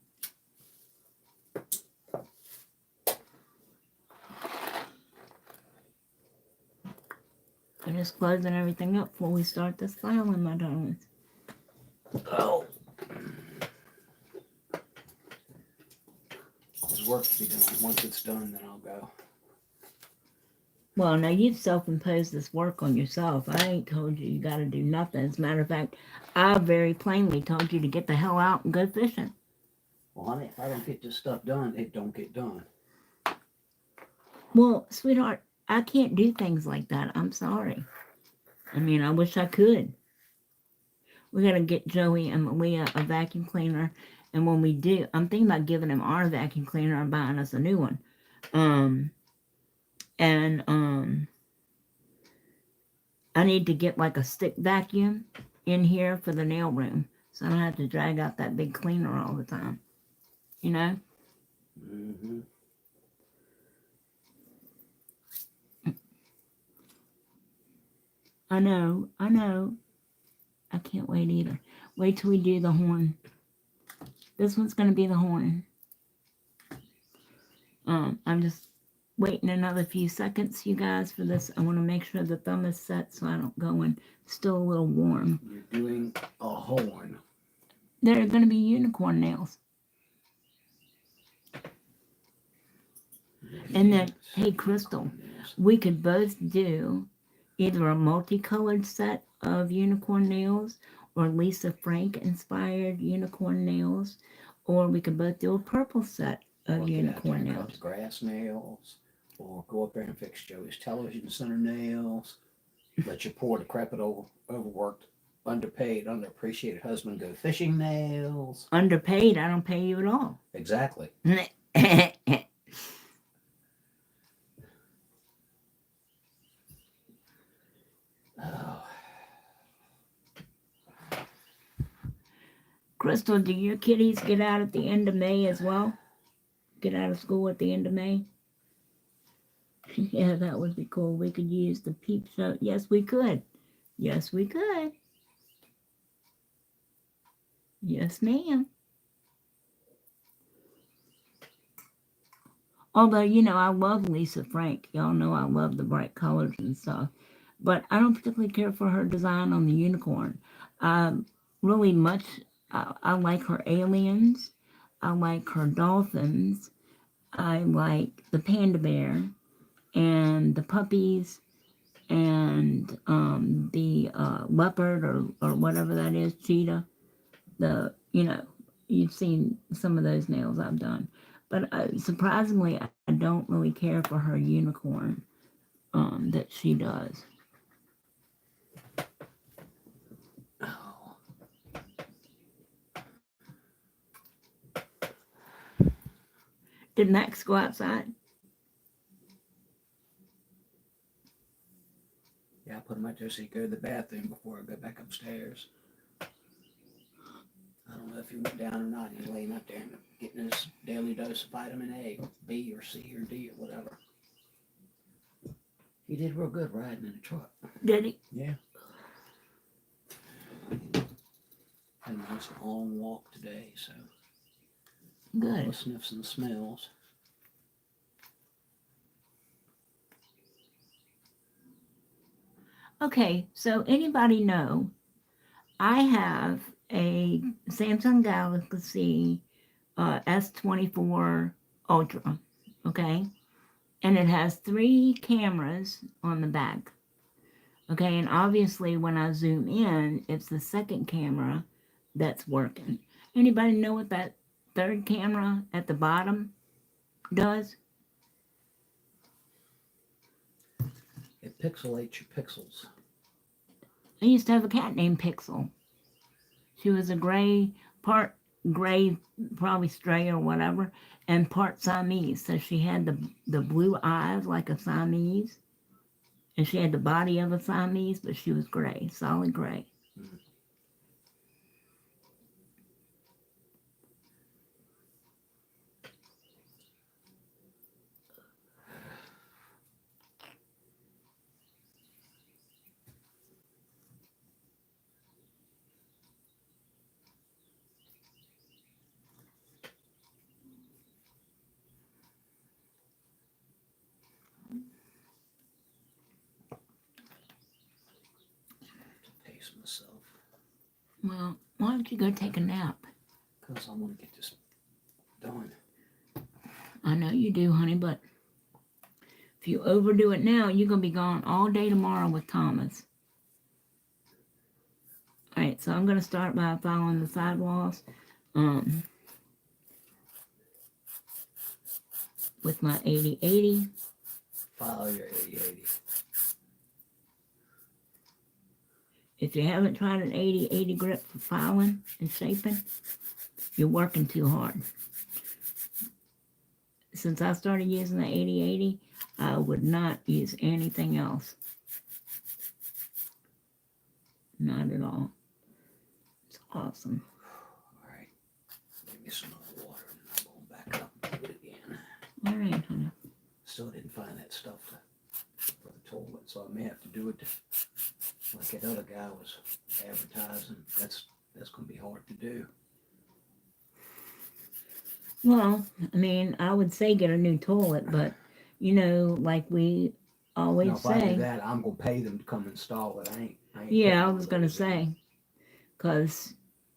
I'm just closing everything up before we start this filing, my darlings. Oh. There's work to be done. Once it's done, then I'll go. Well, now you've self-imposed this work on yourself. I ain't told you gotta do nothing. As a matter of fact, I very plainly told you to get the hell out and go fishing. Well, honey, if I don't get this stuff done, it don't get done. Well, sweetheart, I can't do things like that. I'm sorry. I mean, I wish I could. We gotta get Joey and Malia a vacuum cleaner. And when we do, I'm thinking about giving them our vacuum cleaner and buying us a new one. I need to get like a stick vacuum in here for the nail room, so I don't have to drag out that big cleaner all the time. You know? Mm-hmm. I know. I can't wait either. Wait till we do the horn. This one's gonna be the horn. I'm just waiting another few seconds, you guys, for this. I want to make sure the thumb is set so I don't go in still a little warm. You're doing a horn. They're going to be unicorn nails. And then, hey, Crystal, we could both do either a multicolored set of unicorn nails or Lisa Frank inspired unicorn nails, or we could both do a purple set of unicorn nails. Grass nails, or go up there and fix Joey's television center nails. Let your poor, decrepit, overworked, underpaid, underappreciated husband go fishing nails. Underpaid? I don't pay you at all. Exactly. Oh. Crystal, do your kiddies get out at the end of May as well? Get out of school at the end of May? Yeah, that would be cool. We could use the peep show. Yes, we could. Yes, we could. Yes, ma'am. Although, you know, I love Lisa Frank. Y'all know I love the bright colors and stuff. But I don't particularly care for her design on the unicorn. Really much, I like her aliens. I like her dolphins. I like the panda bear and the puppies and the leopard or whatever that is, cheetah. You've seen some of those nails I've done. But surprisingly, I don't really care for her unicorn that she does. Oh. Did Max go outside? Yeah, I put him out there so he could go to the bathroom before I go back upstairs. I don't know if he went down or not. He's laying up there and getting his daily dose of vitamin A, B, or C, or D, or whatever. He did real good riding in the truck. Did he? Yeah. Had a nice long walk today, so all the Good. sniffs and smells. Okay, so anybody know, I have a Samsung Galaxy S24 Ultra, okay? And it has 3 cameras on the back. Okay, and obviously when I zoom in, it's the second camera that's working. Anybody know what that third camera at the bottom does? It pixelates your pixels. I used to have a cat named Pixel. She was a part gray, probably stray or whatever, and part Siamese. So she had the blue eyes like a Siamese, and she had the body of a Siamese, but she was gray, solid gray. Mm. To pace myself. Well, why don't you go take a nap? Because I want to get this done. I know you do, honey, but if you overdo it now, you're going to be gone all day tomorrow with Thomas. All right, so I'm going to start by filing the sidewalls with my 80/80. File your 80/80. If you haven't tried an 80/80 grip for filing and shaping, you're working too hard. Since I started using the 80/80, I would not use anything else. Not at all. It's awesome. All right. Give me some more water and I'm going back up and do it again. All right, honey. Still didn't find that stuff for the toilet, so I may have to do it like that other guy was advertising. That's going to be hard to do. Well, I mean, I would say get a new toilet, but you know, like we always Now, if I do say. that, I'm going to pay them to come install it. I ain't Yeah, I putting was one gonna of those in. say, because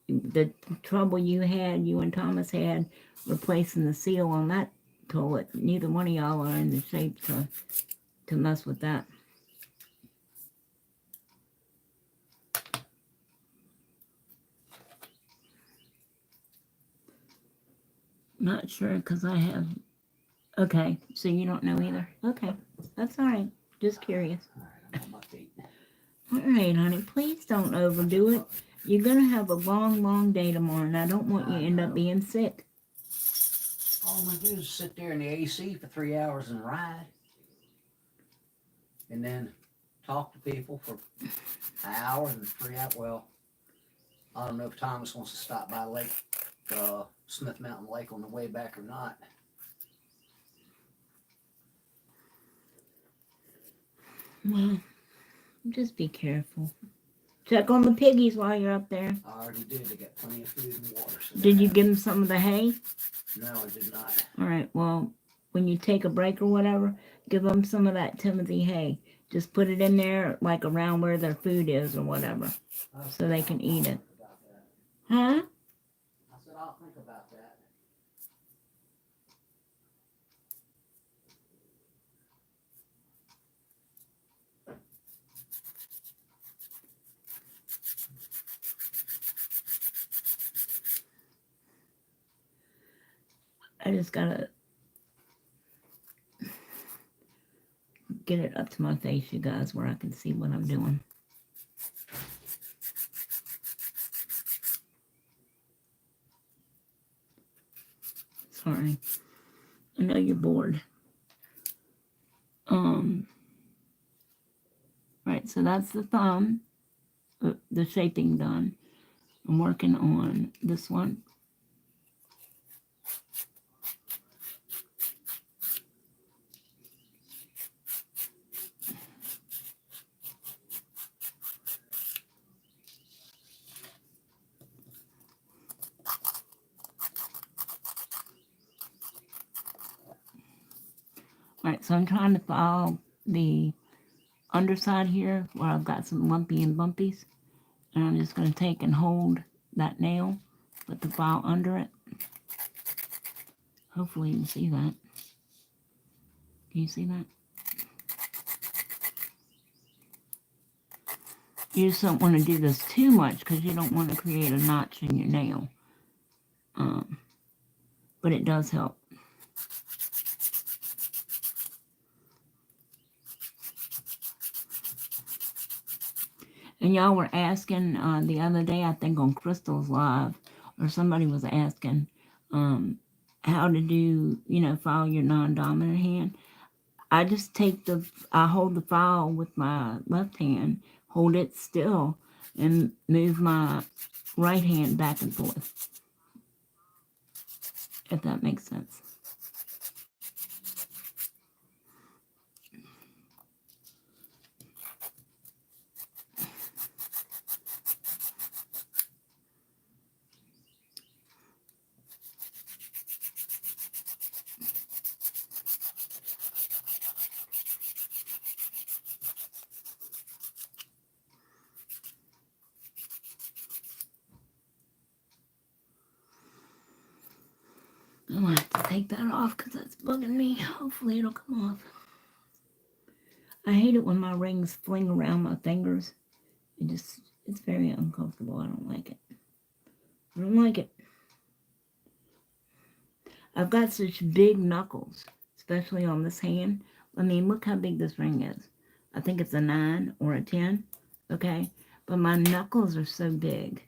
the trouble you and Thomas had replacing the seal on that toilet, neither one of y'all are in the shape to mess with that. Not sure, because I have. Okay, so you don't know either. Okay, that's all right. Just curious. All right, I'm on my feet. All right, honey, please don't overdo it. You're gonna have a long, long day tomorrow, and I don't want you to end up being sick. All I'm going to do is sit there in the AC for 3 hours and ride. And then talk to people for an hour and 3 hours. Well, I don't know if Thomas wants to stop by Smith Mountain Lake on the way back or not. Well, just be careful. Check on the piggies while you're up there. I already did. They got plenty of food and water. So Did you give them some of the hay? No, I did not. All right, well, when you take a break or whatever, give them some of that Timothy hay. Just put it in there, like around where their food is or whatever, so they can eat it. Huh? I said, I'll think about that. I just gotta get it up to my face, you guys, where I can see what I'm doing. Sorry. I know you're bored. Right, so that's the thumb, the shaping done. I'm working on this one. Alright, so I'm trying to file the underside here where I've got some lumpy and bumpies. And I'm just going to take and hold that nail, put the file under it. Hopefully you can see that. Can you see that? You just don't want to do this too much because you don't want to create a notch in your nail. But it does help. And y'all were asking the other day, I think on Crystal's Live, or somebody was asking how to do, file your non-dominant hand. I just I hold the file with my left hand, hold it still, and move my right hand back and forth, if that makes sense. I'm going to have to take that off because that's bugging me. Hopefully it'll come off. I hate it when my rings fling around my fingers. It's very uncomfortable. I don't like it. I don't like it. I've got such big knuckles, especially on this hand. I mean, look how big this ring is. I think it's a 9 or a 10, okay? But my knuckles are so big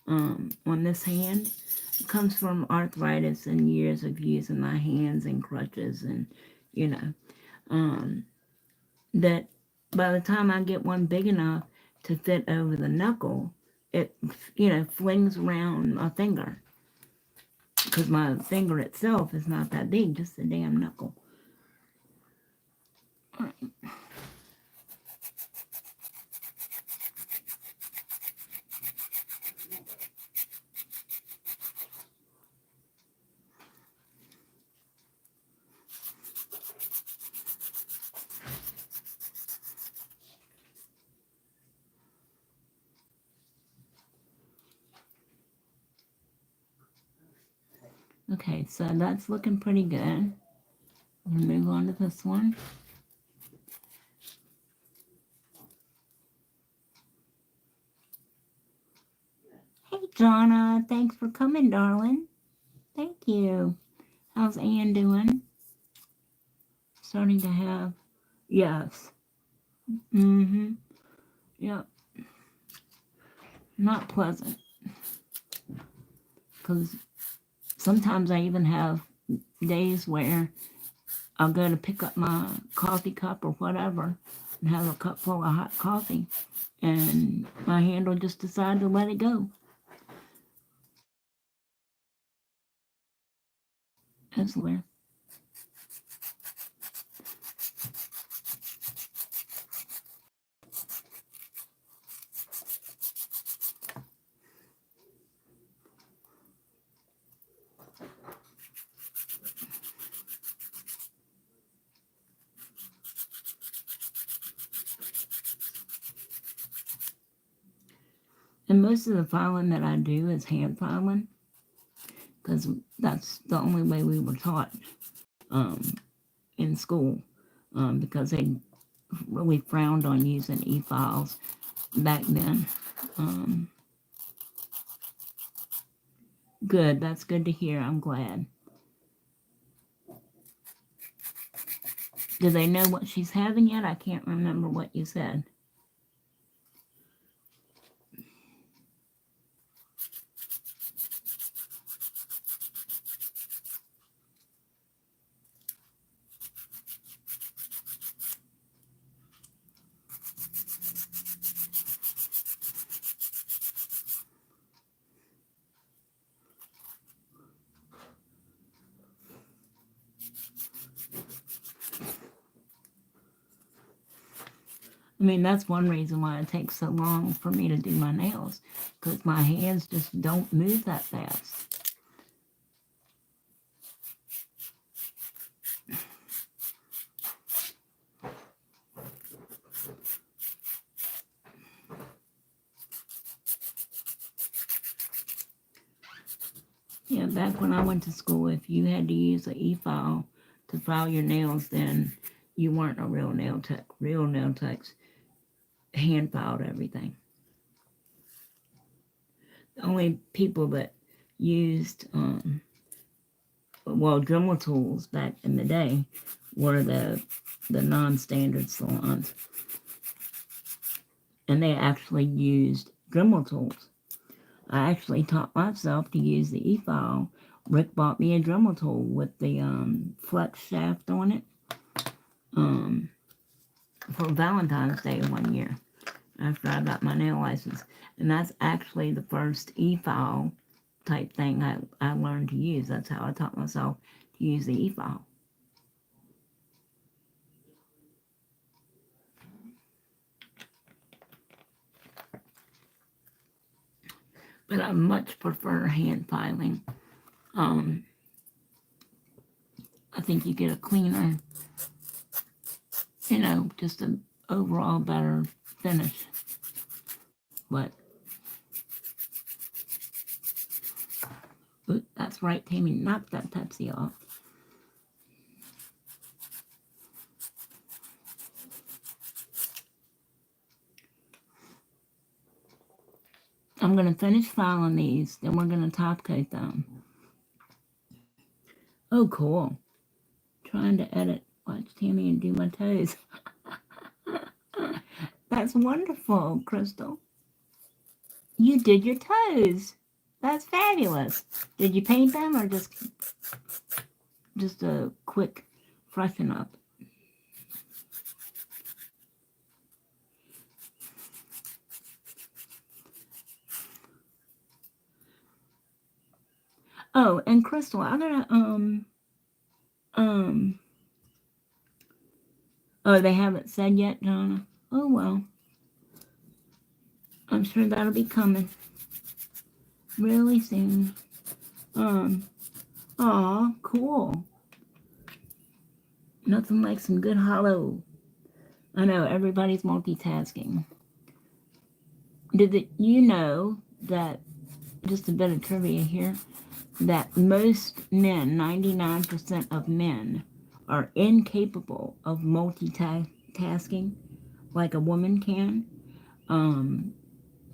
on this hand. It comes from arthritis and years of using my hands and crutches and, that by the time I get one big enough to fit over the knuckle, it, flings around my finger. Because my finger itself is not that big, just the damn knuckle. All right. Okay, so that's looking pretty good. We'll move on to this one. Hey, Jonna, thanks for coming, darling. Thank you. How's Ann doing? Starting to have, yes. Yep. Not pleasant. Because sometimes I even have days where I'll go to pick up my coffee cup or whatever and have a cup full of hot coffee, and my hand will just decide to let it go. That's weird. And most of the filing that I do is hand filing, because that's the only way we were taught in school, because they really frowned on using e-files back then. Good, that's good to hear. I'm glad. Do they know what she's having yet? I can't remember what you said. I mean, that's one reason why it takes so long for me to do my nails, because my hands just don't move that fast. Yeah, back when I went to school, if you had to use an e-file to file your nails, then you weren't a real nail tech. Real nail techs hand filed everything. The only people that used, Dremel tools back in the day were the non-standard salons. And they actually used Dremel tools. I actually taught myself to use the e-file. Rick bought me a Dremel tool with the flex shaft on it for Valentine's Day one year after I got my nail license. And that's actually the first e-file type thing I learned to use. That's how I taught myself to use the e-file. But I much prefer hand filing. I think you get a cleaner, just an overall better finish. But that's right, Tammy, knock that Pepsi off. I'm going to finish filing these, then we're going to top coat them. Oh, cool. Trying to watch Tammy and do my toes. That's wonderful, Crystal. You did your toes. That's fabulous. Did you paint them or just a quick freshen up? Oh, and Crystal, I gotta oh, they haven't said yet, Donna. Oh well. I'm sure that'll be coming really soon. Aw, cool. Nothing like some good hollow. I know everybody's multitasking. You know that, just a bit of trivia here, that most men, 99% of men, are incapable of multitasking like a woman can.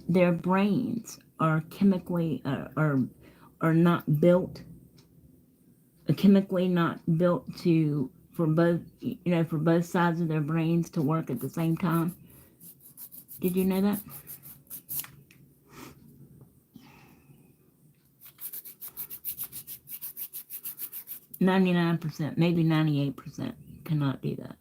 Their brains are chemically are not built, chemically not built for both sides of their brains to work at the same time. Did you know that? %, maybe 98% cannot do that.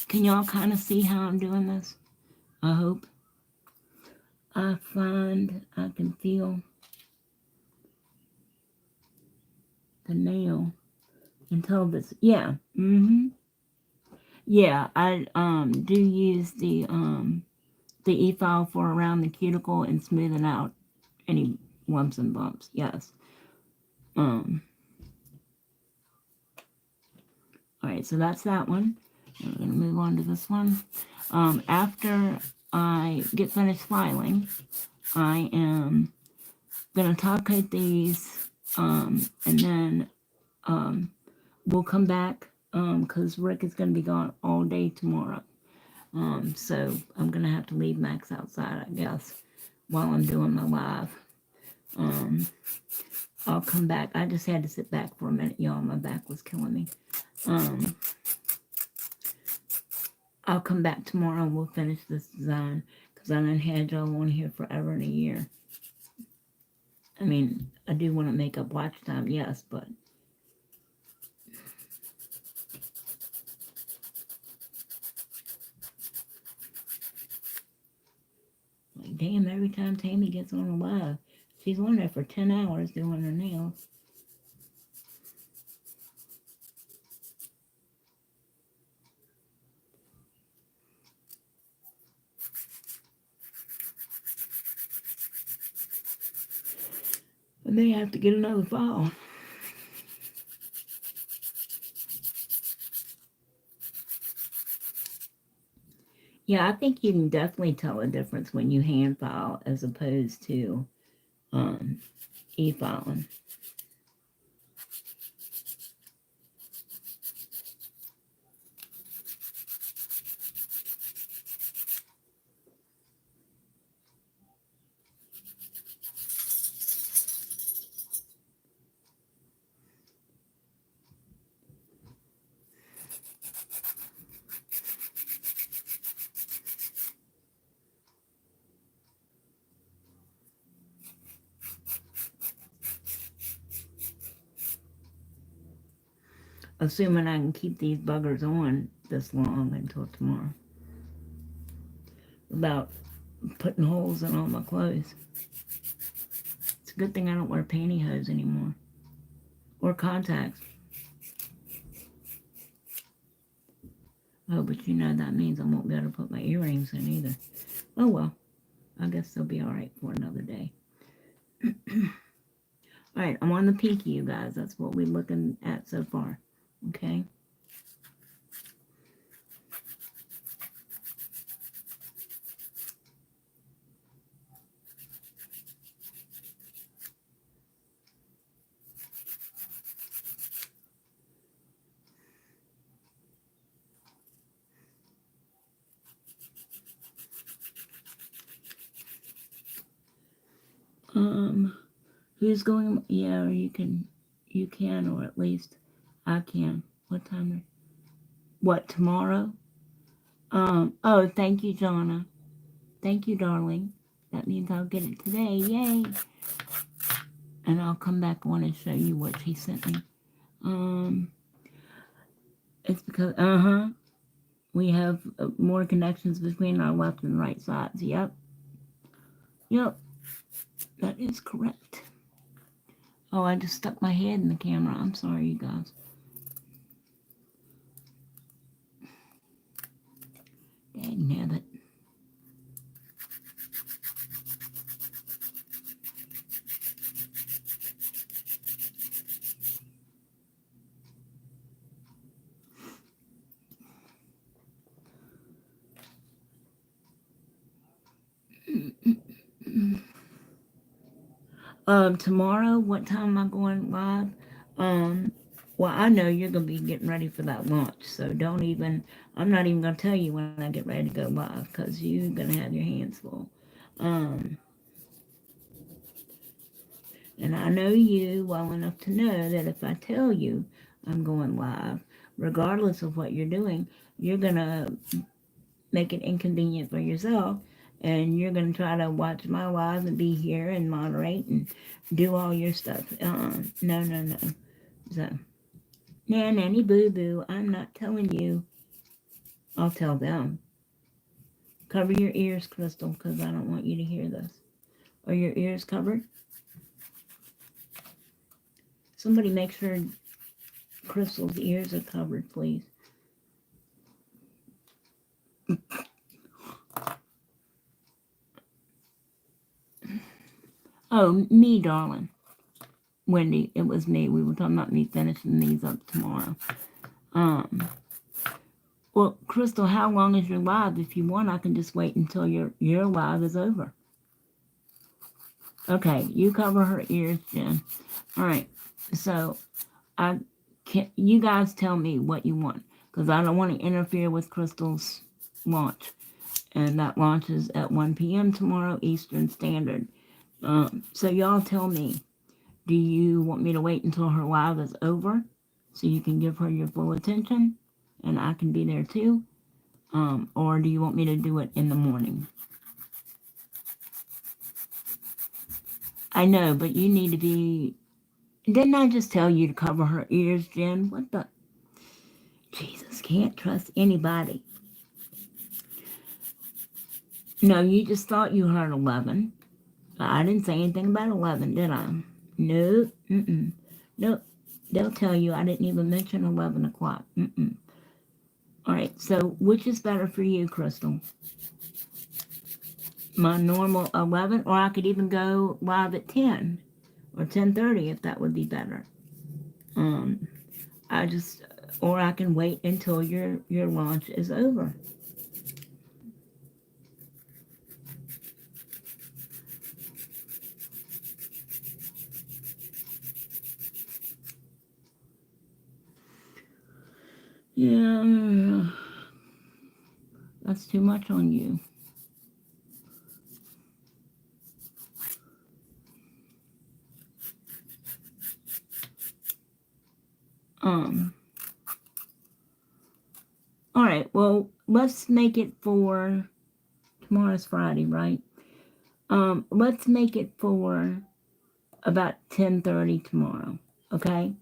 Can y'all kind of see how I'm doing this? I hope. I find I can feel the nail until this. Yeah. Yeah, I do use the e-file for around the cuticle and smoothing out any lumps and bumps. Yes. All right, so that's that one. I'm going to move on to this one. After I get finished filing, I am going to top coat these, and then we'll come back because Rick is going to be gone all day tomorrow. So I'm going to have to leave Max outside, I guess, while I'm doing my live. I'll come back. I just had to sit back for a minute, y'all. My back was killing me. I'll come back tomorrow and we'll finish this design because I done had y'all on here forever and a year. I mean, I do want to make up watch time, yes, but like, damn, every time Tammy gets on a live, she's on there for 10 hours doing her nails. I may have to get another file. Yeah, I think you can definitely tell a difference when you hand file as opposed to e-filing. Assuming I can keep these buggers on this long until tomorrow. About putting holes in all my clothes. It's a good thing I don't wear pantyhose anymore. Or contacts. Oh, but you know that means I won't be able to put my earrings in either. Oh well. I guess they'll be alright for another day. Alright, I'm on the pinky, you guys. That's what we're looking at so far. Okay? Who's going? Yeah, or you can, or at least I can. What time? What, tomorrow? Oh, thank you, Jonna. Thank you, darling. That means I'll get it today. Yay! And I'll come back on and show you what she sent me. It's because, we have more connections between our left and right sides. Yep. Yep. That is correct. Oh, I just stuck my head in the camera. I'm sorry, you guys. Dang it. Tomorrow, what time am I going live? Well, I know you're going to be getting ready for that launch, so I'm not even going to tell you when I get ready to go live, because you're going to have your hands full. And I know you well enough to know that if I tell you I'm going live, regardless of what you're doing, you're going to make it inconvenient for yourself, and you're going to try to watch my live and be here and moderate and do all your stuff. No. So, nanny boo-boo, I'm not telling you. I'll tell them. Cover your ears, Crystal, because I don't want you to hear this. Are your ears covered? Somebody make sure Crystal's ears are covered, please. Oh, me, darling. Wendy, it was me. We were talking about me finishing these up tomorrow. Well, Crystal, how long is your live? If you want, I can just wait until your live is over. Okay, you cover her ears, Jen. All right, so you guys tell me what you want, because I don't want to interfere with Crystal's launch. And that launches at 1 p.m. tomorrow, Eastern Standard. So y'all tell me, do you want me to wait until her live is over so you can give her your full attention and I can be there too? Or do you want me to do it in the morning? I know, but you need to be... Didn't I just tell you to cover her ears, Jen? What the... Jesus, can't trust anybody. No, you just thought you heard 11. I didn't say anything about 11, did I? Nope. Nope. They'll tell you I didn't even mention 11 o'clock. All right, so which is better for you, Crystal? My normal 11, or I could even go live at 10. or 10:30 if that would be better. I just, or I can wait until your lunch is over. Yeah, that's too much on you. Um, all right, well, let's make it for tomorrow's Friday, right? Let's make it for about 10:30 tomorrow, okay?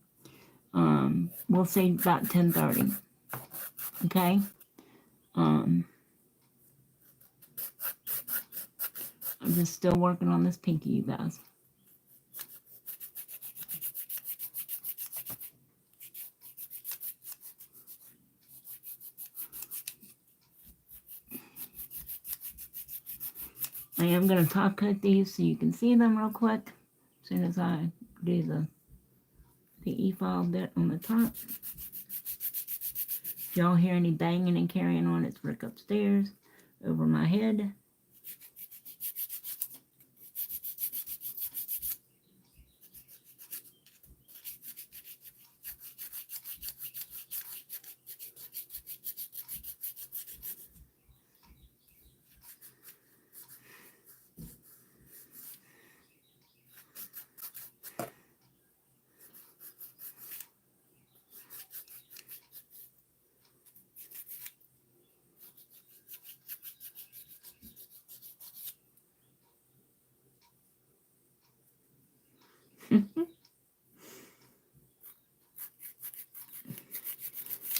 We'll say about 10:30, okay? Um, I'm just still working on this pinky, you guys. I am going to top coat these so you can see them real quick as soon as I do the e-file bit on the top. If y'all hear any banging and carrying on, it's Rick upstairs over my head.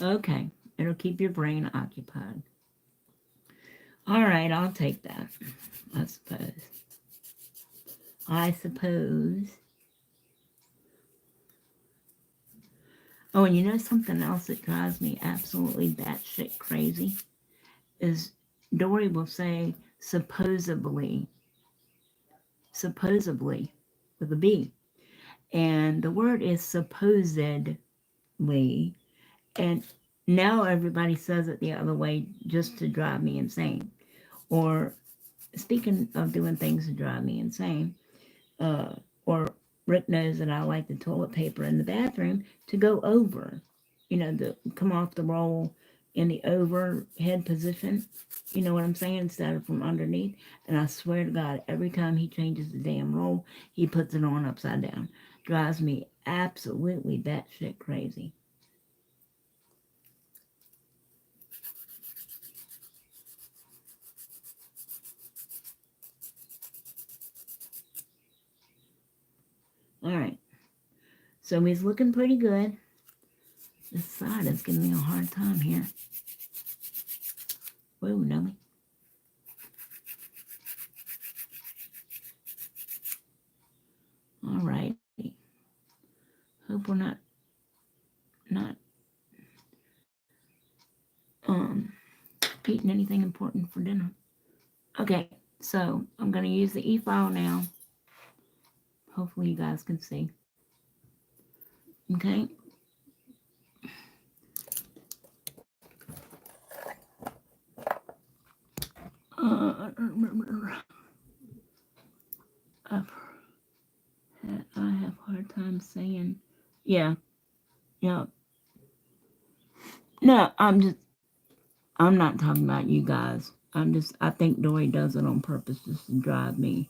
Okay, it'll keep your brain occupied. All right, I'll take that, I suppose. Oh, and you know something else that drives me absolutely batshit crazy is Dory will say supposedly with a B. And the word is supposedly. And now everybody says it the other way just to drive me insane. Or speaking of doing things to drive me insane, or Rick knows that I like the toilet paper in the bathroom to go over, to come off the roll in the overhead position. You know what I'm saying? Instead of from underneath. And I swear to God, every time he changes the damn roll, he puts it on upside down. Drives me absolutely batshit crazy. All right. So he's looking pretty good. This side is giving me a hard time here. Whoa, Nelly. All right. Hope we're not eating anything important for dinner. Okay, so I'm going to use the e-file now. Hopefully you guys can see. Okay. I have a hard time saying. Yeah. No, I'm not talking about you guys. I think Dory does it on purpose just to drive me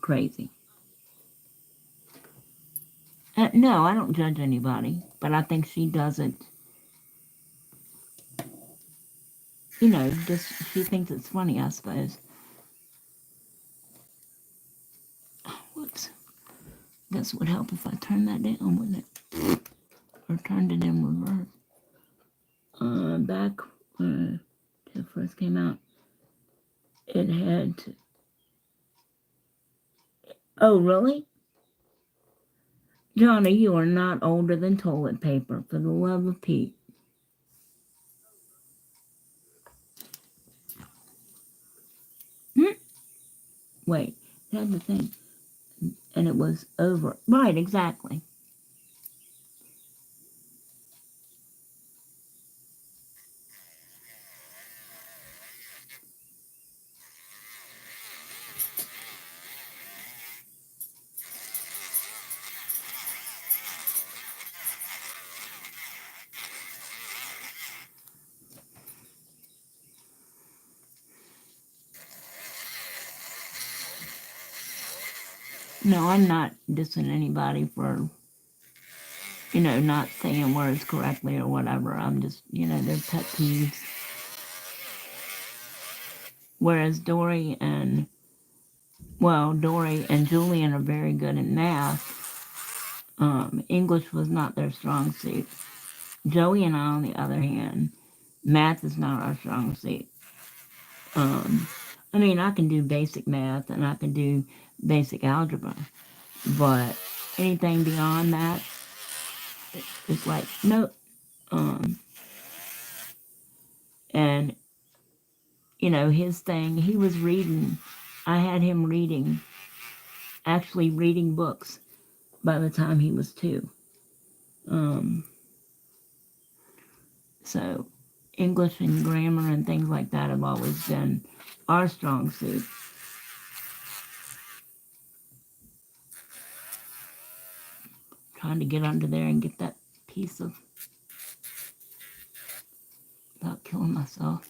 crazy. No, I don't judge anybody, but I think she does it, just she thinks it's funny, I suppose. Whoops. Guess it would help if I turned that down, wouldn't it? Or turned it in reverse. Back when it first came out, it had. Oh, really? Johnny, you are not older than toilet paper, for the love of Pete. Wait, that's the thing. and it was over. Right, exactly. No, I'm not dissing anybody for, not saying words correctly or whatever. I'm just, they're pet peeves. Whereas Dory and Julian are very good in math. English was not their strong suit. Joey and I, on the other hand, math is not our strong suit. I mean, I can do basic math and I can do basic algebra, but anything beyond that, it's like, nope. And, his thing, he was reading, I had him actually reading books by the time he was 2. So English and grammar and things like that have always been our strong suit. Trying to get under there and get that piece of, without killing myself.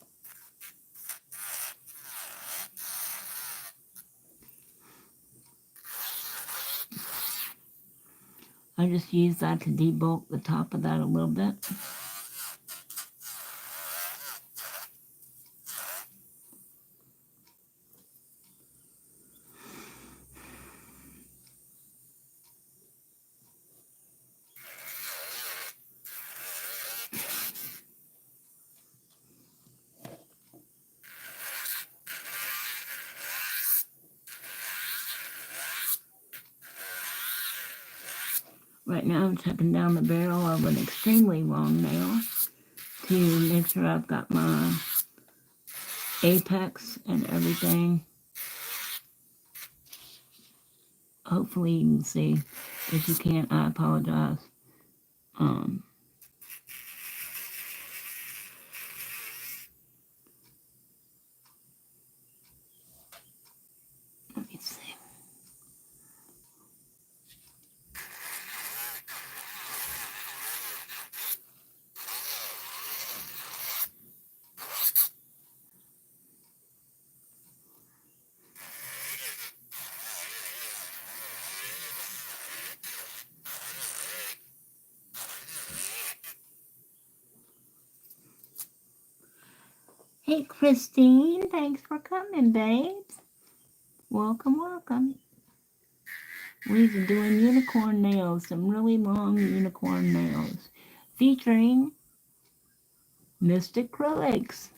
I just use that to debulk the top of that a little bit. Right now I'm checking down the barrel of an extremely long nail to make sure I've got my apex and everything. Hopefully you can see. If you can't, I apologize. Let me see. Hey, Christine, thanks for coming, babes. Welcome, welcome. We're doing unicorn nails, some really long unicorn nails, featuring Mr. Acrylics.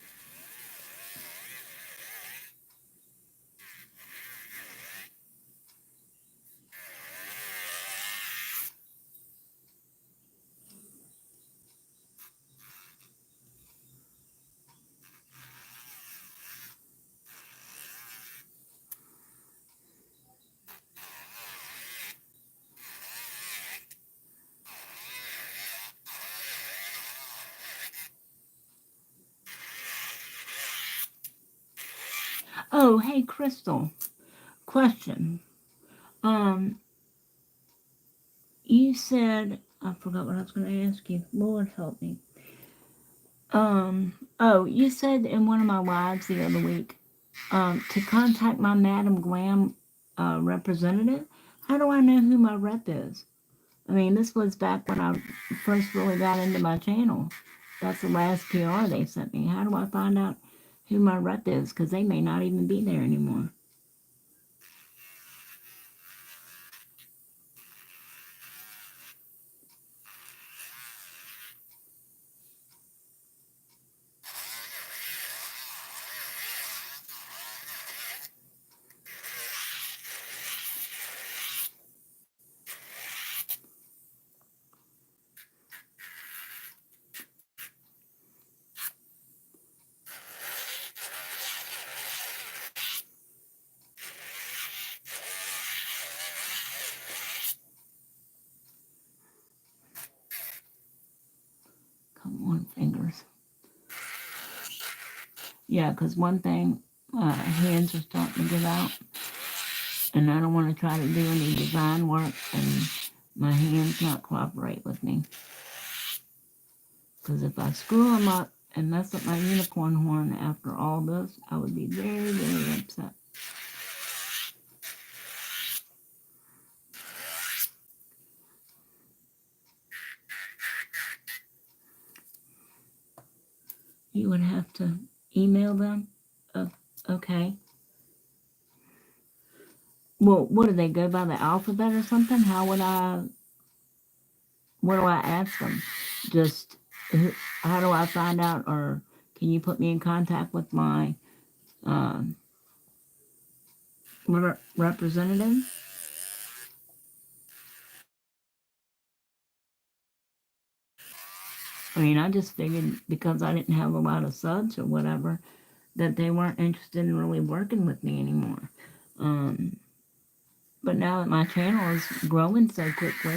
Oh, hey, Crystal. Question. You said, I forgot what I was going to ask you. Lord help me. You said in one of my lives the other week, to contact my Madam Glam representative. How do I know who my rep is? I mean, this was back when I first really got into my channel. That's the last PR they sent me. How do I find out who my rep is? Because they may not even be there anymore. Come on, fingers. Yeah, because one thing, hands are starting to give out. And I don't want to try to do any design work and my hands not cooperate with me. Because if I screw them up and mess up my unicorn horn after all this, I would be very, very upset. You would have to email them? Okay. Well, what do they go by the alphabet or something? What do I ask them? Just, how do I find out, or can you put me in contact with my representative? I mean, I just figured because I didn't have a lot of subs or whatever, that they weren't interested in really working with me anymore. But now that my channel is growing so quickly,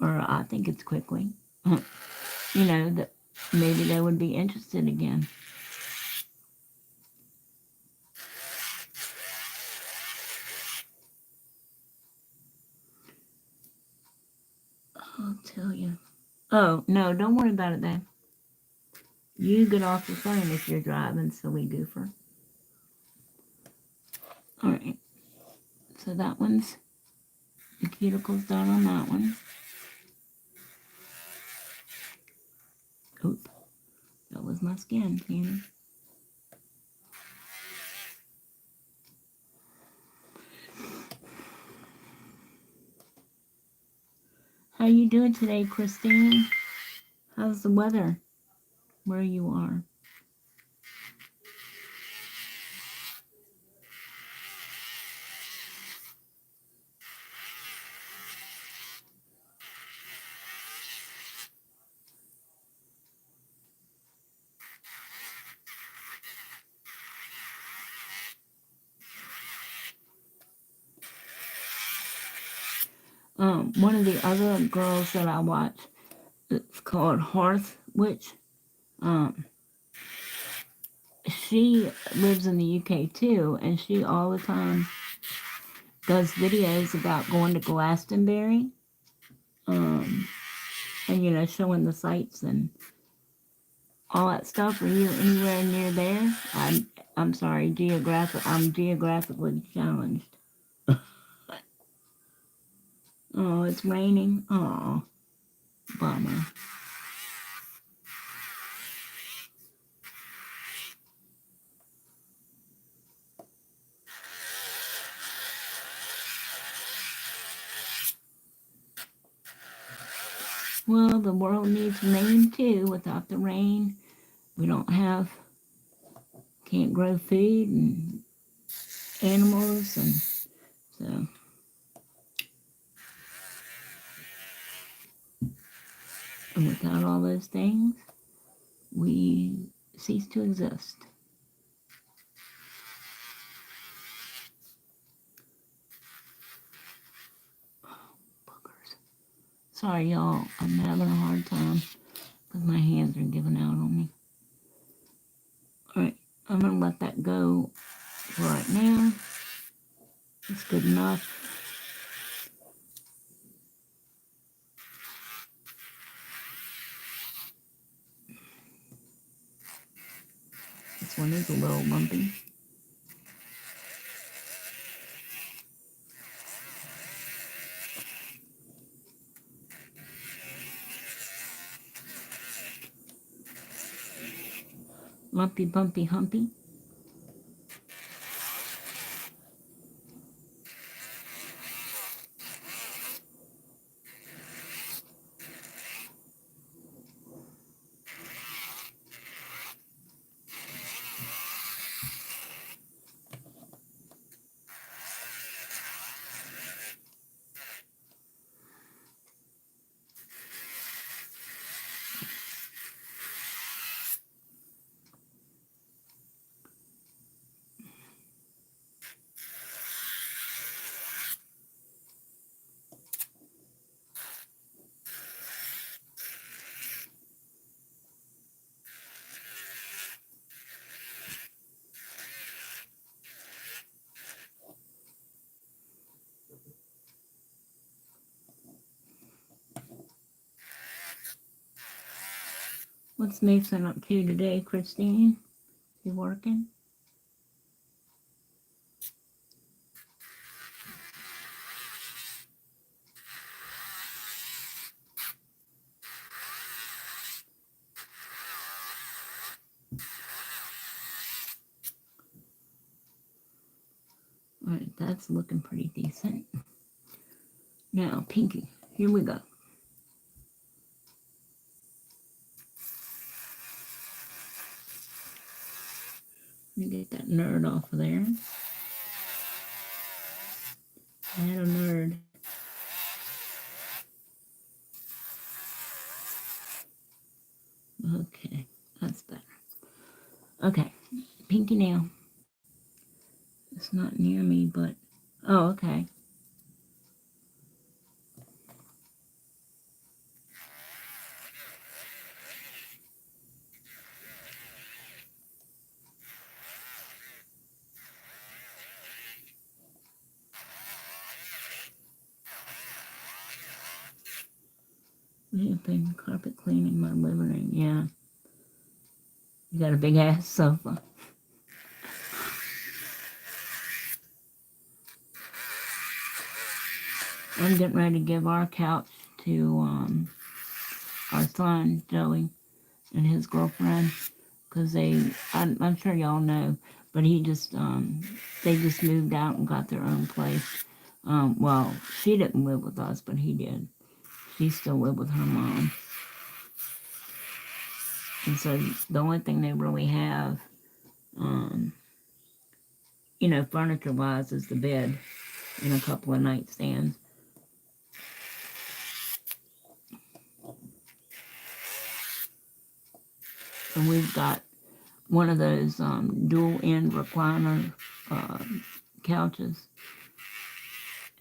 or I think it's quickly, you know, that maybe they would be interested again. I'll tell you. Oh, no, don't worry about it then. You get off the phone if you're driving, silly goofer. Alright. So that one's, the cuticle's done on that one. Oop. That was my skin, Tammy. How you doing today, Christine? How's the weather where you are? One of the other girls that I watch, it's called Hearth Witch. She lives in the UK too, and she all the time does videos about going to Glastonbury, and you know, showing the sights and all that stuff. Are you anywhere near there? I'm sorry, I'm geographically challenged. Oh, it's raining. Oh, bummer. Well, the world needs rain too. Without the rain, we can't grow food and animals, and so. And without all those things, we cease to exist. Boogers. Sorry, y'all. I'm having a hard time because my hands are giving out on me. Alright, I'm going to let that go for right now. It's good enough. This one is a little lumpy. Lumpy, bumpy, humpy. What's Mason up to today, Christine? You working? Alright, that's looking pretty decent. Now, Pinky, here we go. Let me get that nerd off of there. I had a nerd. Okay, that's better. Okay, Pinky nail. It's not near me, but... Oh, okay. We have been carpet cleaning my living room. Yeah. You got a big ass sofa. I'm getting ready to give our couch to our son, Joey, and his girlfriend, because I'm sure y'all know, but they just moved out and got their own place. Well, she didn't live with us, but he did. She still lived with her mom. And so the only thing they really have, furniture-wise, is the bed and a couple of nightstands. And we've got one of those dual-end recliner couches.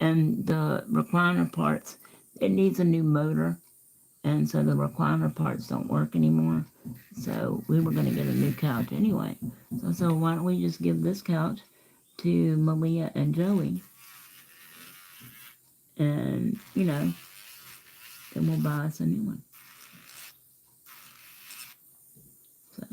And the recliner parts, it needs a new motor. And so the recliner parts don't work anymore. So we were going to get a new couch anyway. So why don't we just give this couch to Malia and Joey? And, then we'll buy us a new one. So.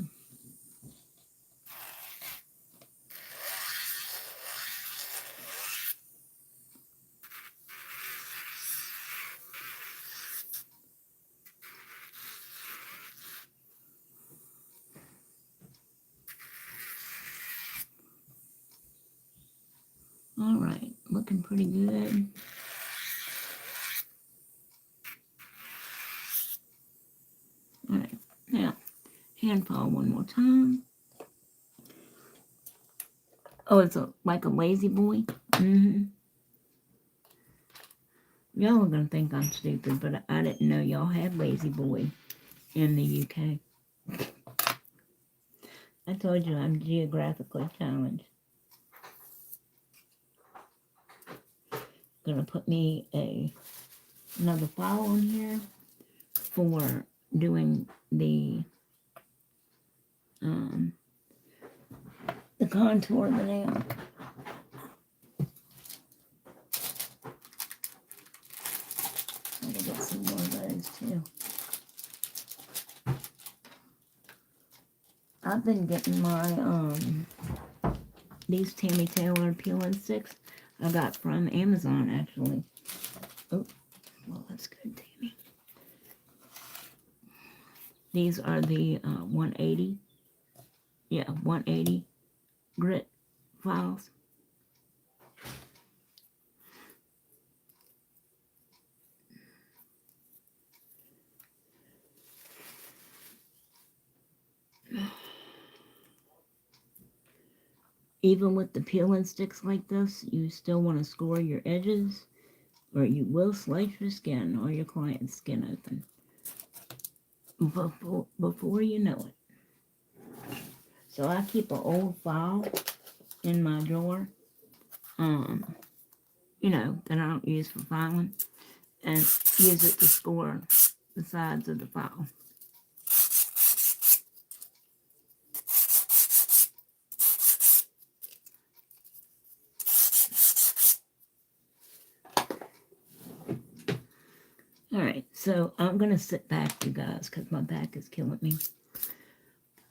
All right, looking pretty good. All right, now, hand file one more time. Oh, it's like a lazy boy. Y'all are gonna think I'm stupid, but I didn't know y'all had lazy boy in the UK. I told you I'm geographically challenged. Gonna put me another file on here for doing the contour of the nail. I'm gonna get some more of those too. I've been getting my these Tammy Taylor peel-in sticks I got from Amazon actually. Oh, well that's good, Tammy. These are the 180. Yeah, 180 grit files. Even with the peel-in sticks like this, you still want to score your edges, or you will slice your skin or your client's skin open before you know it. So I keep an old file in my drawer, that I don't use for filing, and use it to score the sides of the file. Alright, so I'm going to sit back, you guys, because my back is killing me.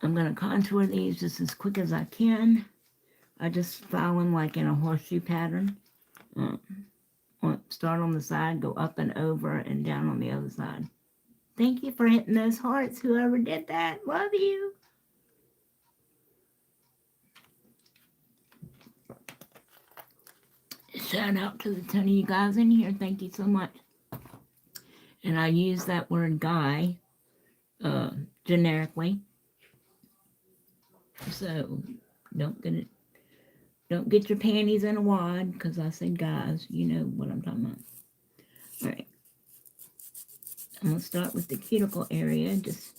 I'm going to contour these just as quick as I can. I just file them like in a horseshoe pattern. Start on the side, go up and over, and down on the other side. Thank you for hitting those hearts, whoever did that. Love you. Shout out to the 10 of you guys in here. Thank you so much. And I use that word guy generically. So don't get your panties in a wad, because I said guys. You know what I'm talking about. All right. I'm going to start with the cuticle area, just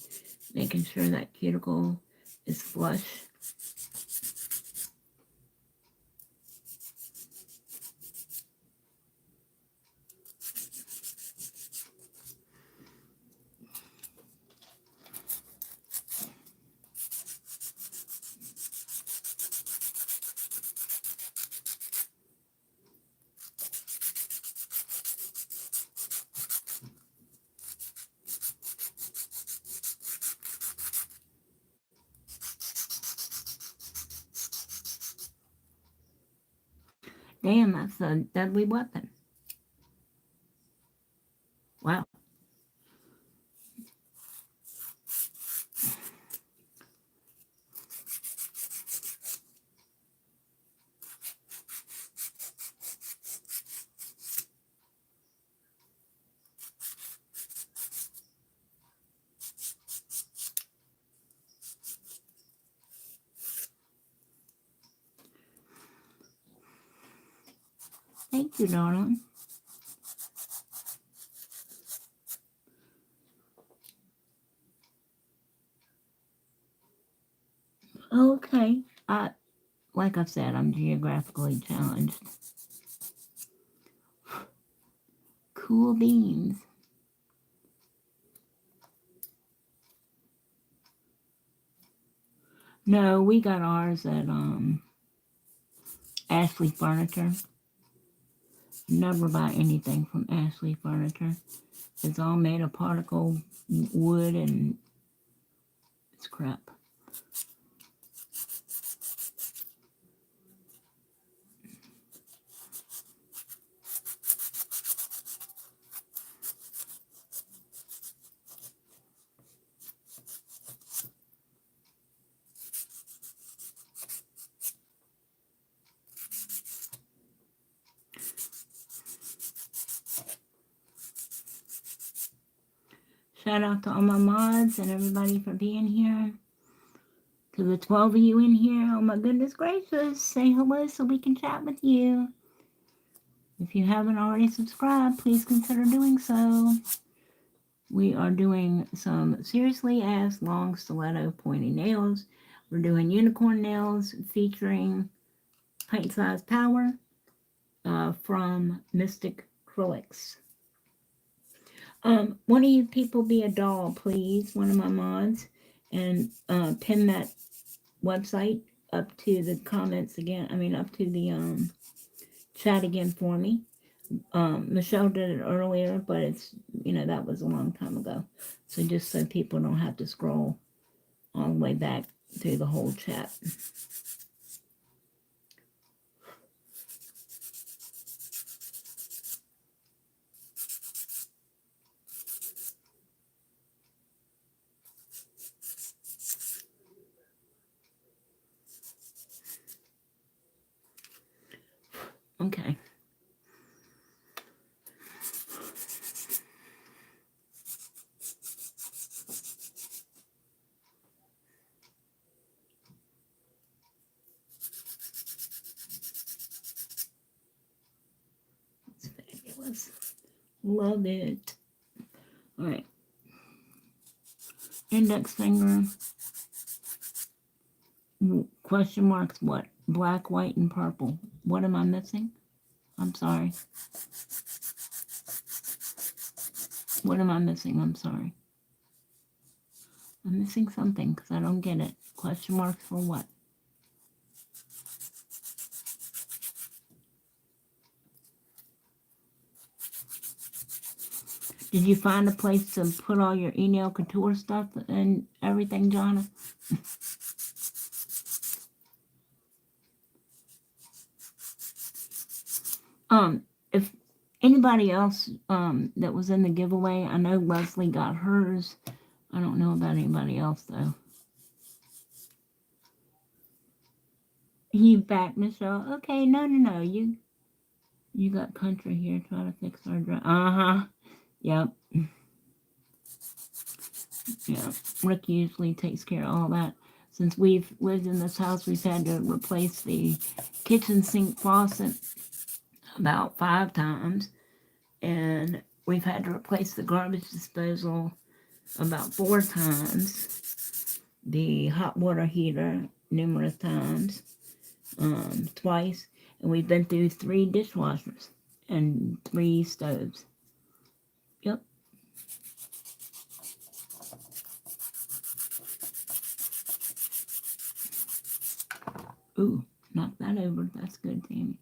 making sure that cuticle is flush. Damn, that's a deadly weapon. Wow. Thank you, darling. Okay. Like I said, I'm geographically challenged. Cool beans. No, we got ours at Ashley Furniture. Never buy anything from Ashley Furniture. It's all made of particle wood and it's crap. Shout out to all my mods and everybody for being here. To the 12 of you in here, oh my goodness gracious, say hello so we can chat with you. If you haven't already subscribed, please consider doing so. We are doing some seriously ass long stiletto pointy nails. We're doing unicorn nails featuring pint-sized power from Mystic Acrylics. One of you people be a doll, please, one of my mods, and pin that website up to the comments again. Up to the chat again for me. Michelle did it earlier, but it's, that was a long time ago. So just so people don't have to scroll all the way back through the whole chat. Okay. It's fabulous. Love it. All right. Index finger. Question marks what? Black, white, and purple. What am I missing? I'm sorry. What am I missing? I'm sorry. I'm missing something because I don't get it. Question marks for what? Did you find a place to put all your e-nail couture stuff and everything, Jonna? If anybody else that was in the giveaway, I know Leslie got hers. I don't know about anybody else though. You back, Michelle? Okay, no. You got country here. Try to fix our drive. Yep. Yeah. Rick usually takes care of all that. Since we've lived in this house, we've had to replace the kitchen sink faucet about 5 times. And we've had to replace the garbage disposal about 4 times. The hot water heater numerous times. Twice. And we've been through 3 dishwashers and 3 stoves. Yep. Ooh, knock that over. That's good, Tammy.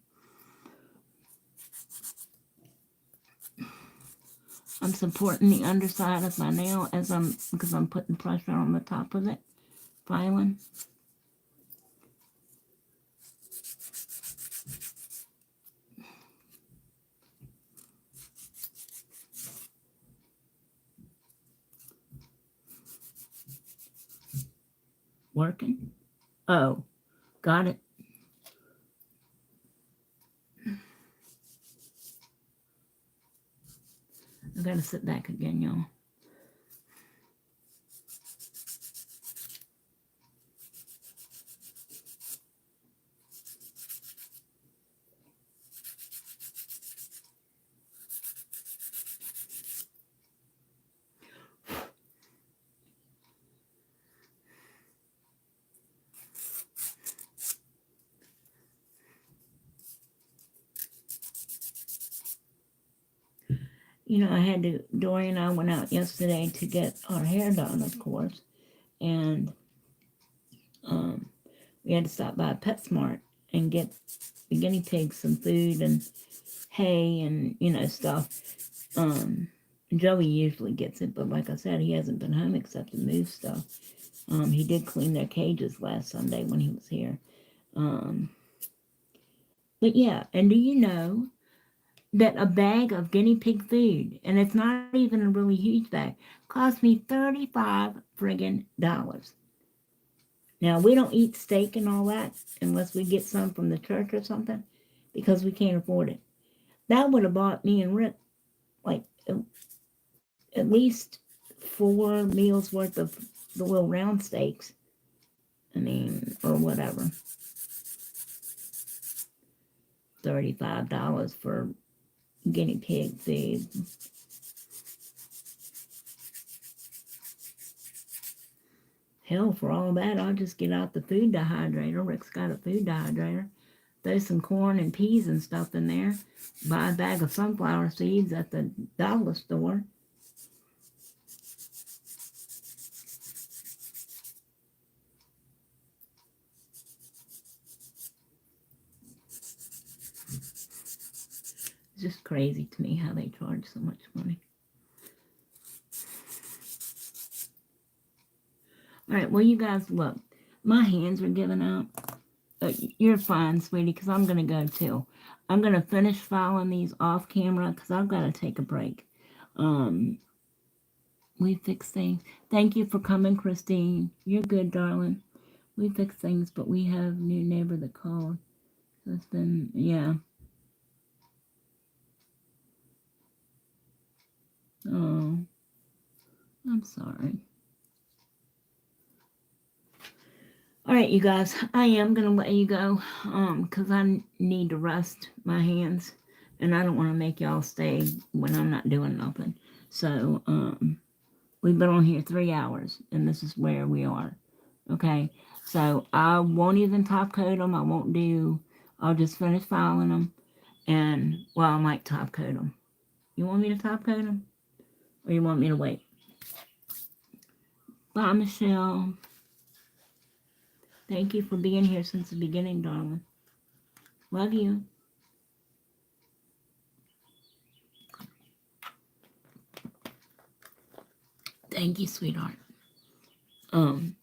I'm supporting the underside of my nail because I'm putting pressure on the top of it, filing. Working? Oh, got it. I gotta sit back again, y'all. You know, Dory and I went out yesterday to get our hair done, of course, and we had to stop by PetSmart and get the guinea pigs some food and hay and, stuff. Joey usually gets it, but like I said, he hasn't been home except to move stuff. He did clean their cages last Sunday when he was here. But yeah, and do you know that a bag of guinea pig food, and it's not even a really huge bag, cost me $35 friggin'. Now, we don't eat steak and all that unless we get some from the church or something because we can't afford it. That would have bought me and Rick like at least 4 meals worth of the little round steaks. I mean, or whatever. $35 for guinea pig food. Hell, for all that, I'll just get out the food dehydrator. Rick's got a food dehydrator. Throw some corn and peas and stuff in there. Buy a bag of sunflower seeds at the dollar store. It's just crazy to me how they charge so much money. All right, well, you guys, look. My hands are giving out. You're fine, sweetie, because I'm going to go too. I'm going to finish filing these off camera because I've got to take a break. We fix things. Thank you for coming, Christine. You're good, darling. We fix things, but we have new neighbor that called. So it's been, yeah. Oh, I'm sorry. All right, you guys, I am going to let you go because I need to rest my hands, and I don't want to make y'all stay when I'm not doing nothing. So we've been on here 3 hours, and this is where we are, okay? So I won't even top coat them. I'll just finish filing them, and, well, I might top coat them. You want me to top coat them, or you want me to wait? Bye, Michelle. Thank you for being here since the beginning, darling. Love you. Thank you, sweetheart. Don't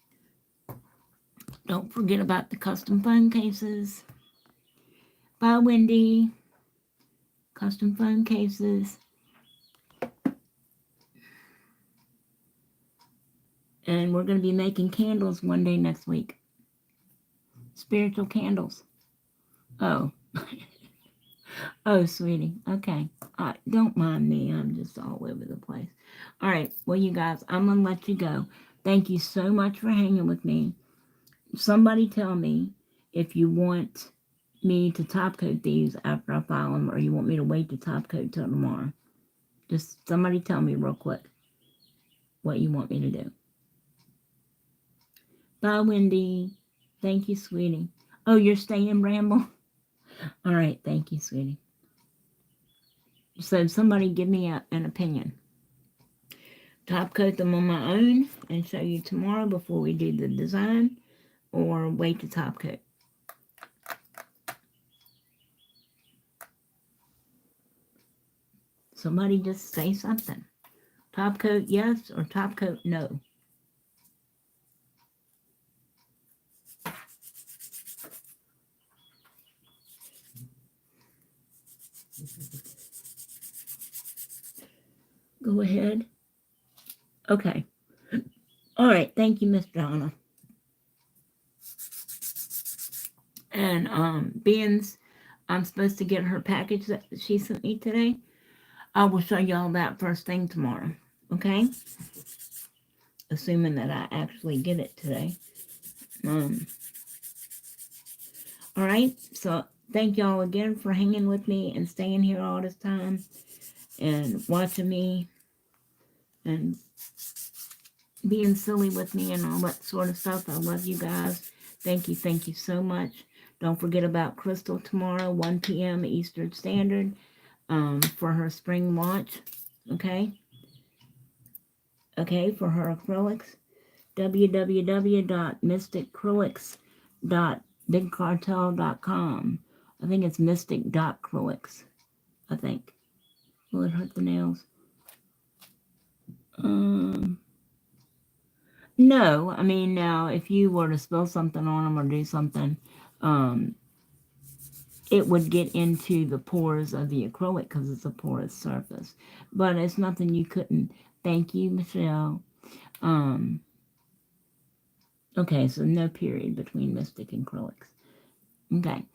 forget about the custom phone cases. Bye, Wendy. Custom phone cases. And we're going to be making candles one day next week. Spiritual candles. Oh. Oh, sweetie. Okay. Don't mind me. I'm just all over the place. All right. Well, you guys, I'm going to let you go. Thank you so much for hanging with me. Somebody tell me if you want me to top coat these after I file them, or you want me to wait to top coat till tomorrow. Just somebody tell me real quick what you want me to do. Bye, Wendy. Thank you, sweetie. Oh, you're staying, Ramble? All right. Thank you, sweetie. So somebody give me an opinion. Top coat them on my own and show you tomorrow before we do the design, or wait to top coat. Somebody just say something. Top coat yes or top coat no. Go ahead. Okay. All right. Thank you, Miss Donna. And being I'm supposed to get her package that she sent me today, I will show y'all that first thing tomorrow. Okay? Assuming that I actually get it today. All right. So thank y'all again for hanging with me and staying here all this time and watching me and being silly with me and all that sort of stuff. I love you guys. Thank you so much. Don't forget about Crystal tomorrow, 1 p.m. Eastern Standard, for her spring launch. Okay? Okay, for her acrylics. www.mysticacrylics.bigcartel.com. I think it's mystic.acrylics. I think. Will it hurt the nails? No, I mean, now, if you were to spill something on them or do something, it would get into the pores of the acrylic because it's a porous surface. But it's nothing you couldn't. Thank you, Michelle. Okay, so no period between Mystic and acrylics. Okay.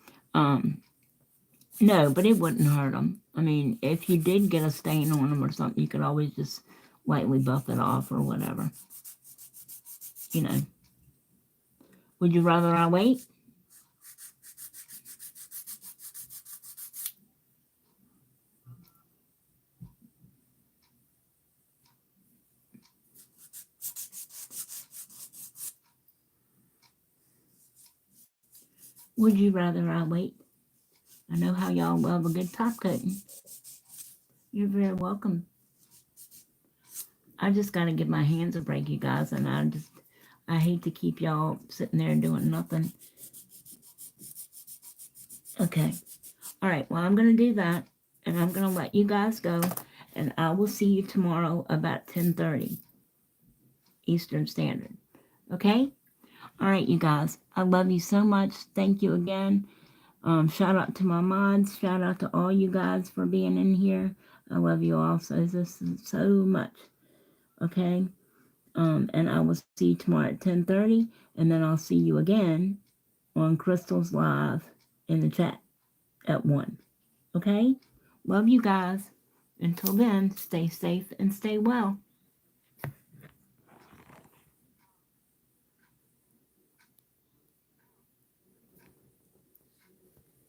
No, but it wouldn't hurt them. I mean, if you did get a stain on them or something, you could always just lightly buff it off or whatever. You know. Would you rather I wait? Would you rather I wait? I know how y'all love a good top coating. You're very welcome. I just got to give my hands a break, you guys, and I hate to keep y'all sitting there doing nothing. Okay. All right. Well, I'm going to do that, and I'm going to let you guys go, and I will see you tomorrow about 10:30 Eastern Standard. Okay? All right, you guys. I love you so much. Thank you again. Shout out to my mods. Shout out to all you guys for being in here. I love you all so much. Okay? And I will see you tomorrow at 10:30, and then I'll see you again on Crystal's Live in the chat at 1. Okay? Love you guys. Until then, stay safe and stay well.